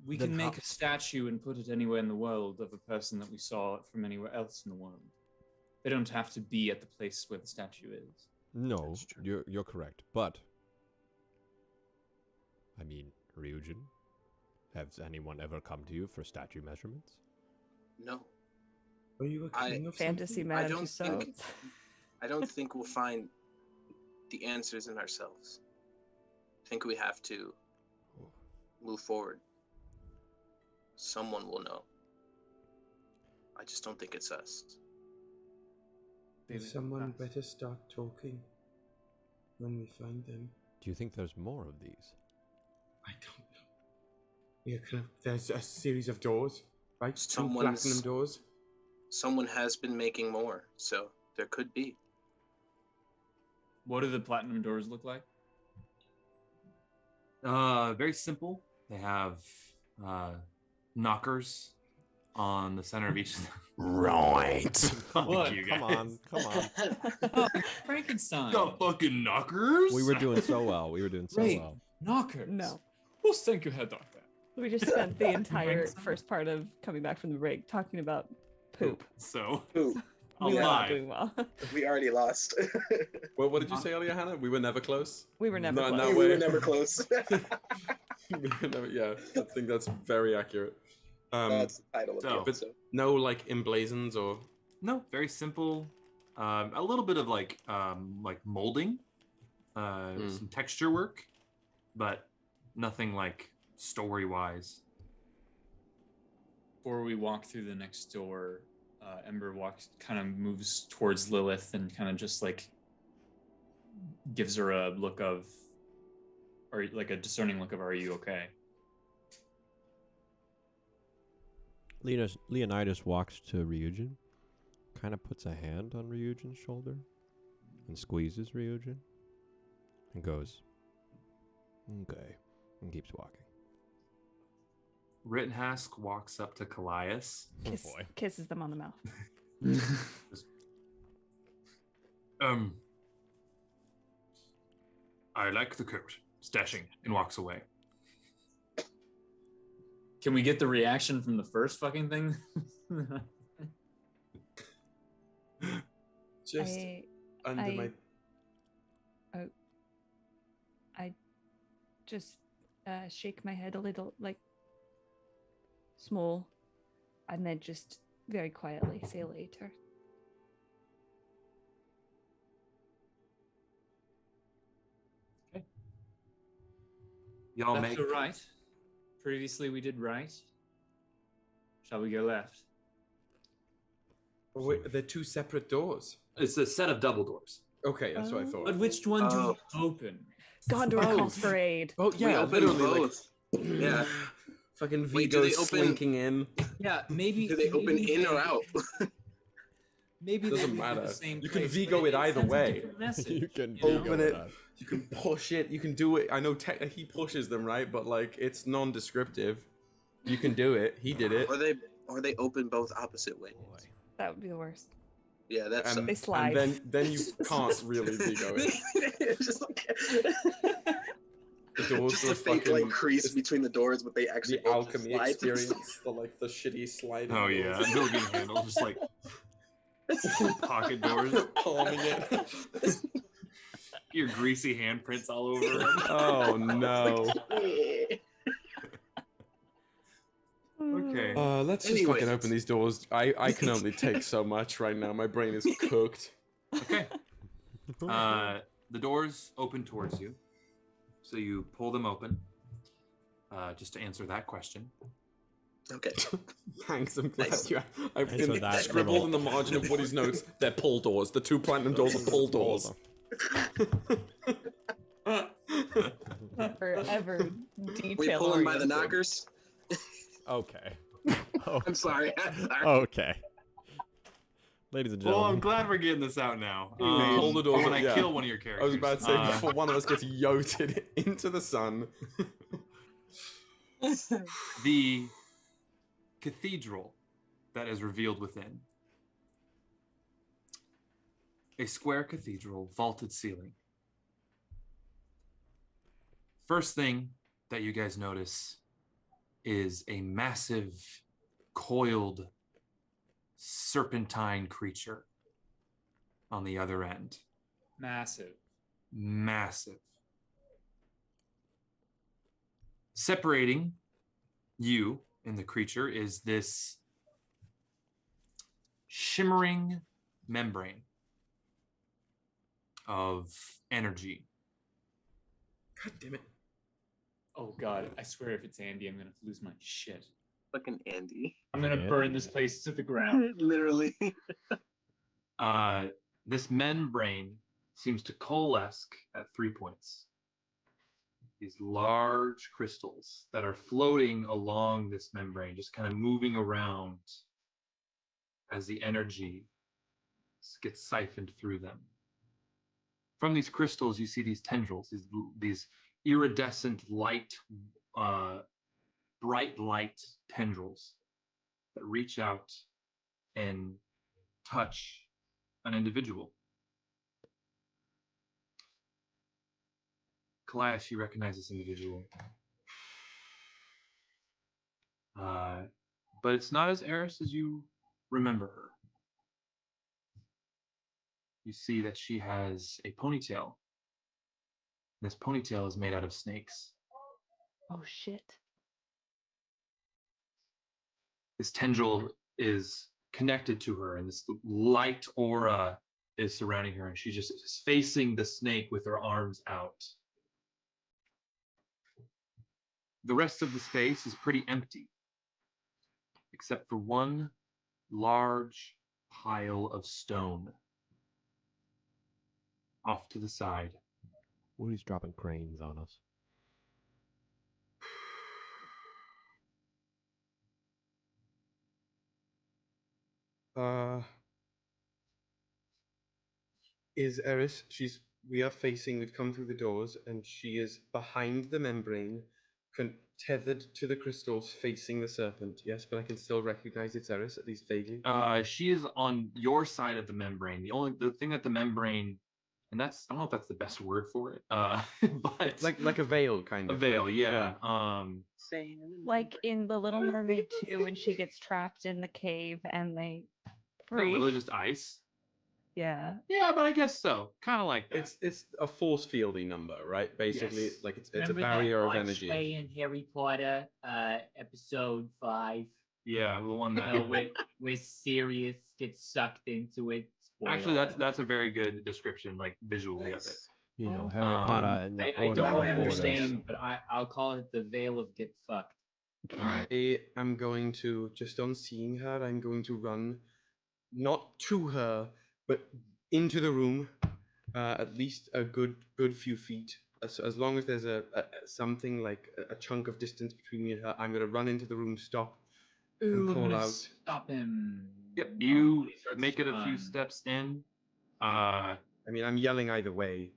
We Then can make how- a statue and put it anywhere in the world of a person that we saw from anywhere else in the world. They don't have to be at the place where the statue is. No, you're correct. But I mean, Ryujin, has anyone ever come to you for statue measurements? No. Are you a king of Fantasy something? man. I don't think we'll find the answers in ourselves. I think we have to move forward. Someone will know. I just don't think it's us. Someone better start talking when we find them. Do you think there's more of these? I don't know. Yeah, there's a series of doors, right? Two Someone's- platinum doors. Someone has been making more, so there could be. What do the platinum doors look like? Very simple. They have knockers on the center of each. Right. What? You come on. Frankenstein. The fucking knockers. We were doing so well. Right. Knockers. No. Well, thank you, Herr Doctor. We just spent the entire first part of coming back from the break talking about poop. So Poop. We were not alive. doing well. We already lost. Well, what did you say earlier, Hannah? We were never close? We were never No, close. no we way. were never close. We were never- yeah, I think that's very accurate. That's the title of the So- But episode. no, like, emblazons or... No, very simple. A little bit of like molding, some texture work, but nothing like story wise. Before we walk through the next door, Ember kind of moves towards Lilith and kind of just like gives her a look of, or like a discerning look of, "Are you okay?" Leonidas walks to Ryujin, kind of puts a hand on Ryujin's shoulder, and squeezes Ryujin, and goes, "Okay," and keeps walking. Rittenhask walks up to Kallias. Kisses them on the mouth. I like the coat. Stashing and walks away. Can we get the reaction from the first fucking thing? Just under my... I just shake my head a little, like small, and then just very quietly say later. Y'all Left make or right? Previously we did right. Shall we go left? Oh, wait, they're two separate doors. It's a set of double doors. Okay, that's what I thought. But which one do we open? Gondor calls for aid. Oh, We yeah, opened literally, both. Yeah. Fucking Wait, do Vigo they open- slinking in. Yeah, maybe. Do they open maybe in or out? Maybe they Doesn't lead to matter. the same You can place, Vigo but it either sends a way. different message, You can you know? Open it. You can push it. You can do it. I know he pushes them, right? But like, it's non-descriptive. You can do it. He did it. Or they open both opposite ways. That would be the worst. Yeah, that's They slide. And then you can't really Vigo it. It's just like The doors just are a fake fucking- like crease between the doors, but they actually The both just alchemy slide. experience. The like the shitty sliding. Oh yeah, doors. building handle, just like pocket doors. Palming it. Your greasy handprints all over them. Oh no. Okay. Let's just fucking open these doors. I can only take so much right now. My brain is cooked. Okay. The doors open towards you, so you pull them open. Just to answer that question, Okay. Thanks, I'm glad Nice. I've Thanks for been that, scribbled little- in the margin of Woody's notes. They're pull doors. The 2 platinum doors are pull doors. Forever detail. We pull them by the knockers. Okay. I'm sorry. Okay. Ladies and Well, I'm gentlemen. glad we're getting this out now. Pull the doors. When I yeah. kill one of your characters. I was about to say before one of us gets yoted into the sun. The cathedral that is revealed within. A square cathedral, vaulted ceiling. First thing that you guys notice is a massive, coiled, serpentine creature on the other end. Massive. Massive. Separating you and the creature is this shimmering membrane of energy. God damn it. Oh god, I swear if it's Andy, I'm gonna lose my shit. Fucking Andy. I'm gonna burn this place to the ground. Literally. This membrane seems to coalesce at 3 points. These large crystals that are floating along this membrane, just kind of moving around as the energy gets siphoned through them. From these crystals, you see these tendrils, these iridescent light, bright light tendrils that reach out and touch an individual. Kallias, you recognize this individual. But it's not as Eris as you remember her. You see that she has a ponytail. This ponytail is made out of snakes. Oh shit. This tendril is connected to her, and this light aura is surrounding her, and she just is facing the snake with her arms out. The rest of the space is pretty empty, except for one large pile of stone off to the side. Woody's dropping cranes on us. Is Eris, we are facing, we've come through the doors, and she is behind the membrane, tethered to the crystals, facing the serpent. Yes, but I can still recognize it's Eris, at least vaguely. She is on your side of the membrane. The thing that the membrane, and I don't know if that's the best word for it, but like a veil, kind of. A veil, yeah. Like in The Little Mermaid 2 when she gets trapped in the cave and they freeze. Really just ice. Yeah. Yeah, but I guess so. Kind of like that. It's a force fieldy number, right? Basically, Yes. like it's a Remember barrier that of energy. archway in Harry Potter, episode 5? Yeah, the one that where Sirius gets sucked into it. Actually, that's a very good description, like visually of it. You know, Harry Potter and the I Order don't of remember the Orders. name, but I'll call it the Veil of Get Fucked. I am going to, just on seeing her, I'm going to run, not to her, but into the room, at least a good few feet. As long as there's something like a chunk of distance between me and her, I'm going to run into the room, stop, and call out. Stop him. Yep, you make it a few steps in. I mean, I'm yelling either way.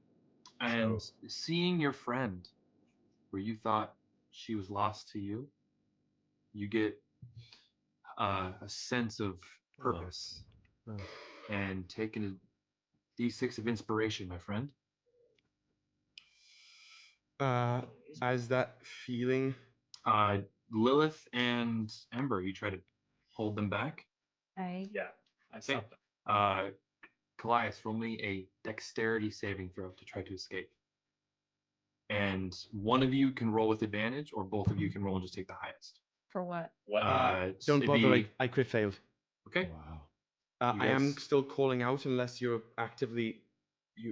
And seeing your friend, where you thought she was lost to you, you get a sense of purpose. And taking a D6 of inspiration, my friend. As that feeling. Lilith and Ember, you try to hold them back. Yeah, I Okay. stopped them. Kallias, roll me a dexterity saving throw to try to escape. And one of you can roll with advantage, or both of you can roll and just take the highest. For what? Don't bother, I crit failed. Okay. Wow. I am still calling out unless you're actively,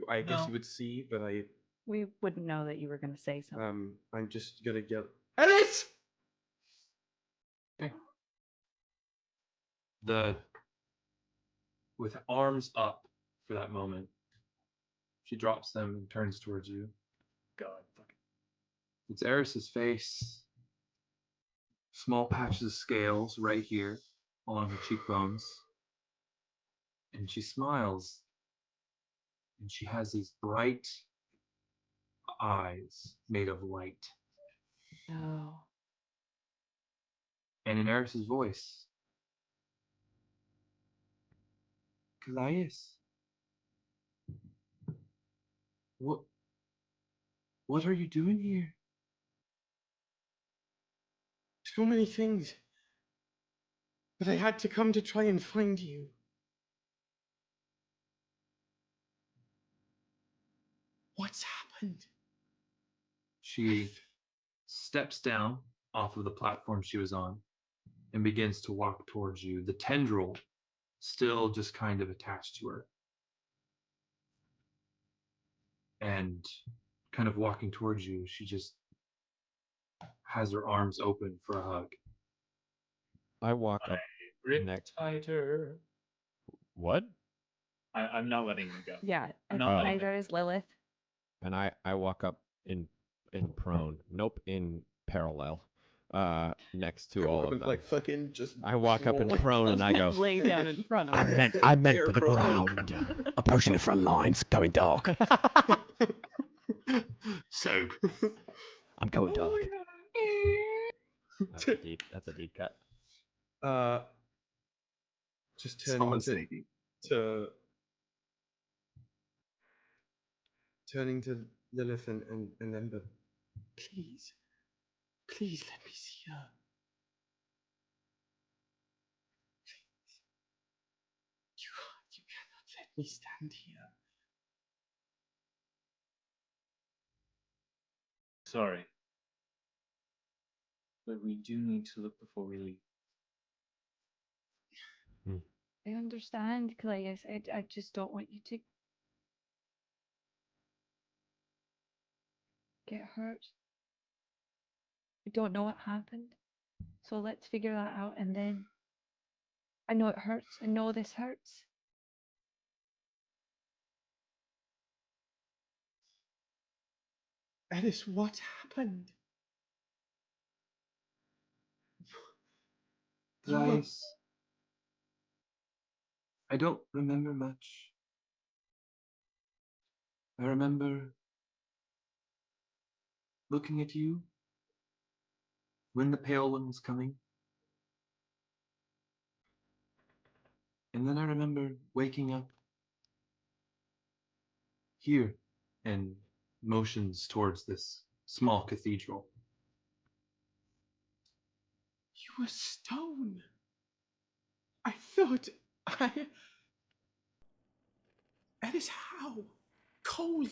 I guess No. you would see, but We wouldn't know that you were going to say something. I'm just gonna yell, Eris! Okay. with arms up for that moment, she drops them and turns towards you. God, fuck it. It's Eris's face. Small patches of scales right here along her cheekbones. And she smiles. And she has these bright eyes made of light. No. And in Eris's voice, Kallias, what are you doing here? So many things. But I had to come to try and find you. What's happened? She steps down off of the platform she was on and begins to walk towards you, the tendril still just kind of attached to her. And kind of walking towards you, she just has her arms open for a hug. I walk up next. Tighter. What? I'm not letting him go. Yeah, No. neither is Lilith. And I walk up in prone. Nope, in parallel. Next to all of them. Like fucking just. I walk up in prone and I go. Lay down in front of her. I meant for the ground. Approaching the front lines, going dark. So, I'm going dark. That's a deep cut. Just turning Someone's sneaky. turning to Lilith and Ember. Please let me see her. Please. You cannot let me stand here. Sorry. But we do need to look before we leave. I understand, Kallias. I just don't want you to get hurt. We don't know what happened. So let's figure that out and then. I know it hurts. I know this hurts. Eris, what happened? Kallias, I don't remember much. I remember looking at you when the Pale One was coming. And then I remember waking up here and motions towards this small cathedral. You were stone. I thought Eris, how? Cole,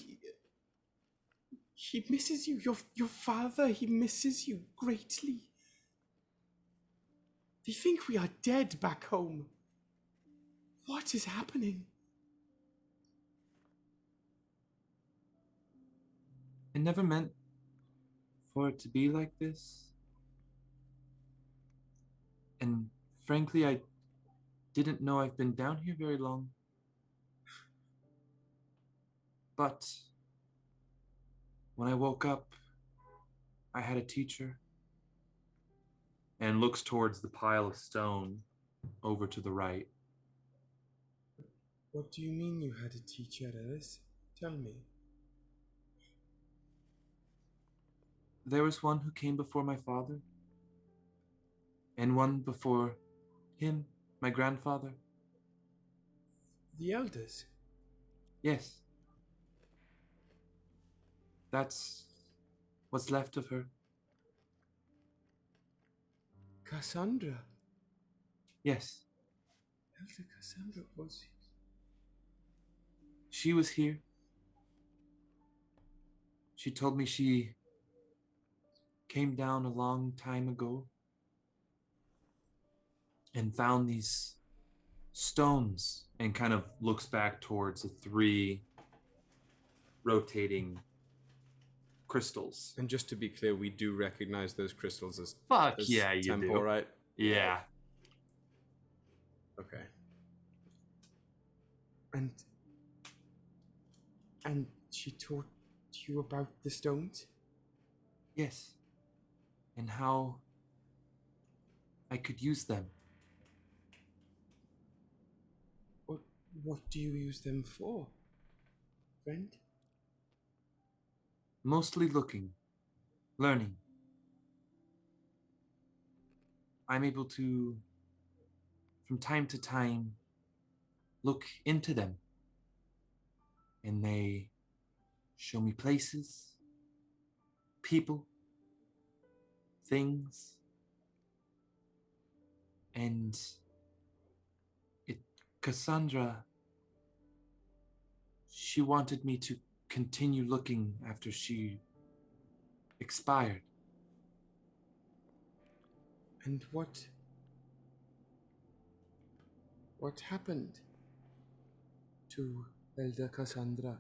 he misses you. Your father, he misses you greatly. They think we are dead back home. What is happening? I never meant for it to be like this. And frankly, I didn't know I've been down here very long. But when I woke up, I had a teacher. And looks towards the pile of stone over to the right. What do you mean you had a teacher, Eris? Tell me. There was one who came before my father. And one before him, my grandfather. The elders? Yes. That's what's left of her. Cassandra? Yes. Elder Cassandra was... She was here. She told me she came down a long time ago and found these stones and kind of looks back towards the 3 rotating crystals. And just to be clear, we do recognize those crystals as Fuck as yeah, you temple, do. right? Yeah. Okay. And she taught you about the stones? Yes. And how I could use them. What do you use them for, friend? Mostly looking, learning. I'm able to, from time to time, look into them. And they show me places, people, things. And Cassandra, she wanted me to continue looking after she expired. And what happened to Elder Cassandra?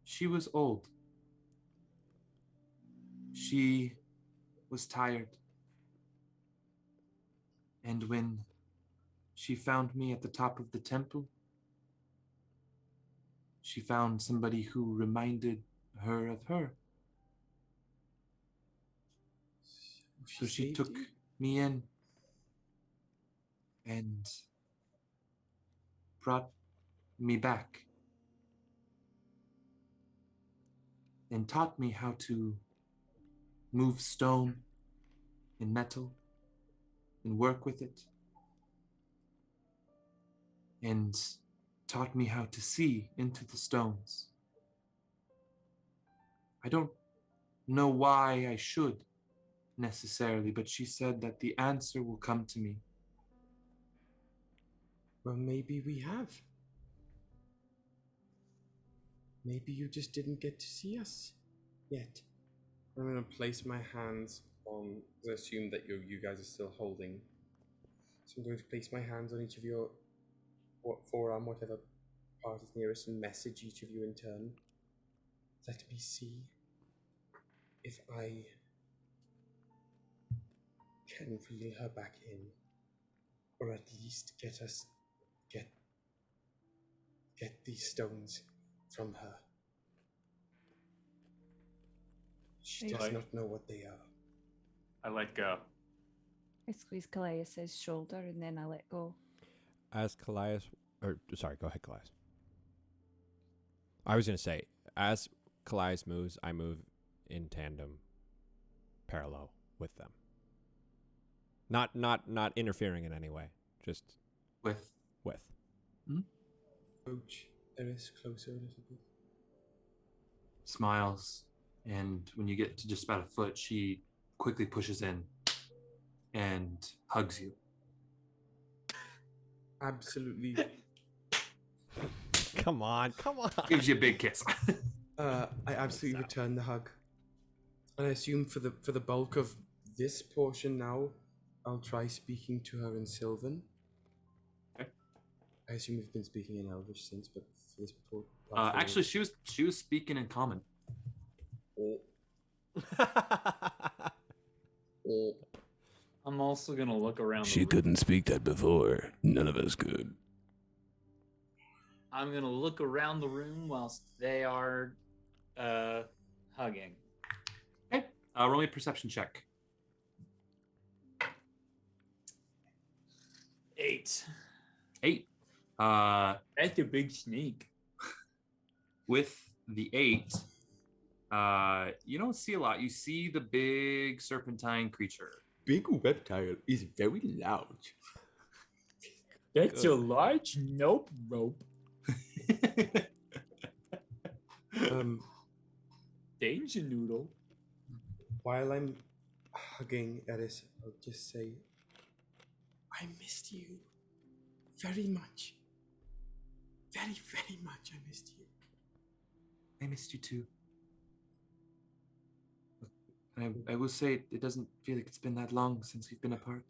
She was old. She was tired. And when she found me at the top of the temple, she found somebody who reminded her of her. So she took me in and brought me back and taught me how to move stone and metal and work with it, and taught me how to see into the stones. I don't know why I should necessarily, but she said that the answer will come to me. Well, maybe we have. Maybe you just didn't get to see us yet. I'm gonna place my hands on. I assume that you guys are still holding. So I'm going to place my hands on each of your forearm, whatever part is nearest, and message each of you in turn. Let me see if I can reel her back in, or at least get these stones from her. She does not know what they are. I let go. I squeeze Kallias' shoulder and then I let go. As Kallias, sorry, go ahead, Kallias. I was going to say, as Kallias moves, I move in tandem, parallel with them. Not interfering in any way, just with. Hmm? Approach Eris closer a little bit. Smiles, and when you get to just about a foot, she quickly pushes in and hugs you. Absolutely. Come on. Gives you a big kiss. I absolutely return the hug. And I assume for the bulk of this portion now, I'll try speaking to her in Sylvan. Okay. I assume we've been speaking in Elvish since, but for this part. Actually, she was speaking in common. I'm also gonna look around. She couldn't speak that before. None of us could. I'm gonna look around the room whilst they are hugging. Okay. Roll me a perception check. 8. 8. That's a big sneak. With the 8, you don't see a lot. You see the big serpentine creature. Big reptile is very large. That's a large nope rope. Danger noodle. While I'm hugging Eris, I'll just say, I missed you very much. Very, very much I missed you. I missed you too. I will say it doesn't feel like it's been that long since we've been apart.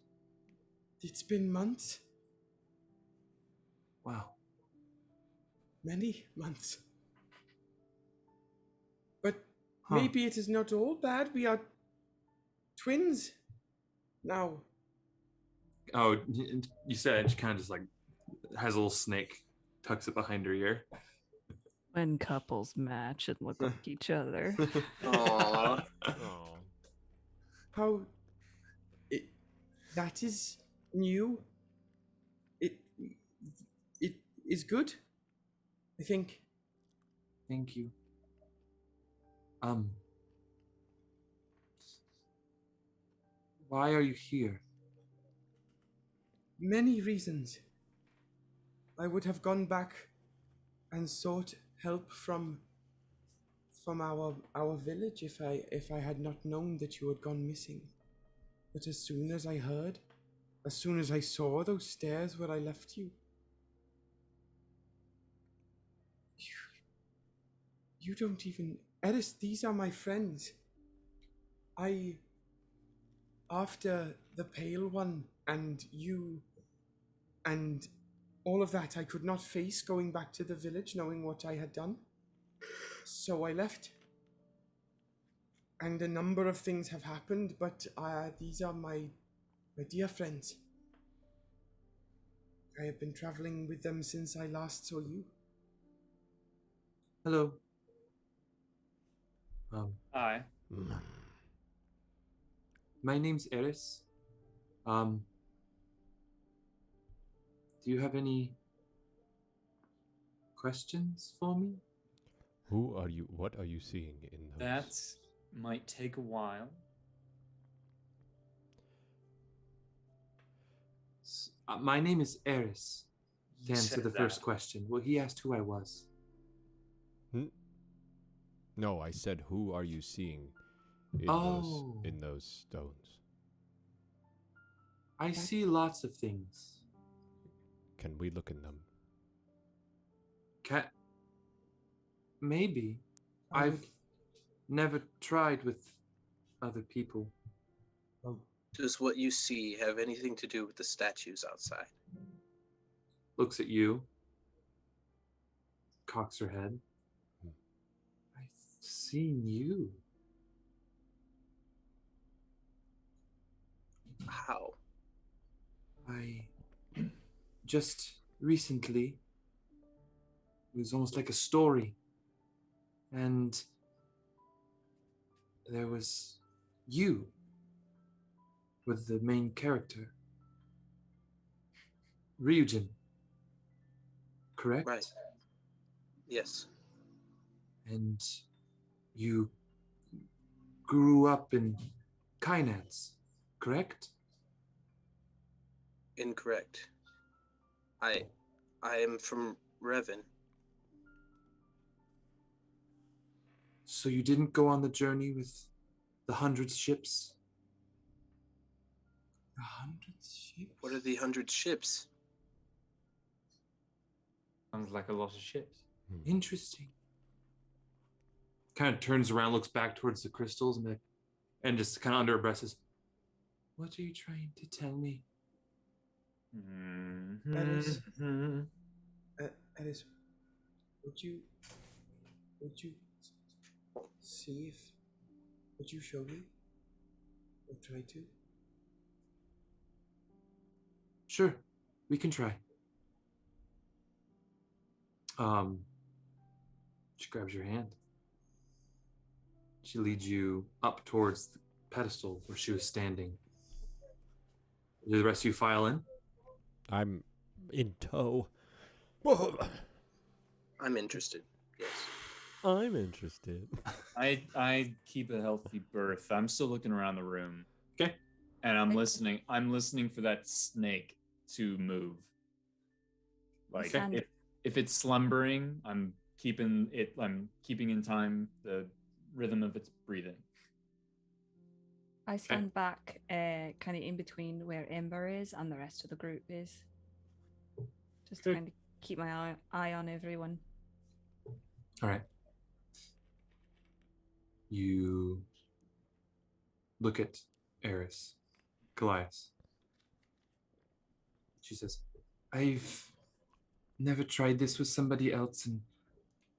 It's been months. Wow. Many months. But maybe it is not all bad. We are twins now. Oh, you said she kind of just like has a little snake, tucks it behind her ear. When couples match and look like each other. Aww. How? That is new. It is good. I think. Thank you. Why are you here? Many reasons. I would have gone back and sought help from our village if I had not known that you had gone missing. But as soon as I heard, as soon as I saw those stairs where I left you, you don't even... Eris, these are my friends. After the Pale One and you and all of that, I could not face going back to the village knowing what I had done. So I left. And a number of things have happened, but these are my dear friends. I have been traveling with them since I last saw you. Hello. Hi. My name's Eris. Do you have any questions for me? Who are you? What are you seeing in those? That might take a while. My name is Eris. To You answer said the that. first question. Well, he asked who I was. No, I said, who are you seeing in those stones? I see lots of things. Can we look in them? Maybe. I've never tried with other people. Does what you see have anything to do with the statues outside? Looks at you. Cocks her head. I've seen you. How? I just recently, it was almost like a story, and there was you with the main character, Ryujin, correct? Right. Yes. And you grew up in Kainats, correct? Incorrect. I am from Revan. So you didn't go on the journey with the 100 ships? The 100 ships? What are the 100 ships? Sounds like a lot of ships. Interesting. Kind of turns around, looks back towards the crystals, and just kind of under her breath says, "What are you trying to tell me?" Eris, Eris, would you see if, would you show me? Or try to? Sure, we can try. She grabs your hand. She leads you up towards the pedestal where she was standing. Do the rest of you file in? I'm in tow. I'm interested. Yes. I'm interested. I keep a healthy berth. I'm still looking around the room. Okay. And I'm listening. I'm listening for that snake to move. Like if it's slumbering, I'm keeping in time the rhythm of its breathing. I stand back, kind of in between where Ember is and the rest of the group is, just to kind of keep my eye on everyone. All right. You look at Eris, Kallias. She says, "I've never tried this with somebody else, and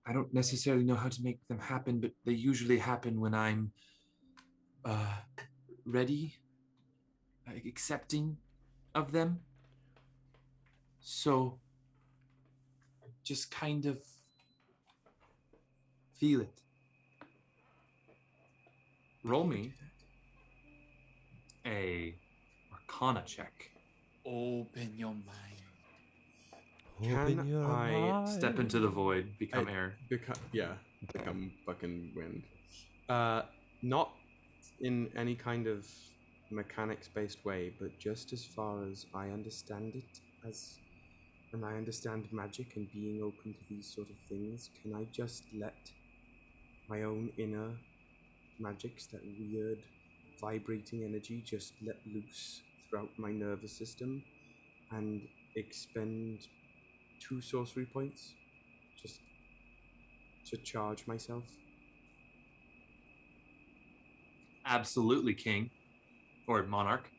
I don't necessarily know how to make them happen, but they usually happen when I'm ready, accepting, of them. So just kind of feel it. Roll me a Arcana check. Open your mind. Can I Step into the void, become air. Become fucking wind. Not in any kind of mechanics-based way, but just as far as I understand it, and I understand magic and being open to these sort of things, can I just let my own inner magics, that weird vibrating energy, just let loose throughout my nervous system and expend 2 sorcery points just to charge myself? Absolutely, King. Or Monarch.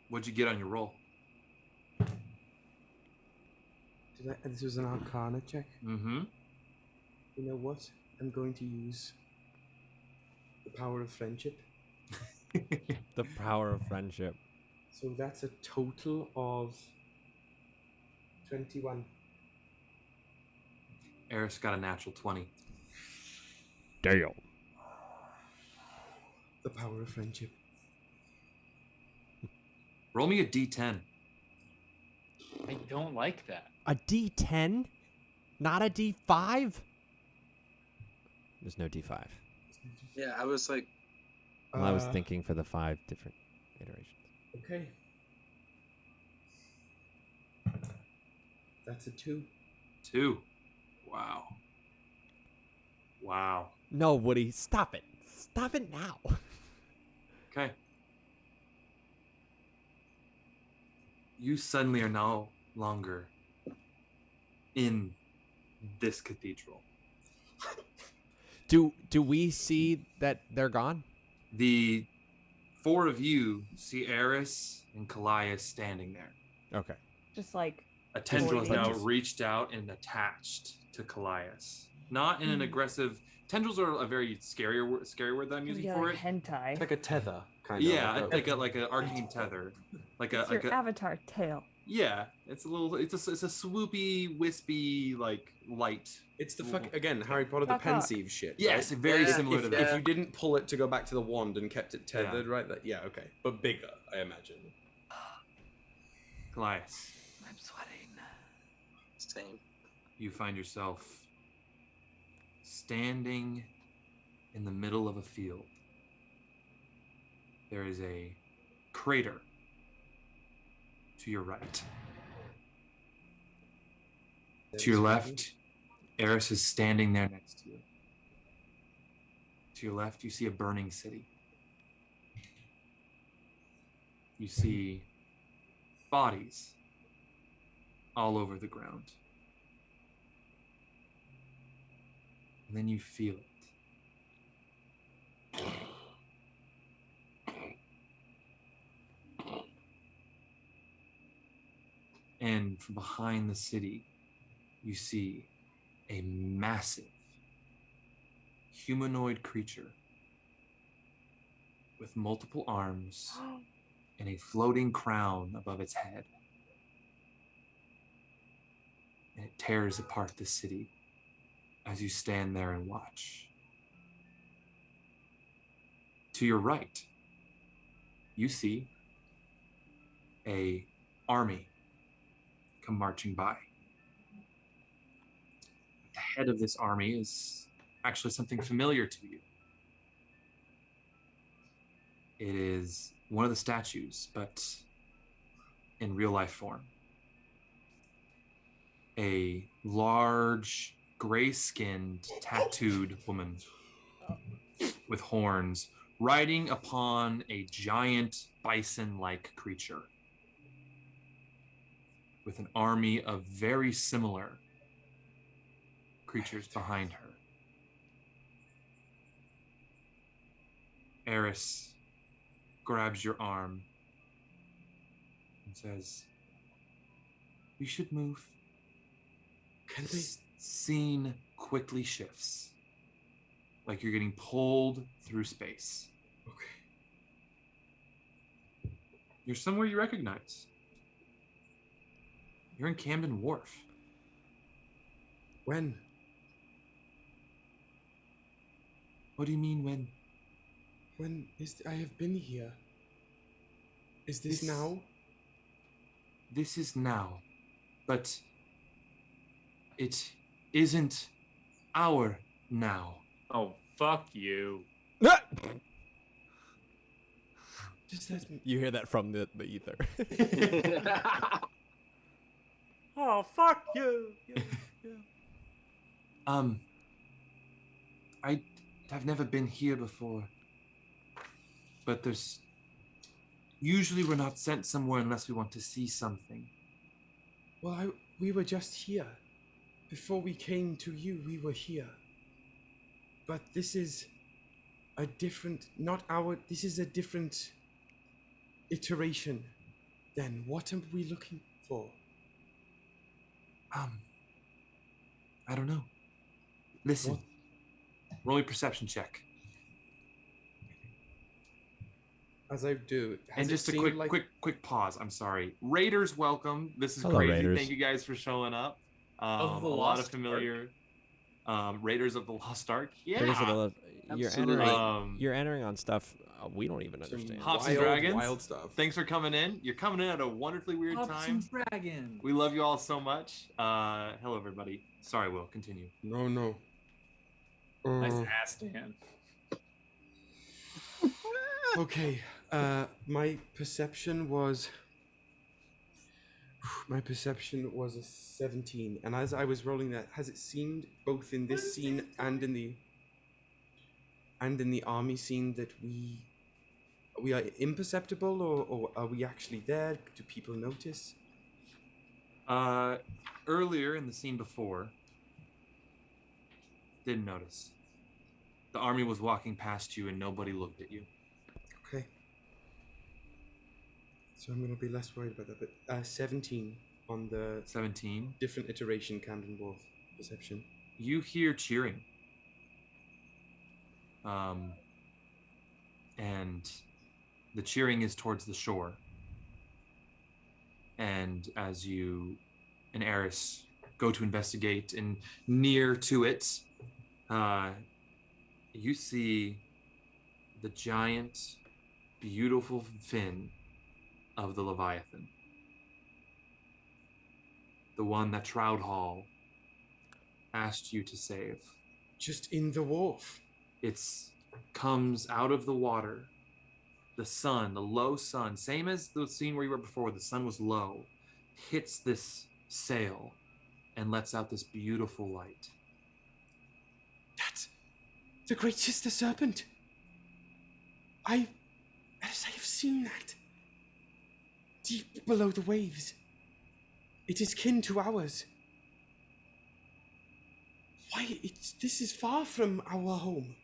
What'd you get on your roll? This was an Arcana check? Mm-hmm. You know what? I'm going to use the power of friendship. The power of friendship. So that's a total of 21. Eris got a natural 20. Damn. The power of friendship. Roll me a d10. I don't like that. A D10? Not a D5? There's no D5. Yeah, I was like... Well, I was thinking for the 5 different iterations. Okay. That's a 2. 2. Wow. Wow. No, Woody, stop it. Stop it now. Okay. You suddenly are no longer in this cathedral. Do we see that they're gone? The 4 of you see Eris and Kallias standing there. Okay. Just like a tendril has now Just- reached out and attached to Kallias. Not in an aggressive. Tendrils are a very scary word that I'm using Yeah, for like it. hentai. It's like a tether, kind of. Yeah, like an arcane tether, like It's your avatar tail. Yeah, it's a little. It's a swoopy, wispy, like light. It's the again Harry Potter, the Fuck pensive shit. Yes, right? very similar to that. If you didn't pull it to go back to the wand and kept it tethered, right? Okay, but bigger, I imagine. Kallias, I'm sweating. Same. you find yourself standing in the middle of a field. There is a crater to your right. To your left, Eris is standing there next to you. To your left, you see a burning city. You see bodies all over the ground. And then you feel it. And from behind the city, you see a massive humanoid creature with multiple arms and a floating crown above its head. And it tears apart the city as you stand there and watch. To your right, you see an army come marching by. At the head of this army is actually something familiar to you. It is one of the statues, but in real life form. A large, gray-skinned, tattooed woman with horns riding upon a giant bison-like creature with an army of very similar creatures behind her. Eris grabs your arm and says, "We should move." Can The scene quickly shifts, like you're getting pulled through space. Okay. You're somewhere you recognize. You're in Camden Wharf. When? What do you mean when? When is I have been here? Is this now? This is now, but it isn't our now. Oh, fuck you. Just let me... You hear that from the ether. Oh, fuck you. I've never been here before, but usually we're not sent somewhere unless we want to see something. Well, we were just here. Before we came to you, we were here. But this is a different, this is a different iteration. Then what are we looking for? I don't know. Listen. What? Roll a perception check. As I do. And just a quick pause. I'm sorry. Raiders, welcome. This is Hello, crazy. Raiders. Thank you guys for showing up. A lot of familiar Raiders of the Lost Ark. Yeah. Raiders of the Absolutely. you're entering on stuff we don't even understand. Hops and Dragons. Wild stuff. Thanks for coming in. You're coming in at a wonderfully weird Hops time. and Dragons. We love you all so much. Hello, everybody. Sorry, Will. Continue. No. Nice ass, Dan. Okay. My perception was a 17, and as I was rolling that, has it seemed both in this scene and in the army scene that we are imperceptible, or are we actually there? Do people notice? Earlier in the scene before, didn't notice. The army was walking past you and nobody looked at you. Okay. So I'm gonna be less worried about that. But 17 on the 17 different iteration Camden Wharf perception. You hear cheering. And the cheering is towards the shore. And as you and Eris go to investigate and near to it, you see the giant, beautiful fin of the Leviathan. The one that Trout Hall asked you to save. Just in the wharf. It's comes out of the water. The sun, the low sun, same as the scene where you were before, the sun was low, hits this sail and lets out this beautiful light. That's the Great Sister Serpent. I have seen that. Deep below the waves. It is kin to ours. Why, this is far from our home.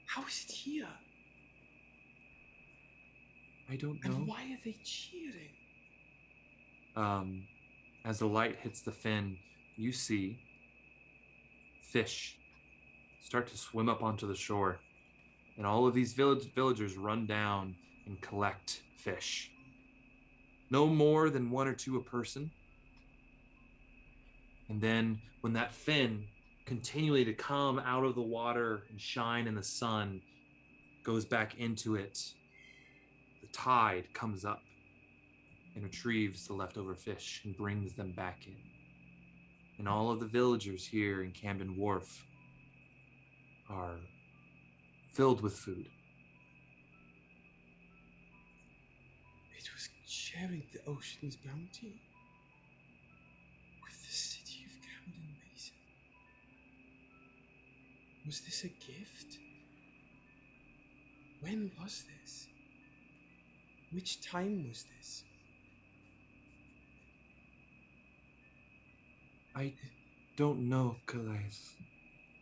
How is it here? I don't know. And why are they cheering? As the light hits the fin, you see fish start to swim up onto the shore. And all of these villagers run down and collect fish. No more than 1 or 2 a person. And then when that fin continually to come out of the water and shine in the sun goes back into it, the tide comes up and retrieves the leftover fish and brings them back in. And all of the villagers here in Camden Wharf are filled with food. It was sharing the ocean's bounty with the city of Camden Mason. Was this a gift? When was this? Which time was this? I don't know, Kallias.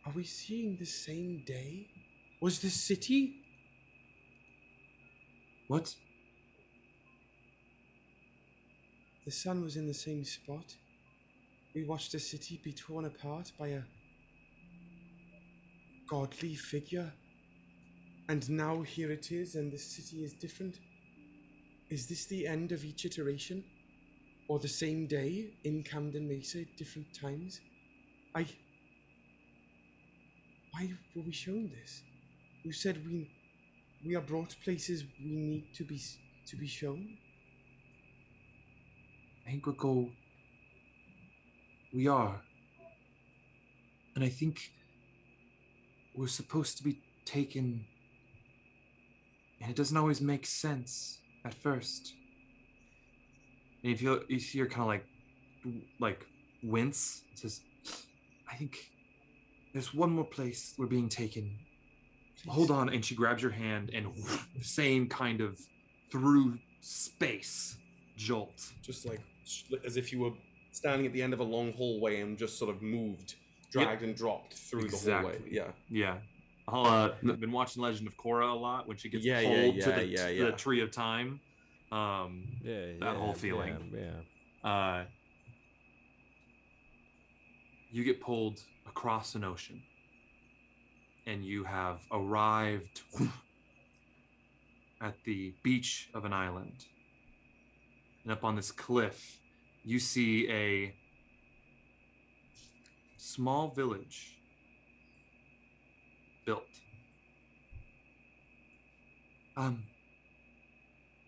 Are we seeing the same day? Was the city? What? The sun was in the same spot. We watched the city be torn apart by a godly figure. And now here it is, and the city is different. Is this the end of each iteration? Or the same day in Camden Mesa at different times? Why were we shown this? You said we are brought places we need to be shown? I think we are. And I think we're supposed to be taken, and it doesn't always make sense at first. And you see her kind of like wince. It says, I think there's one more place we're being taken. Hold on. And she grabs your hand and the same kind of through space jolt. Just like as if you were standing at the end of a long hallway and just sort of moved, dragged and dropped through the hallway. Yeah. I've been watching Legend of Korra a lot when she gets pulled to the Tree of Time. That whole feeling. You get pulled across an ocean, and you have arrived at the beach of an island. And up on this cliff, you see a small village built.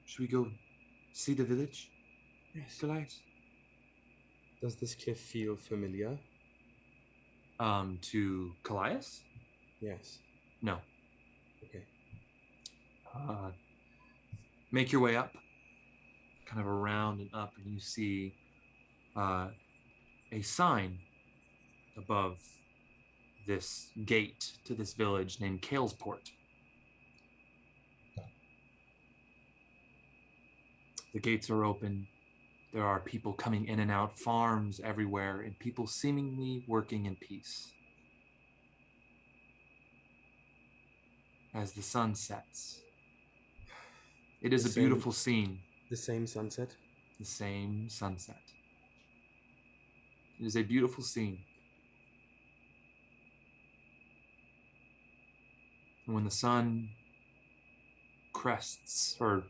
Should we go see the village? Yes. Kallias? Does this cliff feel familiar? To Kallias? Yes. No. Okay. Make your way up, kind of around and up, and you see a sign above this gate to this village named Kalesport. The gates are open. There are people coming in and out, farms everywhere, and people seemingly working in peace. As the sun sets, it is a beautiful scene. The same sunset? The same sunset. It is a beautiful scene. And when the sun crests or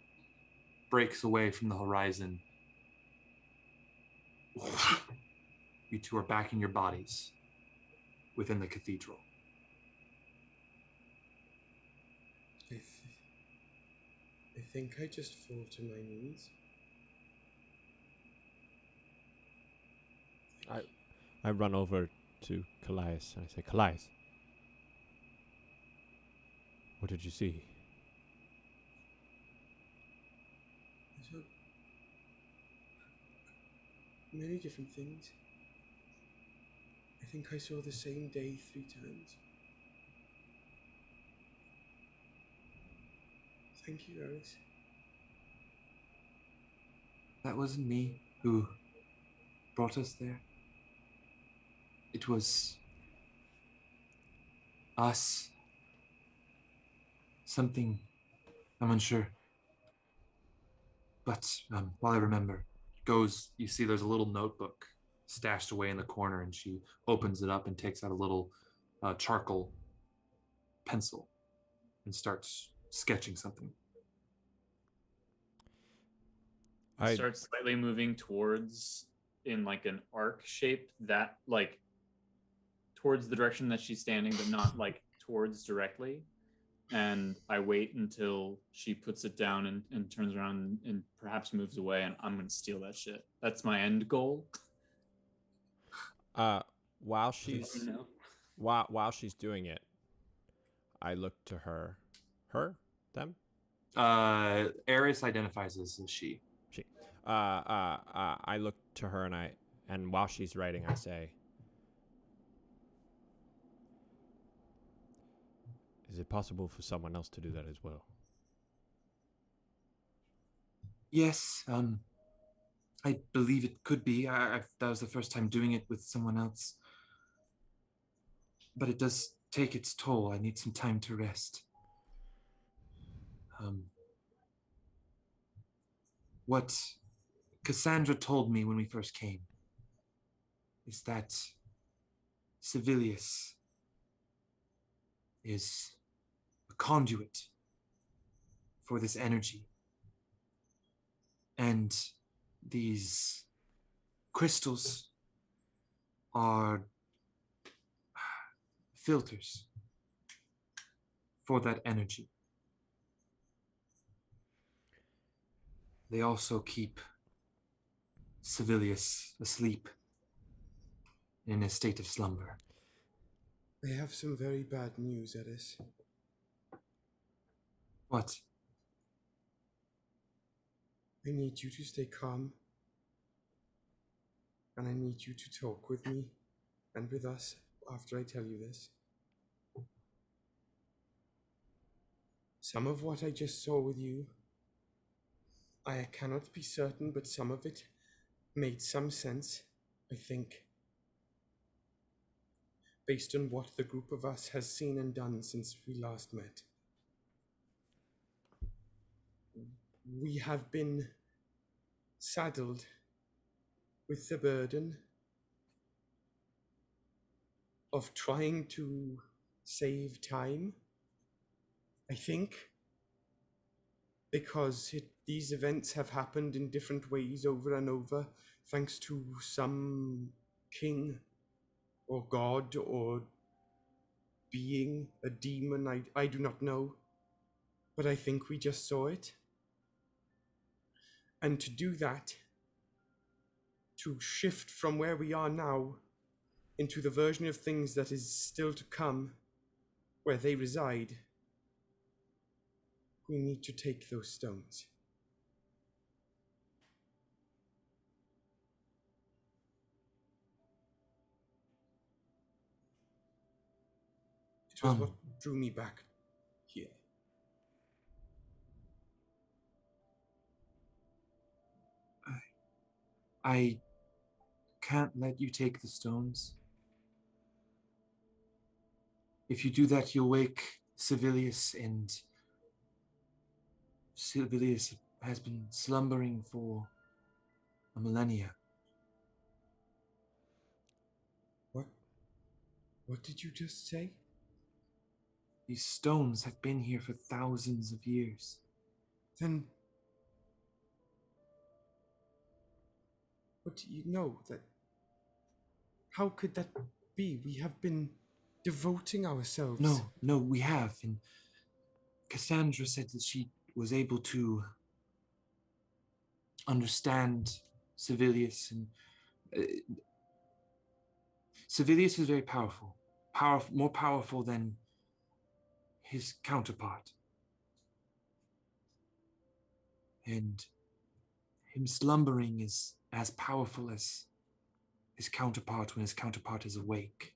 breaks away from the horizon, you two are back in your bodies within the cathedral. I think I just fall to my knees. I run over to Kallias and I say, Kallias, what did you see? I saw many different things. I think I saw the same day 3 times. Thank you, Eris. That wasn't me who brought us there. It was us. Something, I'm unsure. But while I remember, you see there's a little notebook stashed away in the corner, and she opens it up and takes out a little charcoal pencil and starts sketching something. I start slightly moving towards, in like an arc shape, that like towards the direction that she's standing, but not like towards directly. And I wait until she puts it down and turns around and perhaps moves away, and I'm gonna steal that shit. That's my end goal. While she's doing it, I look to her. Them? Eris identifies as she. She. I look to her and while she's writing, I say, is it possible for someone else to do that as well? Yes, I believe it could be. That was the first time doing it with someone else. But it does take its toll. I need some time to rest. What Cassandra told me when we first came is that Sevillius is a conduit for this energy. And these crystals are filters for that energy. They also keep Sevillius asleep in a state of slumber. I have some very bad news, Eris. What? I need you to stay calm. And I need you to talk with me and with us after I tell you this. Some of what I just saw with you, I cannot be certain, but some of it made some sense, I think, based on what the group of us has seen and done since we last met. We have been saddled with the burden of trying to save time, I think, because these events have happened in different ways over and over, thanks to some king or god or being, a demon, I do not know, but I think we just saw it. And to do that, to shift from where we are now into the version of things that is still to come, where they reside, we need to take those stones. It was what drew me back here. I can't let you take the stones. If you do that, you'll wake Sevillius, and Sevillius has been slumbering for a millennia. What did you just say? These stones have been here for thousands of years. Then what do you know? That how could that be? We have been devoting ourselves. No, we have. And Cassandra said that she was able to understand Sevillius, and Sevillius is very powerful, more powerful than his counterpart. And him slumbering is as powerful as his counterpart when his counterpart is awake.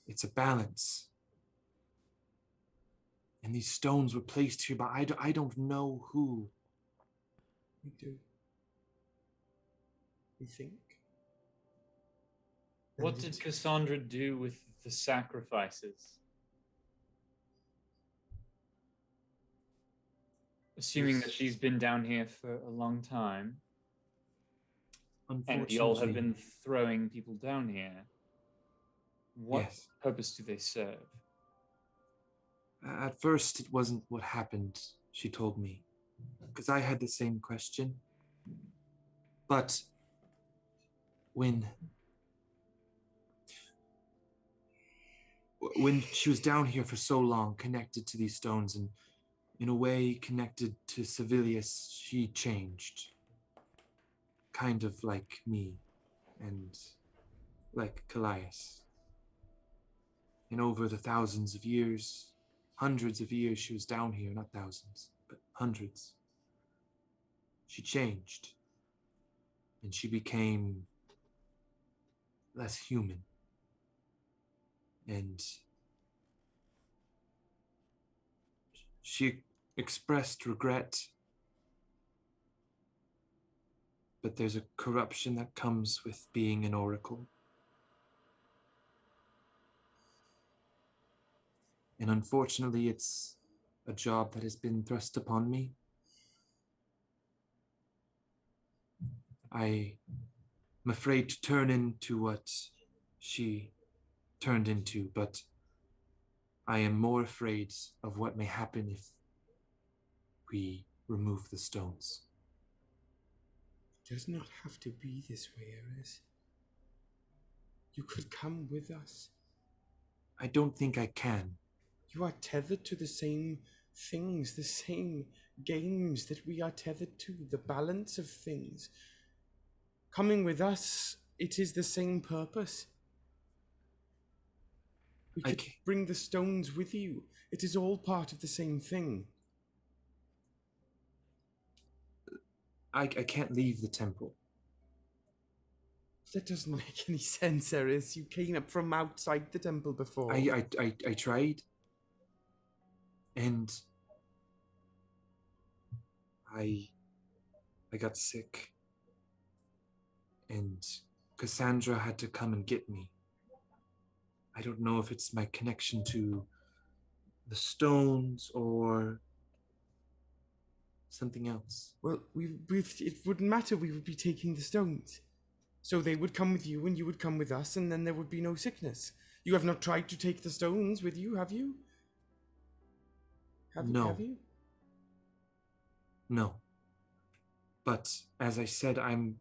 It's a balance. And these stones were placed here by I don't know who. We do. We think. What did Cassandra do with the sacrifices? Assuming that she's been down here for a long time, and y'all have been throwing people down here, what purpose do they serve? At first, it wasn't what happened, she told me, because I had the same question. But when she was down here for so long, connected to these stones, and in a way connected to Sevillius, she changed. Kind of like me, and like Kallias. And over the thousands of years, hundreds of years she was down here, not thousands, but hundreds. She changed. And she became less human. And she expressed regret, but there's a corruption that comes with being an oracle. And unfortunately, it's a job that has been thrust upon me. I am afraid to turn into what she turned into, but I am more afraid of what may happen if we remove the stones. It does not have to be this way, Eris. You could come with us. I don't think I can. You are tethered to the same things, the same games that we are tethered to, the balance of things. Coming with us, it is the same purpose. We could bring the stones with you. It is all part of the same thing. I can't leave the temple. That doesn't make any sense, Eris. You came up from outside the temple before. I tried. And I got sick. And Cassandra had to come and get me. I don't know if it's my connection to the stones or something else. Well, it wouldn't matter. We would be taking the stones. So they would come with you and you would come with us, and then there would be no sickness. You have not tried to take the stones with you, have you? No. Have you? No. But as I said, I'm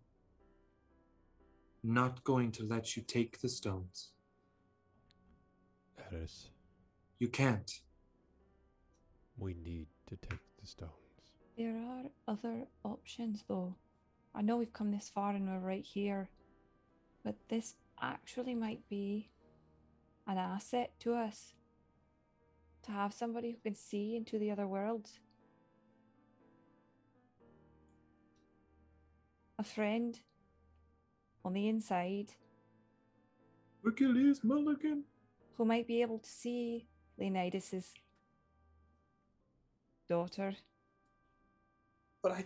not going to let you take the stones. Eris. You can't. We need to take the stones. There are other options, though. I know we've come this far and we're right here, but this actually might be an asset to us. To have somebody who can see into the other worlds. A friend on the inside. Achilles Mulligan. Who might be able to see Leonidas' daughter. But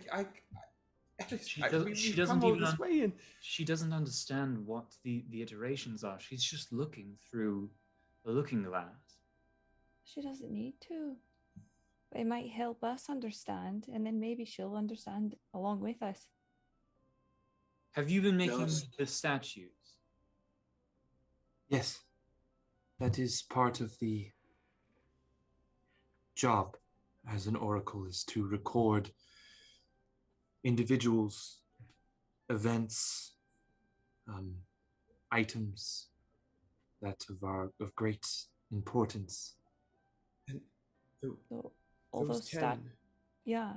She doesn't understand what the iterations are. She's just looking through the looking glass. She doesn't need to. But it might help us understand, and then maybe she'll understand along with us. Have you been making the statues? Yes. That is part of the job as an oracle, is to record individuals, events, items that of great importance. And all those 10. Yeah.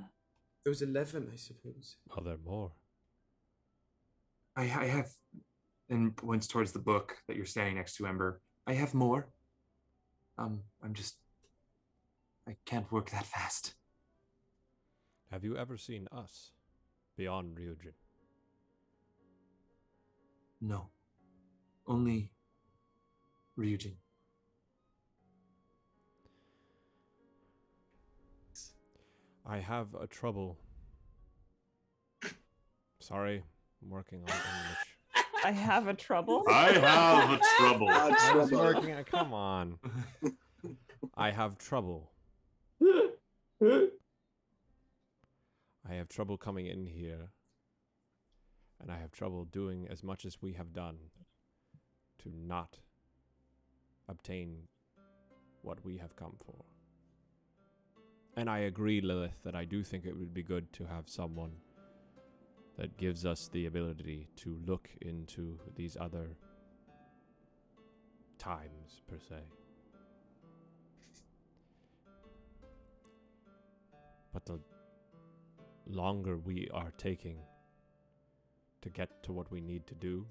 Those 11, I suppose. Are there more? I have, and points towards the book that you're standing next to, Ember. I have more. I can't work that fast. Have you ever seen us beyond Ryujin? No. Only Ryujin. I have a trouble. Sorry, I'm working on English. I have a trouble? I have a trouble. I was working on, come on. I have trouble. I have trouble coming in here. And I have trouble doing as much as we have done to not obtain what we have come for. And I agree, Lilith, that I do think it would be good to have someone that gives us the ability to look into these other times, per se. But the longer we are taking to get to what we need to do,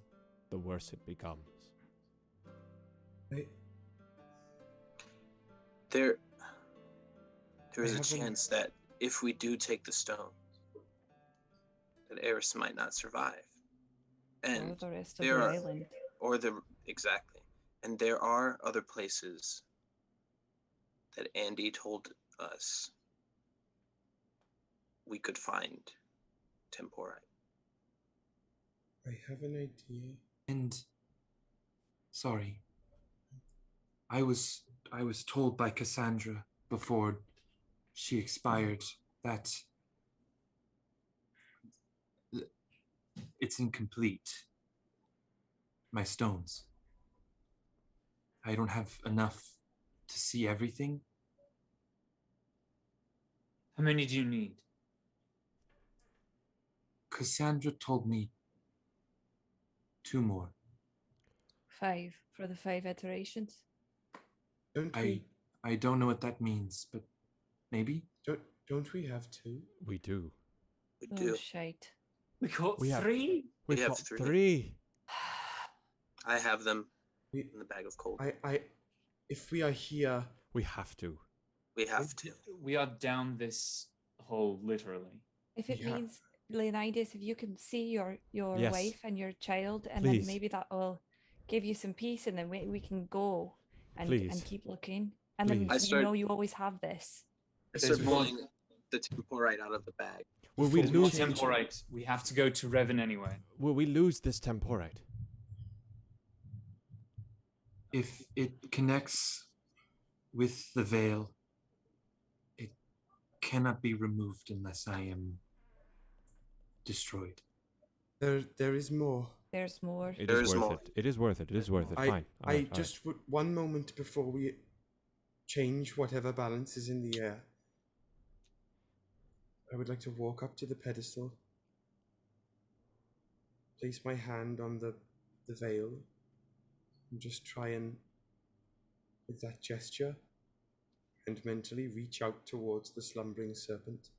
the worse it becomes. There is a chance that if we do take the stone, that Eris might not survive. And or the rest of the island. Exactly. And there are other places that Andy told us we could find temporite. I have an idea. And sorry. I was told by Cassandra before she expired that it's incomplete. My stones. I don't have enough to see everything. How many do you need? Cassandra told me 2 more. 5 for the 5 iterations. I don't know what that means, but maybe? Don't we have 2? We do. We Oh, do. shite. We got We have- 3? We have got 3. 3. I have them in the bag of cold. If we are here, we have to. We have to. We are down this hole, literally. If it means, Leonidas, if you can see your Yes. wife and your child, and Please. then maybe that will give you some peace, and then we can go and Please. keep looking. And then Please. you always have this. I start pulling the temporite out of the bag. Will we lose temporite? We have to go to Revan anyway. Will we lose this temporite? If it connects with the veil, it cannot be removed unless I am destroyed. There is more. There's more. It is worth it. It is worth it. It is worth it. Fine. All right, just would one moment before we change whatever balance is in the air. I would like to walk up to the pedestal, place my hand on the veil, and just try and, with that gesture, and mentally reach out towards the slumbering serpent.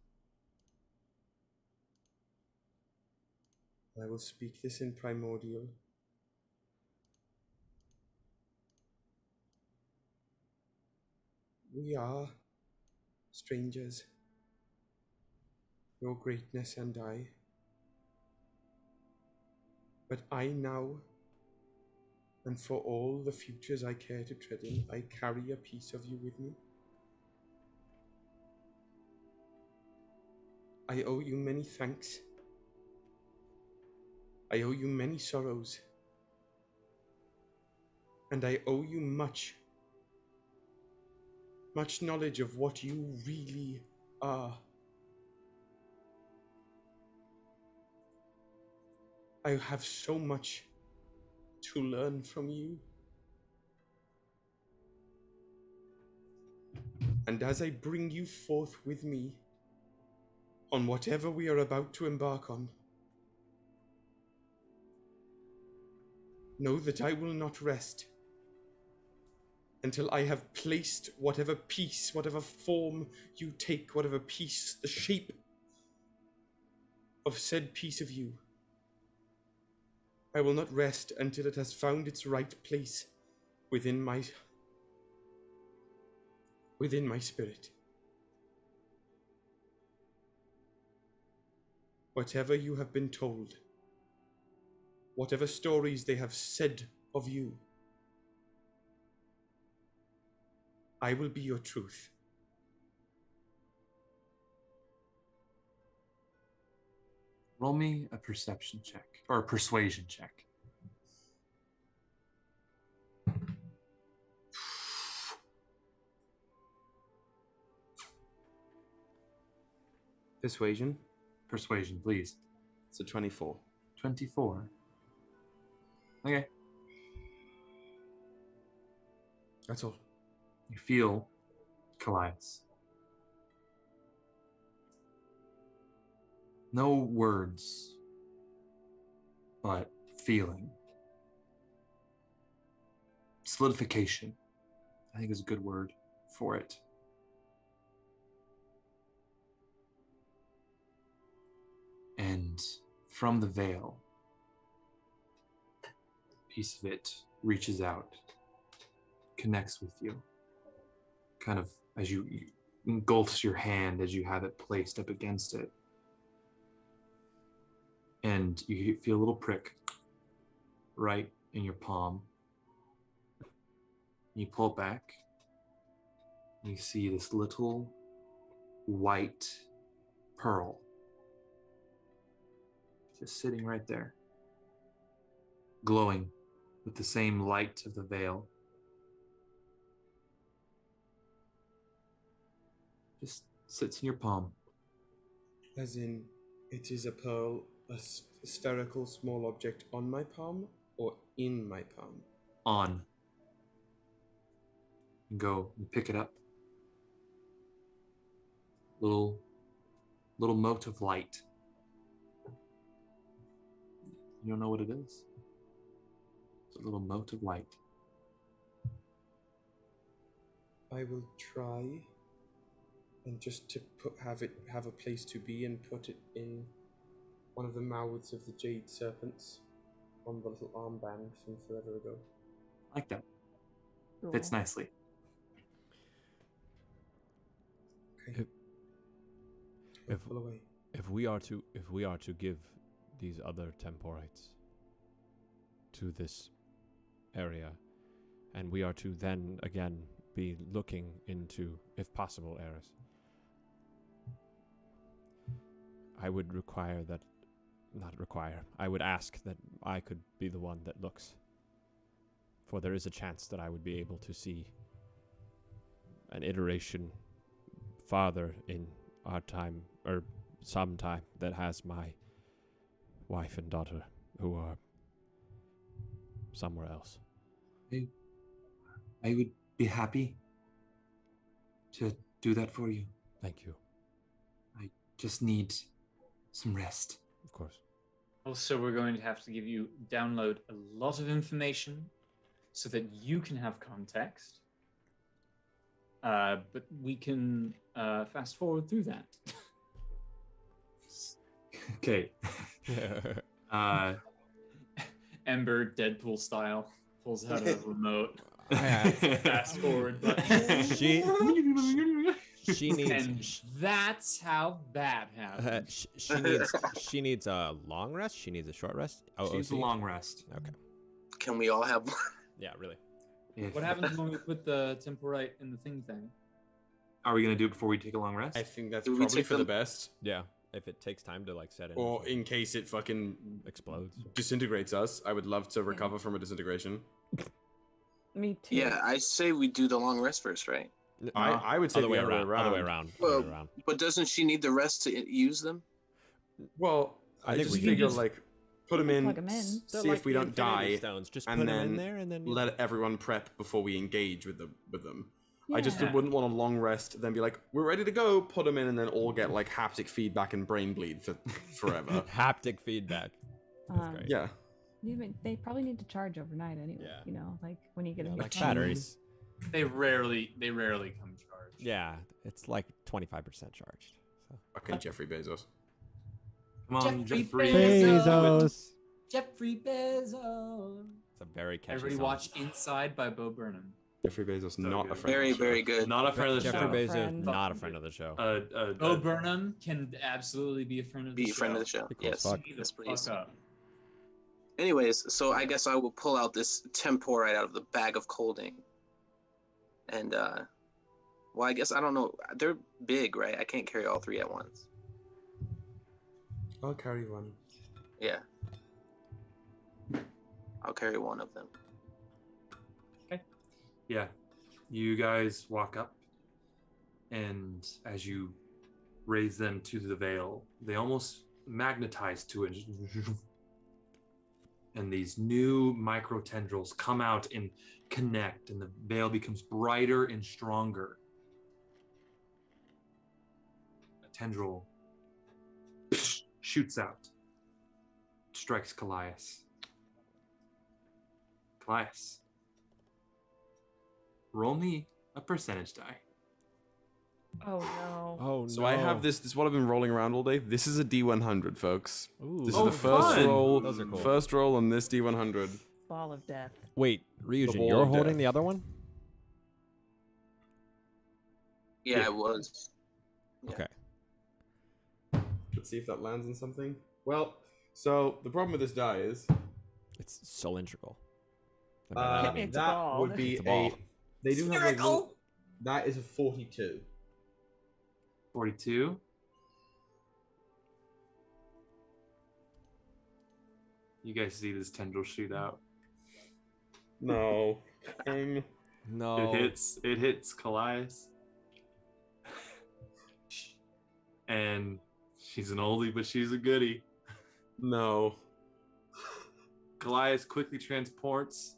I will speak this in primordial. We are strangers, your greatness and I. But I now, and for all the futures I care to tread in, I carry a piece of you with me. I owe you many thanks. I owe you many sorrows. And I owe you much knowledge of what you really are. I have so much to learn from you. And as I bring you forth with me on whatever we are about to embark on, know that I will not rest until I have placed whatever piece, whatever form you take, whatever piece, the shape of said piece of you. I will not rest until it has found its right place within my spirit. Whatever you have been told, whatever stories they have said of you, I will be your truth. Roll me a perception check, or a persuasion check. Persuasion? Persuasion, please. It's a 24. 24. Okay. That's all. You feel Kallias. No words, but feeling. Solidification, I think is a good word for it. And from the veil, a piece of it reaches out, connects with you, kind of as you engulfs your hand as you have it placed up against it. And you feel a little prick right in your palm. You pull it back. You see this little white pearl just sitting right there, glowing with the same light of the veil. Just sits in your palm. As in, it is a pearl, a spherical small object on my palm, or in my palm? On. You go and pick it up. Little little mote of light. You don't know what it is? It's a little mote of light. I will try, and just to have a place to be, and put it in one of the mouths of the jade serpents on the little armband from forever ago. Like that. Cool. Fits nicely. Okay. If we are to give these other temporites to this area, and we are to then again be looking into, if possible, Eris, I would I would ask that I could be the one that looks, for there is a chance that I would be able to see an iteration farther in our time, or some time, that has my wife and daughter who are somewhere else. I would be happy to do that for you. Thank you. I just need some rest. Of course. Also, we're going to have to give you download a lot of information so that you can have context. But we can fast forward through that. Okay. Ember, Deadpool style, pulls out a remote. Fast forward button. She needs. And that's how that happens. She needs a long rest. She needs a short rest. She needs a long rest. Okay. Can we all have one? Yeah, really. What happens when we put the temporite in the thing? Are we gonna do it before we take a long rest? I think that's probably for the best. Yeah, if it takes time to like set in. Or in case it fucking explodes, disintegrates us. I would love to recover from a disintegration. Me too. Yeah, I say we do the long rest first, right? I would say other way around. Other way around. Well, but doesn't she need the rest to use them? Well, I think just we can figure just like put them in, plug 'em in. see They're like if we the don't Infinity die, Stones. Just and put 'em then in there, and then let everyone prep before we engage with them. Yeah. I just wouldn't want a long rest, then be like, we're ready to go, put them in, and then all get like haptic feedback and brain bleed for forever. Haptic feedback. That's great. Yeah. They probably need to charge overnight anyway. Yeah. You know, like when you get them. like batteries. They rarely come charged. Yeah, it's like 25% charged. So. Fucking Jeffrey Bezos. Come on, Jeffrey Bezos. Jeffrey Bezos. It's a very catchy Everybody song. watch Inside by Bo Burnham. Jeffrey Bezos, not a friend. Very, of the show. very good. Not a friend of the Jeffrey show. Bezos, not a friend of the show. Bo Burnham can absolutely be a friend of the show. Be a friend of the show. Yes. fuck. Yes, please. Fuck up. Anyways, so I guess I will pull out this temporite out of the bag of colding. And, well, I guess, I don't know. They're big, right? I can't carry all three at once. I'll carry one. Yeah. I'll carry one of them. Yeah. You guys walk up, and as you raise them to the veil, they almost magnetize to it. And these new micro tendrils come out and connect, and the veil becomes brighter and stronger. A tendril shoots out, strikes Kallias. Kallias, roll me a percentage die. Oh no. Oh no. So I have this is what I've been rolling around all day. This is a D100, folks. Ooh. This is the first fun. roll. Those are cool. First roll on this D100. Ball of death. Wait, The Ryujin, ball you're of holding death. the other one? Yeah, it was. Yeah. Okay. Let's see if that lands on something. Well, so the problem with this die is It's cylindrical. I mean, It's a that ball. would be It's a ball. They do have like that is a 42. 42. You guys see this tendril shoot out. No. no. It hits Kallias. And she's an oldie, but she's a goodie. No. Kallias quickly transports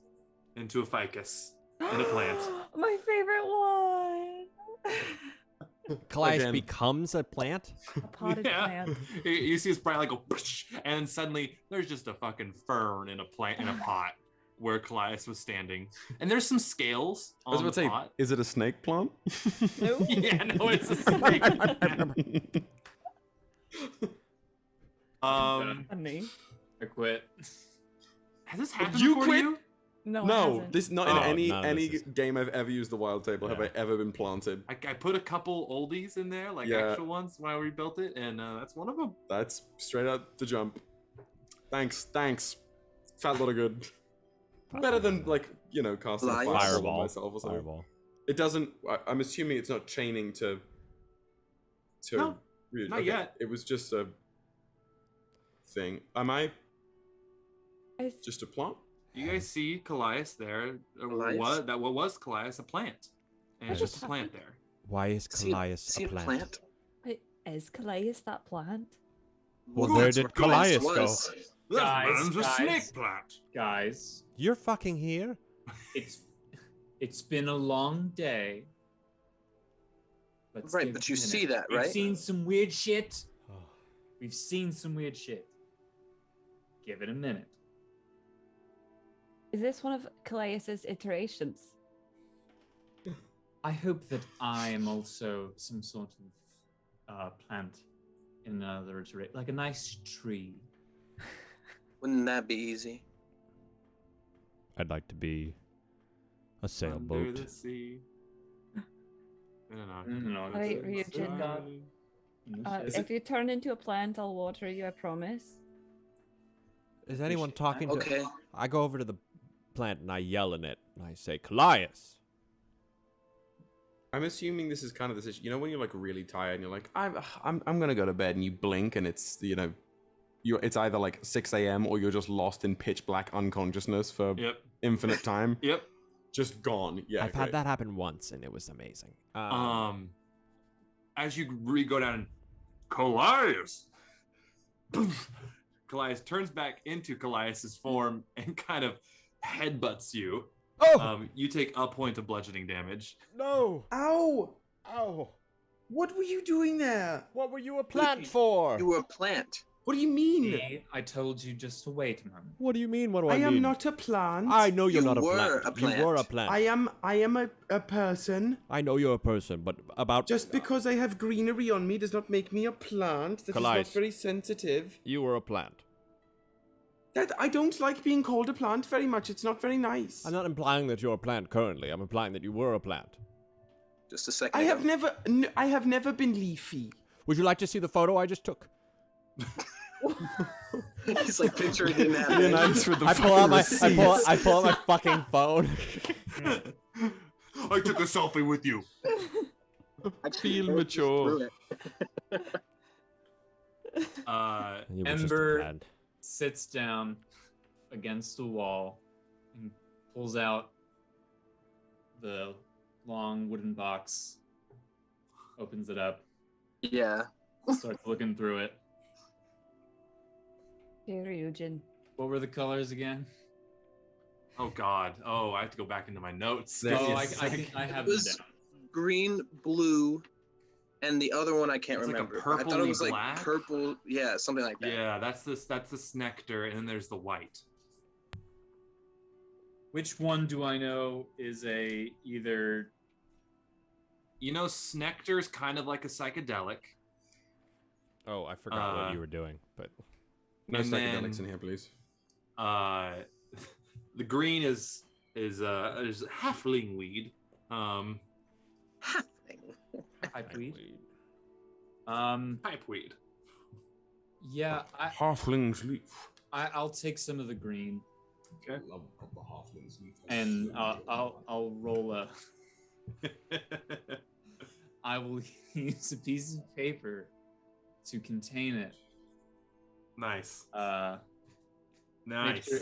into a ficus in a plant. My favorite one. Kallias Again. becomes a plant? A potted plant. You see his bright light go, and then suddenly there's just a fucking fern in a pot where Kallias was standing, and there's some scales I was on about the to say, pot. is it a snake plant? No. Yeah, no, it's a snake. Funny. I quit. Has this happened You before quit? to you? No, it No, hasn't. this not Oh, in any none of any this is- game I've ever used the wild table have Yeah. I ever been planted. I put a couple oldies in there, like Yeah. actual ones, when I rebuilt it, and that's one of them. That's straight out the jump. Thanks. Fat lot of good. Better than casting a Lies. fireball on Fireball. myself or something. Fireball. It doesn't. I'm assuming it's not chaining to. No, Ryujin. not yet. It was just a thing. Am I It's- just a plant? You guys see Kallias there? Kallias? What was Kallias? A plant, and What just just a plant there. Why is See- Kallias see a plant? Wait, is Kallias that plant? Well, where that's did what Kallias Kallias go? was. This Guys, man's a guys. snake plant. Guys, You're fucking here? it's been a long day. Let's Right, give but it you a see minute. that, We've right? seen some weird shit. We've seen some weird shit. Give it a minute. Is this one of Kallias's iterations? I hope that I am also some sort of plant in another iteration, like a nice tree. Wouldn't that be easy? I'd like to be a Under sailboat. the sea. Alright, Ryujin. If you turn into a plant, I'll water you, I promise. Is anyone talking to... Okay. I go over to the plant and I yell in it. And I say, Kallias! I'm assuming this is kind of the situation. You know when you're like really tired and you're like, I'm gonna go to bed, and you blink and it's it's either like 6 a.m. or you're just lost in pitch black unconsciousness for infinite time. Yep. Just gone. Yeah. I've had that happen once and it was amazing. As you go down, and Kallias. Kallias turns back into Kallias's form and kind of headbutts you. Oh! You take a point of bludgeoning damage. No! Ow! Ow! What were you doing there? What were you a plant for? You were a plant. What do you mean? See, I told you just to wait a moment. What do you mean? What do I I mean? am not a plant. I know you're You not a were plant. a plant. You were a plant. I am a person. I know you're a person, but about... Just because I have greenery on me does not make me a plant. That is not Kallias. very sensitive. You were a plant. That I don't like being called a plant very much. It's not very nice. I'm not implying that you're a plant currently. I'm implying that you were a plant. Just a second. I ago. have never been leafy. Would you like to see the photo I just took? He's like picturing him that. Leonidas with the I pull out my fucking I pull out my fucking phone. I took a selfie with you. I feel mature. You were just a Ember plant. sits down against the wall and pulls out the long wooden box, opens it up, Yeah. starts looking through it. Dear Ryujin. What were the colors again? Oh God! Oh, I have to go back into my notes. Oh, I think I have It them was down. green, blue, and the other one I can't It's like a remember. I thought it was purpley like black? purple. Yeah, something like that. Yeah, that's the Snectar, and then there's the white. Which one do I know is either? You know, Snectar's kind of like a psychedelic. Oh, I forgot what you were doing, but No And psychedelics then- in here, please. The green is halfling weed. Halfling. Pipeweed. Pipeweed. Yeah, Halfling's leaf. I'll take some of the green, Okay. Love the halfling's leaf. and I'll roll a. I will use a piece of paper to contain it. Nice. Nice.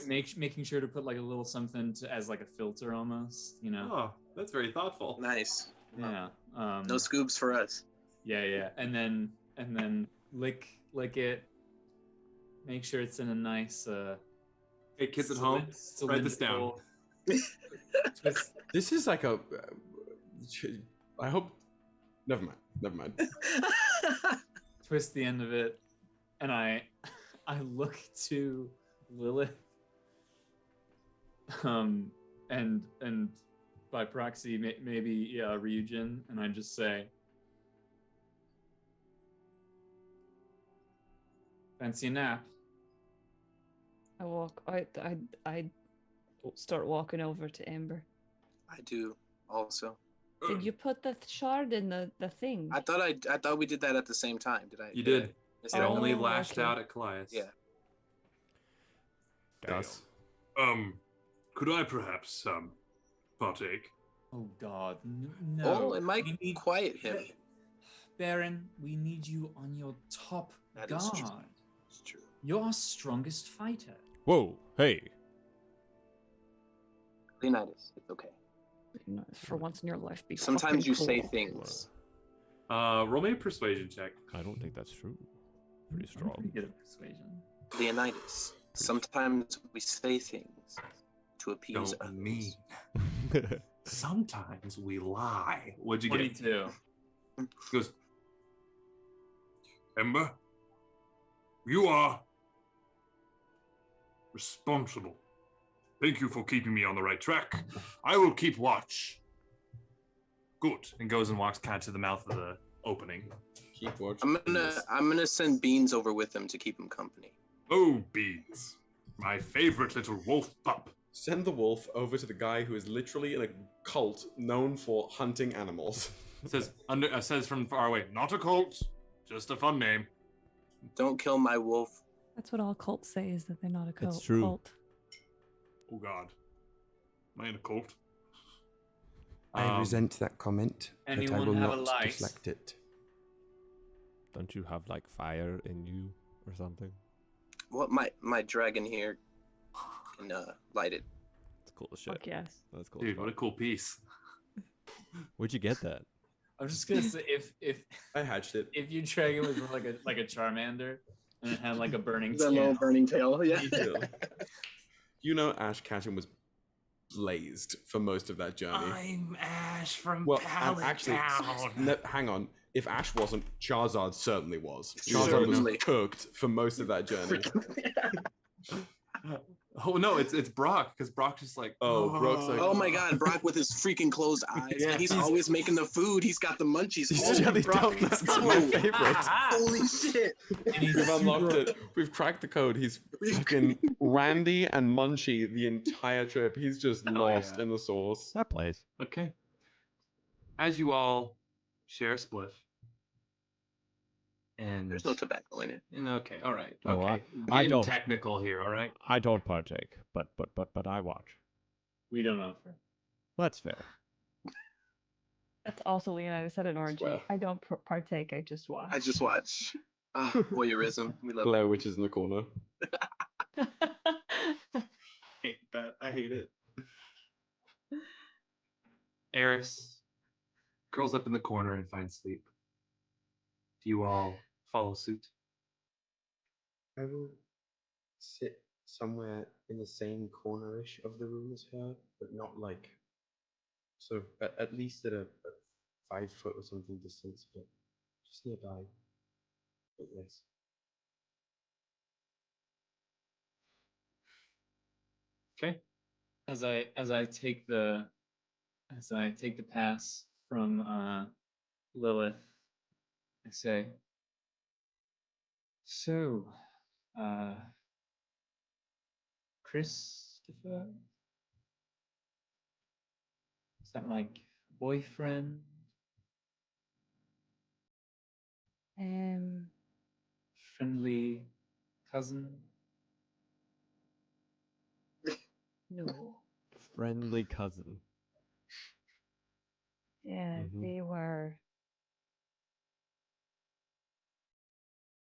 Nice. Making sure to put like a little something as like a filter almost, you know. Oh, that's very thoughtful. Nice. Yeah. No scoobs for us. Yeah. And then lick it. Make sure it's in a nice. Hey, kids at home, write this down. Twist. This is like a. I hope Never mind. Never mind. Twist the end of it, and I look to Lilith, and by proxy maybe Ryujin, and I just say, fancy a nap? I walk out. I start walking over to Ember. I do also. Did you put the shard in the thing? I thought we did that at the same time. Did I? You did. Is It that- only lashed okay. out at Kallias. Yeah. Gus. Could I perhaps partake? Oh God, no! Oh, it might quiet him. Baron, we need you on your top That guard. is true. It's true. You're our strongest fighter. Whoa, hey. Leonidas, it's okay. For once in your life, be Sometimes fucking you say cool. things. Roll me a persuasion check. I don't think that's true. Pretty I'm strong. pretty good at persuasion. Leonidas, sometimes we say things to appease Don't others. mean. Sometimes we lie. What'd you get? 22. He goes, Ember, you are responsible. Thank you for keeping me on the right track. I will keep watch. Good. And goes and walks kind of to the mouth of the opening. Keep watch. I'm gonna send Beans over with him to keep him company. Oh, Beans. My favorite little wolf pup. Send the wolf over to the guy who is literally in a cult known for hunting animals. Says from far away, not a cult, just a fun name. Don't kill my wolf. That's what all cults say, is that they're not a cult. It's true. Cult. Oh God. Am I in a cult? I resent that comment, but I anyone will have a not light? deflect it. Don't you have like fire in you or something? What my dragon here can light it. It's cool as shit. Fuck yes. That's cool. Dude, what a cool piece. Where'd you get that? I'm just gonna say if I hatched it. if your dragon was like a Charmander and it had like a burning The little tail. burning tail, yeah. You know, Ash Ketchum was blazed for most of that journey. I'm Ash from Well, Ballad actually, Town. no, hang on. If Ash wasn't, Charizard certainly was. Charizard Certainly. was cooked for most of that journey. Oh no, it's Brock, because Brock's just like, Oh, Brock's like, Oh my God, Brock with his freaking closed eyes. Yeah, and he's always making the food. He's got the munchies. He's Holy jelly Brock, donuts. let's My go. favorite. Holy shit. We've unlocked it. We've cracked the code. He's fucking Randy and Munchie the entire trip. He's just lost yeah. in the sauce. That plays. Okay. As you all share a spliff, and There's no tobacco in it. okay, all right, Oh, okay. I Getting don't. technical here, all right. I don't partake, but I watch. We don't offer. That's fair. That's also Leonidas said an orgy. Swear. I don't partake. I just watch. I just watch. Ah, voyeurism. We love Blair Witch is in the corner. Hate that. I hate it. Eris curls up in the corner and finds sleep. Do you all follow suit? I will sit somewhere in the same corner-ish of the room as her, but not like sort of at least at a 5 foot or something distance, but just nearby. But yes. Okay. As I take the pass from Lilith, I say, so, Christopher, is that like boyfriend? Friendly cousin? No. Friendly cousin. Yeah, Mhm. they were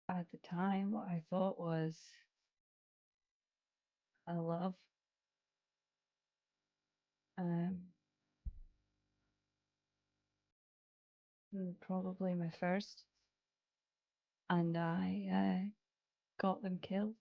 at the time what I thought was a love. Probably my first, and I got them killed.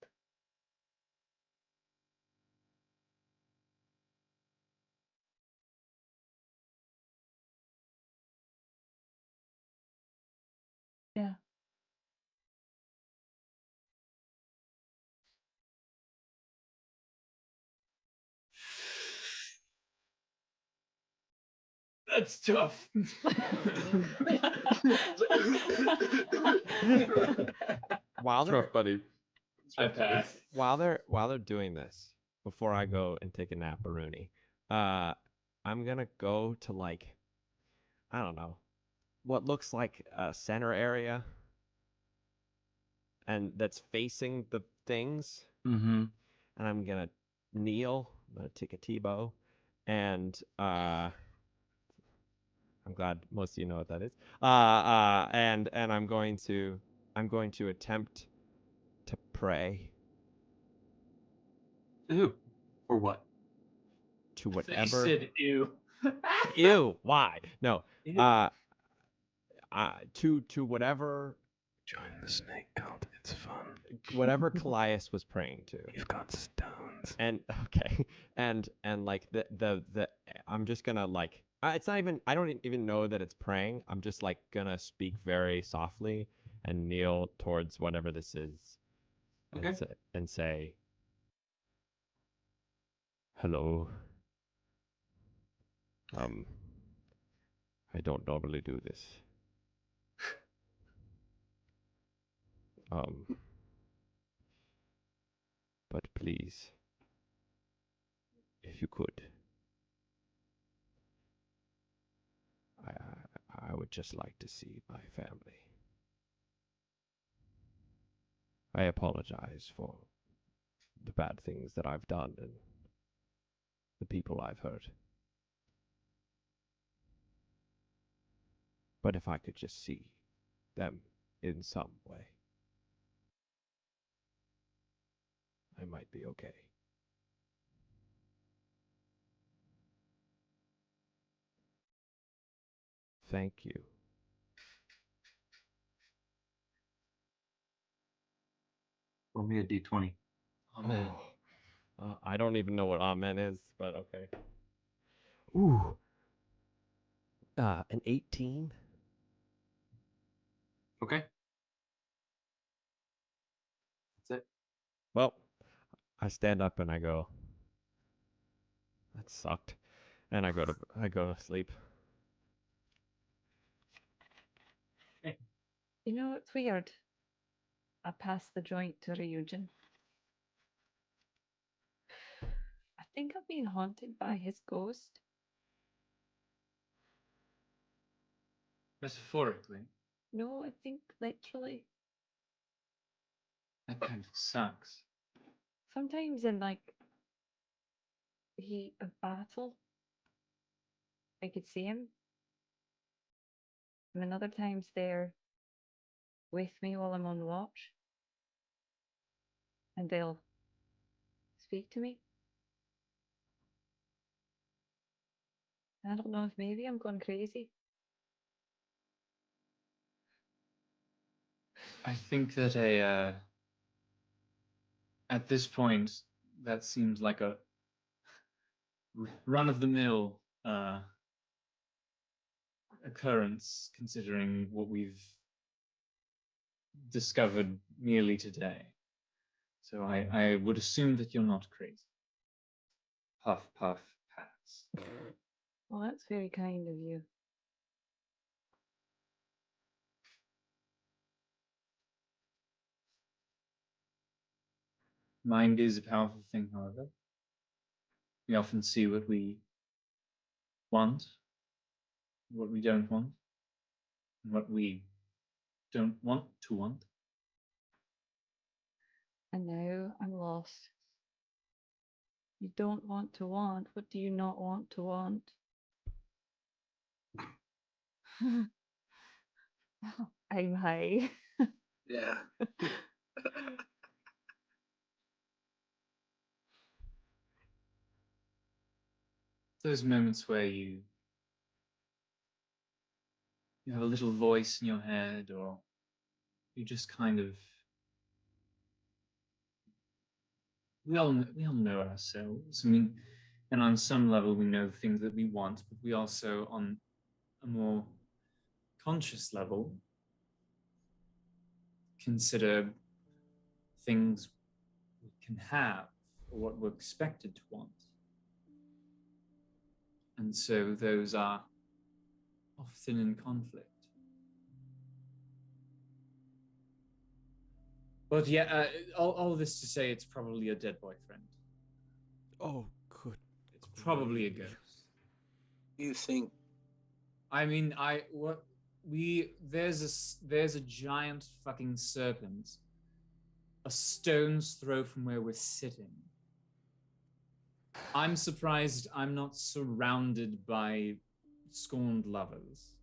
That's tough. While they're Rough, buddy. I pass. while they're doing this, before I go and take a nap, Rooney, I'm gonna go to like, I don't know, what looks like a center area, and that's facing the things. Mm-hmm. And I'm gonna kneel. I'm gonna take a Tebow, and I'm glad most of you know what that is. And I'm going to attempt to pray Ew. Or what? to They whatever. said ew. Ew. Why? No. Ew. To whatever. Join the snake cult. It's fun. Whatever Kallias was praying to. You've got stones. And okay, and like the I'm just gonna like it's not even, I don't even know that it's praying. I'm just like gonna speak very softly and kneel towards whatever this is, and Okay. say, hello. I don't normally do this. But please, if you could, I would just like to see my family. I apologize for the bad things that I've done and the people I've hurt. But if I could just see them in some way, I might be okay. Thank you. Roll me a d20. Amen. I don't even know what amen is, but okay. Ooh. An 18? Okay. That's it. Well, I stand up and I go, that sucked. And I go to sleep. You know, it's weird. I passed the joint to Ryujin. I think I've been haunted by his ghost. Metaphorically, No, I think literally. that kind of sucks. Sometimes in like the heat of battle, I could see him. And then other times they're with me while I'm on watch. And they'll speak to me. I don't know if maybe I'm going crazy. I think that at this point, that seems like a run-of-the-mill occurrence, considering what we've discovered merely today. So I would assume that you're not crazy. Puff, puff, pass. Well, that's very kind of you. Mind is a powerful thing, however. We often see what we want, what we don't want, and what we don't want to want. And now I'm lost. You don't want to want. What do you not want to want? I'm high. Yeah. Those moments where you have a little voice in your head, or you just kind of we all know ourselves. I mean, and on some level we know things that we want, but we also, on a more conscious level, consider things we can have or what we're expected to want. And so those are often in conflict. But yeah, all this to say, it's probably a dead boyfriend. Oh, good. It's probably a ghost. You think? I mean, there's a giant fucking serpent a stone's throw from where we're sitting. I'm surprised I'm not surrounded by scorned lovers.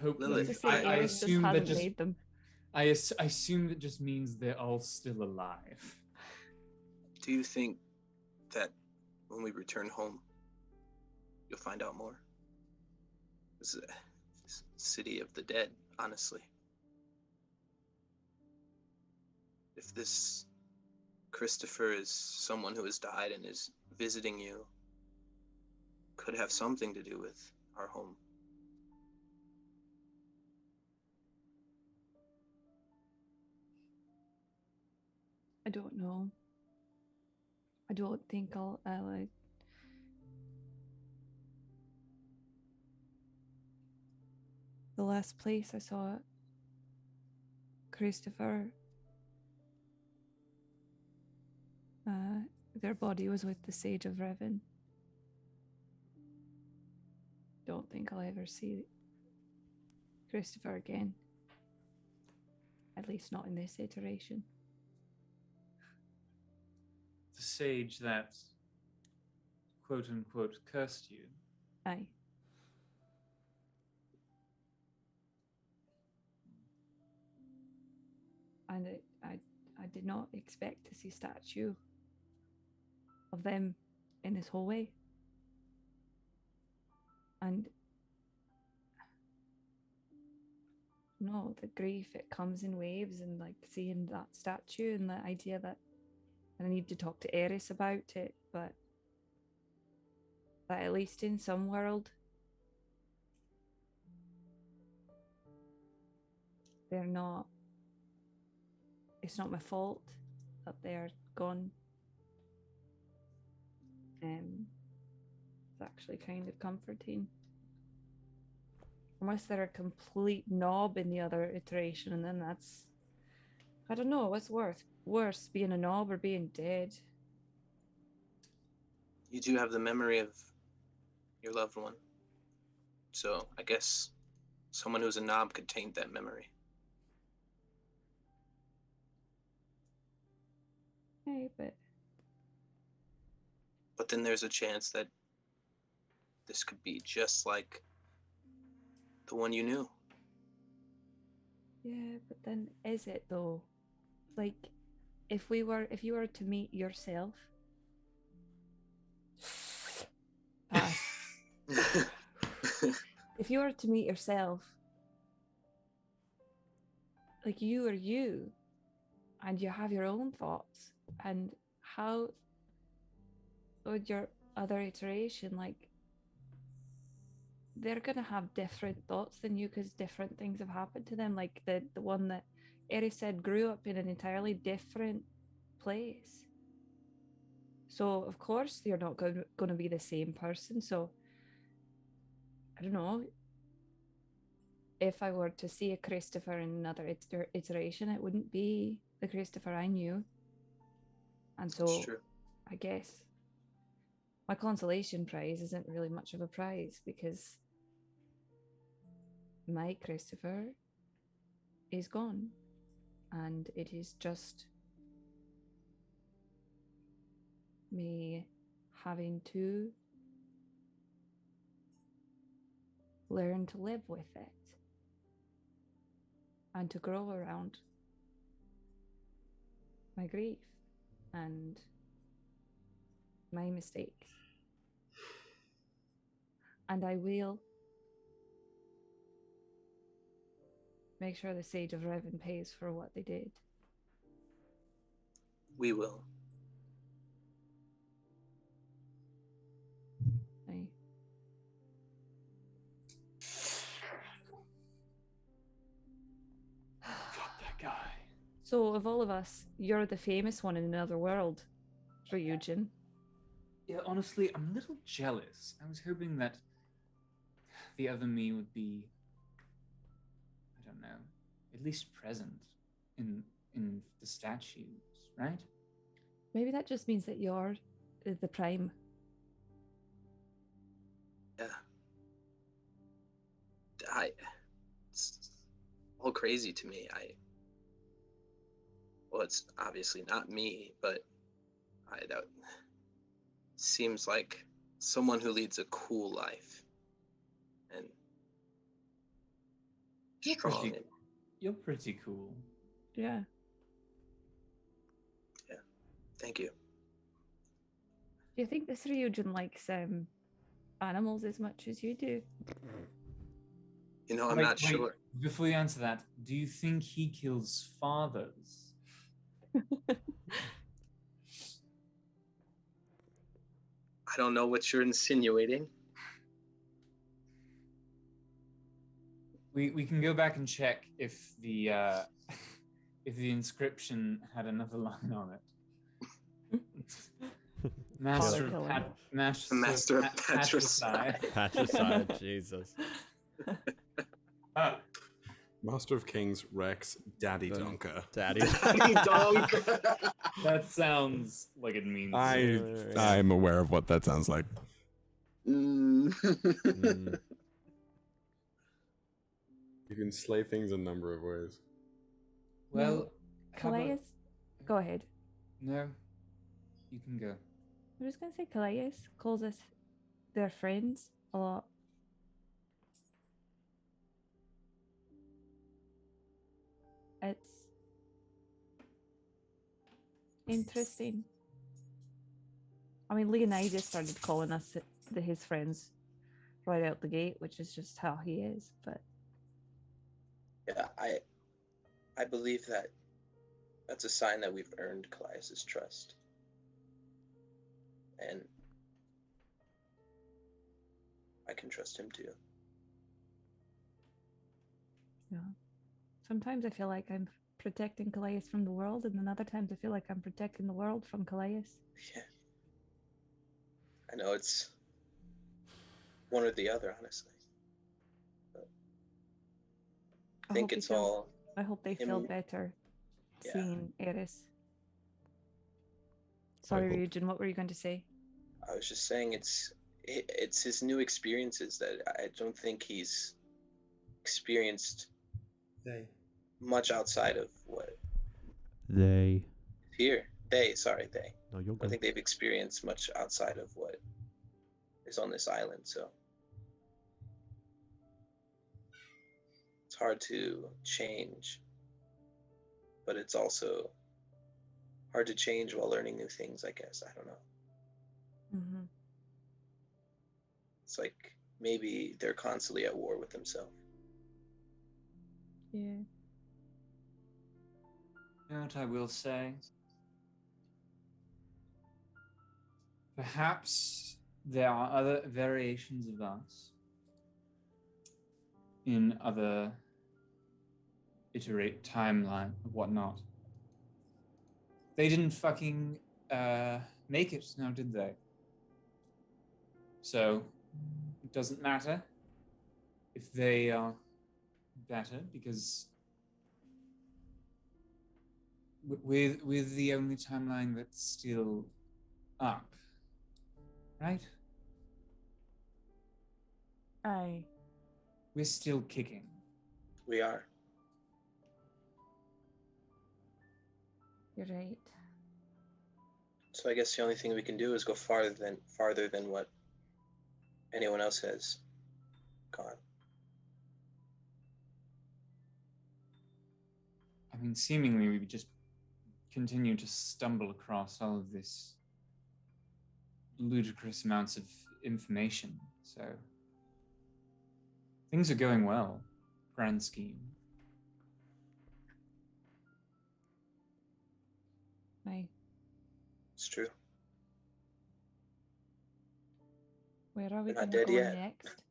Lilith. I assume that just made them. I assume that just means they're all still alive. Do you think that when we return home, you'll find out more? This is a city of the dead, honestly. If this Christopher is someone who has died and is visiting you, could have something to do with our home. I don't know. I don't think I'll like. The last place I saw Christopher, their body was with the Sage of Revan. Don't think I'll ever see Christopher again. At least not in this iteration. The sage that, quote unquote, cursed you. Aye. And I did not expect to see statue of them in this hallway. And no, the grief, it comes in waves, and like seeing that statue and the idea that I need to talk to Eris about it, but that at least in some world they're not, it's not my fault that they're gone. It's actually kind of comforting. Unless they're a complete knob in the other iteration, and then that's, I don't know, what's worse, being a knob or being dead? You do have the memory of your loved one. So I guess someone who's a knob could taint that memory. Hey, But then there's a chance that this could be just like the one you knew. Yeah, but then is it though? Like, if you were to meet yourself, if you were to meet yourself, like you are you, and you have your own thoughts, and how would your other iteration, like, they're gonna have different thoughts than you because different things have happened to them. Like the one that Eris said grew up in an entirely different place. So of course you're not going to be the same person. So I don't know. If I were to see a Christopher in another iteration, it wouldn't be the Christopher I knew. And so I guess my consolation prize isn't really much of a prize because my Christopher is gone, and it is just me having to learn to live with it and to grow around my grief and my mistakes. And I will make sure the Sage of Revan pays for what they did. We will. Aye. Fuck that guy. So of all of us, you're the famous one in another world, Ryujin. Yeah, honestly, I'm a little jealous. I was hoping that the other me would be, I don't know, at least present in the statues, right? Maybe that just means that you're the prime. Yeah. It's all crazy to me. Well, it's obviously not me, but that seems like someone who leads a cool life and strong. You're pretty cool. Yeah. Yeah. Thank you. Do you think this Ryujin likes animals as much as you do? You know, I'm not sure. Before you answer that, do you think he kills fathers? I don't know what you're insinuating. We can go back and check if the inscription had another line on it. Master of Patricide. Patricide, Jesus. Master of Kings, Rex, Daddy Donker. Daddy Donker. That sounds like it means. I'm aware of what that sounds like. Mm. You can slay things a number of ways. Well, Kallias, go ahead. No, you can go. I'm just gonna say Kallias calls us their friends a lot. It's interesting. I mean, Leonidas started calling us his friends right out the gate, which is just how he is. But yeah, I believe that's a sign that we've earned Kallias' trust, and I can trust him too. yeah, sometimes I feel like I'm protecting Kallias from the world, and then other times I feel like I'm protecting the world from Kallias. Yeah, I know it's one or the other, honestly. But I think it's all. I hope they feel better seeing Eris. Sorry, Ryujin, what were you going to say? I was just saying it's his new experiences that I don't think he's experienced much outside of what They. here. They. No, you're I good. think they've experienced much outside of what is on this island, so it's hard to change, but it's also hard to change while learning new things, I guess. I don't know. Mm-hmm. It's like maybe they're constantly at war with themselves. Yeah. You know what I will say? Perhaps there are other variations of us in other iterate timeline or whatnot. They didn't fucking make it now, did they? So it doesn't matter if they are better, because with the only timeline that's still up, right? Aye. We're still kicking. We are. You're right. So I guess the only thing we can do is go farther than what anyone else has gone. I mean, seemingly we just continue to stumble across all of this ludicrous amounts of information. So things are going well, grand scheme. Aye. It's true. Where are we We're not going to dead go yet. next?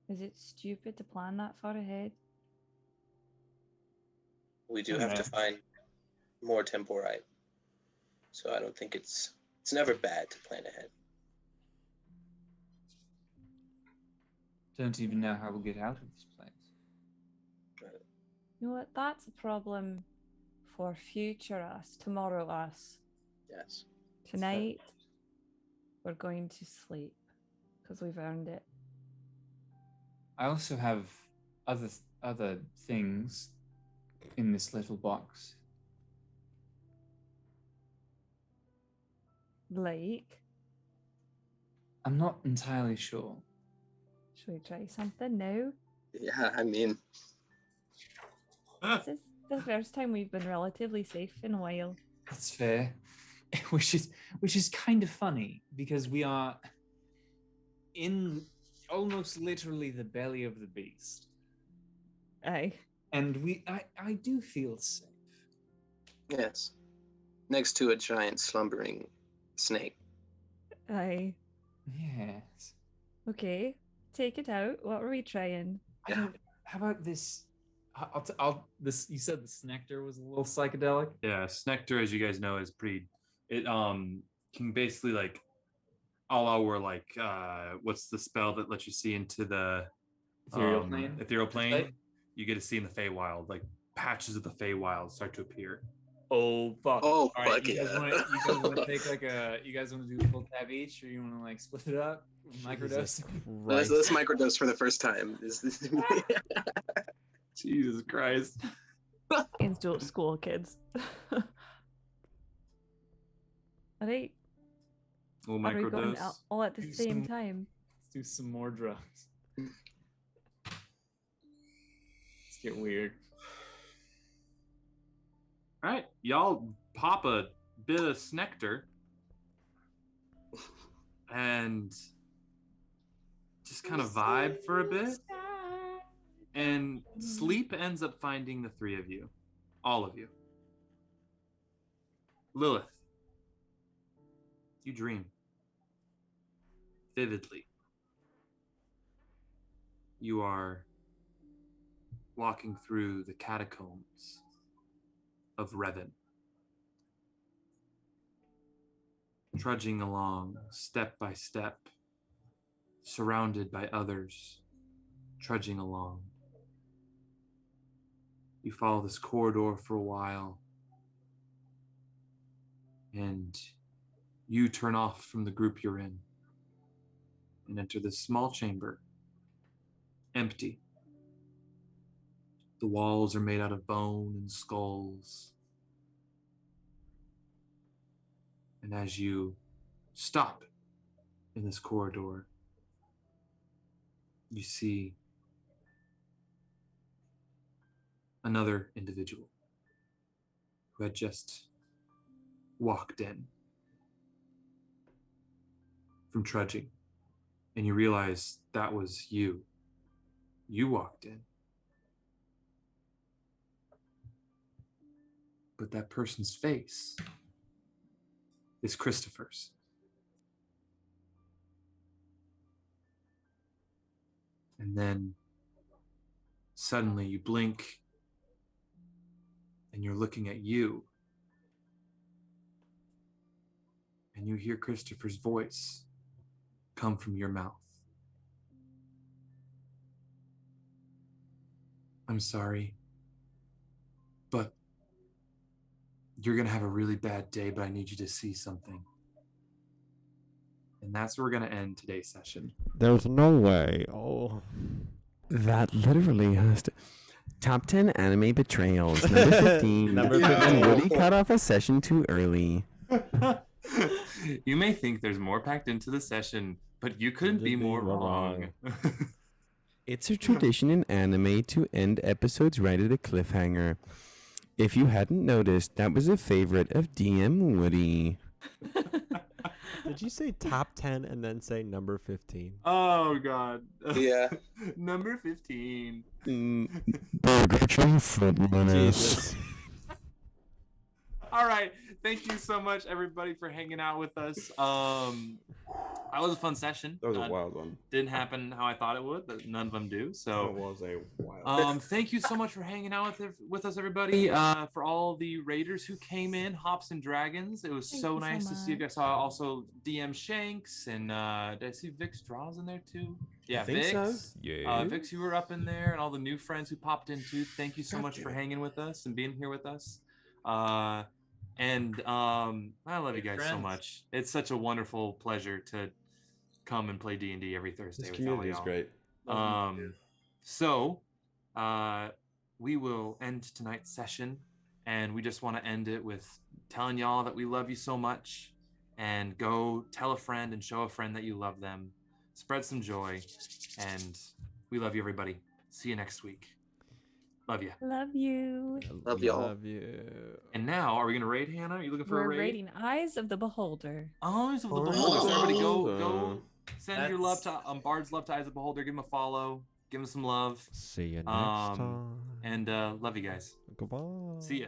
Is it stupid to plan that far ahead? We do have to find more temporite. So I don't think it's never bad to plan ahead. don't even know how we'll get out of this place. You know what? That's a problem for future us, tomorrow us. Yes. Tonight, we're going to sleep because we've earned it. I also have other things in this little box. Like? I'm not entirely sure. Should we try something now? Yeah, I mean... This is the first time we've been relatively safe in a while. That's fair. Which is kind of funny because we are in almost literally the belly of the beast. Aye. And I do feel safe. Yes. Next to a giant slumbering snake. Aye. Yes. Okay. Take it out. What are we trying? How about this? This. You said the Snectar was a little psychedelic. Yeah, Snectar, as you guys know, is pretty. It can basically like, all our like what's the spell that lets you see into the Ethereal plane? Ethereal plane. You get to see in the Feywild, like patches of the Feywild start to appear. Oh fuck! Oh All right, fuck you guys yeah! want to take like a? You guys want to do a full tab each, or you want to like split it up, microdose? Let's microdose for the first time. Jesus Christ! Kids do it at school, kids. All right. We'll Are we going microdose. all at the same time? Let's do some more drugs. Let's get weird. All right, y'all pop a bit of Snectar and just kind of vibe for a bit. And sleep ends up finding the three of you, all of you. Lilith, you dream vividly. You are walking through the catacombs of Revan, trudging along step by step, surrounded by others, trudging along. You follow this corridor for a while, and you turn off from the group you're in and enter this small chamber, empty. The walls are made out of bone and skulls. And as you stop in this corridor, you see another individual who had just walked in from trudging. And you realize that was you. You walked in. But that person's face is Christopher's. And then suddenly you blink and you're looking at you. And you hear Christopher's voice come from your mouth. I'm sorry, but you're gonna have a really bad day, but I need you to see something. And that's where we're gonna end today's session. There's no way. Oh. That literally has to... Top 10 anime betrayals. Number 15. Number 15. And Woody cut off a session too early. You may think there's more packed into the session, but you couldn't be more wrong. It's a tradition in anime to end episodes right at a cliffhanger. If you hadn't noticed, that was a favorite of DM Woody. Did you say top 10 and then say number 15? Oh, God. Yeah. Number 15. Jesus. All right. Thank you so much, everybody, for hanging out with us. That was a fun session. That was a wild one. Didn't happen how I thought it would, but none of them do. So That was a wild thank you so much for hanging out with us, everybody. For all the raiders who came in, Hops and Dragons. It was so nice to see you guys. I saw also DM Shanks and did I see Vic's Draws in there too? Yeah, I think Vix. so. Yeah. Vix, you were up in there, and all the new friends who popped in too. Thank you so much for hanging with us and being here with us. I love you guys so friends. much. It's such a wonderful pleasure to come and play D&D every Thursday This with community is all great. So, we will end tonight's session, and we just want to end it with telling y'all that we love you so much, and go tell a friend and show a friend that you love them. Spread some joy, and we love you, everybody. See you next week. Love you. Love you. Love y'all. Love you. And now, are we gonna raid, Hannah? Are you looking for We're a raid? rating Eyes of the Beholder. Eyes of the Eyes Beholder. of So the everybody Beholder. go send your love to Bard's love to Eyes of the Beholder. Give him a follow. Give him some love. See you next time. And love you guys. Goodbye. See ya.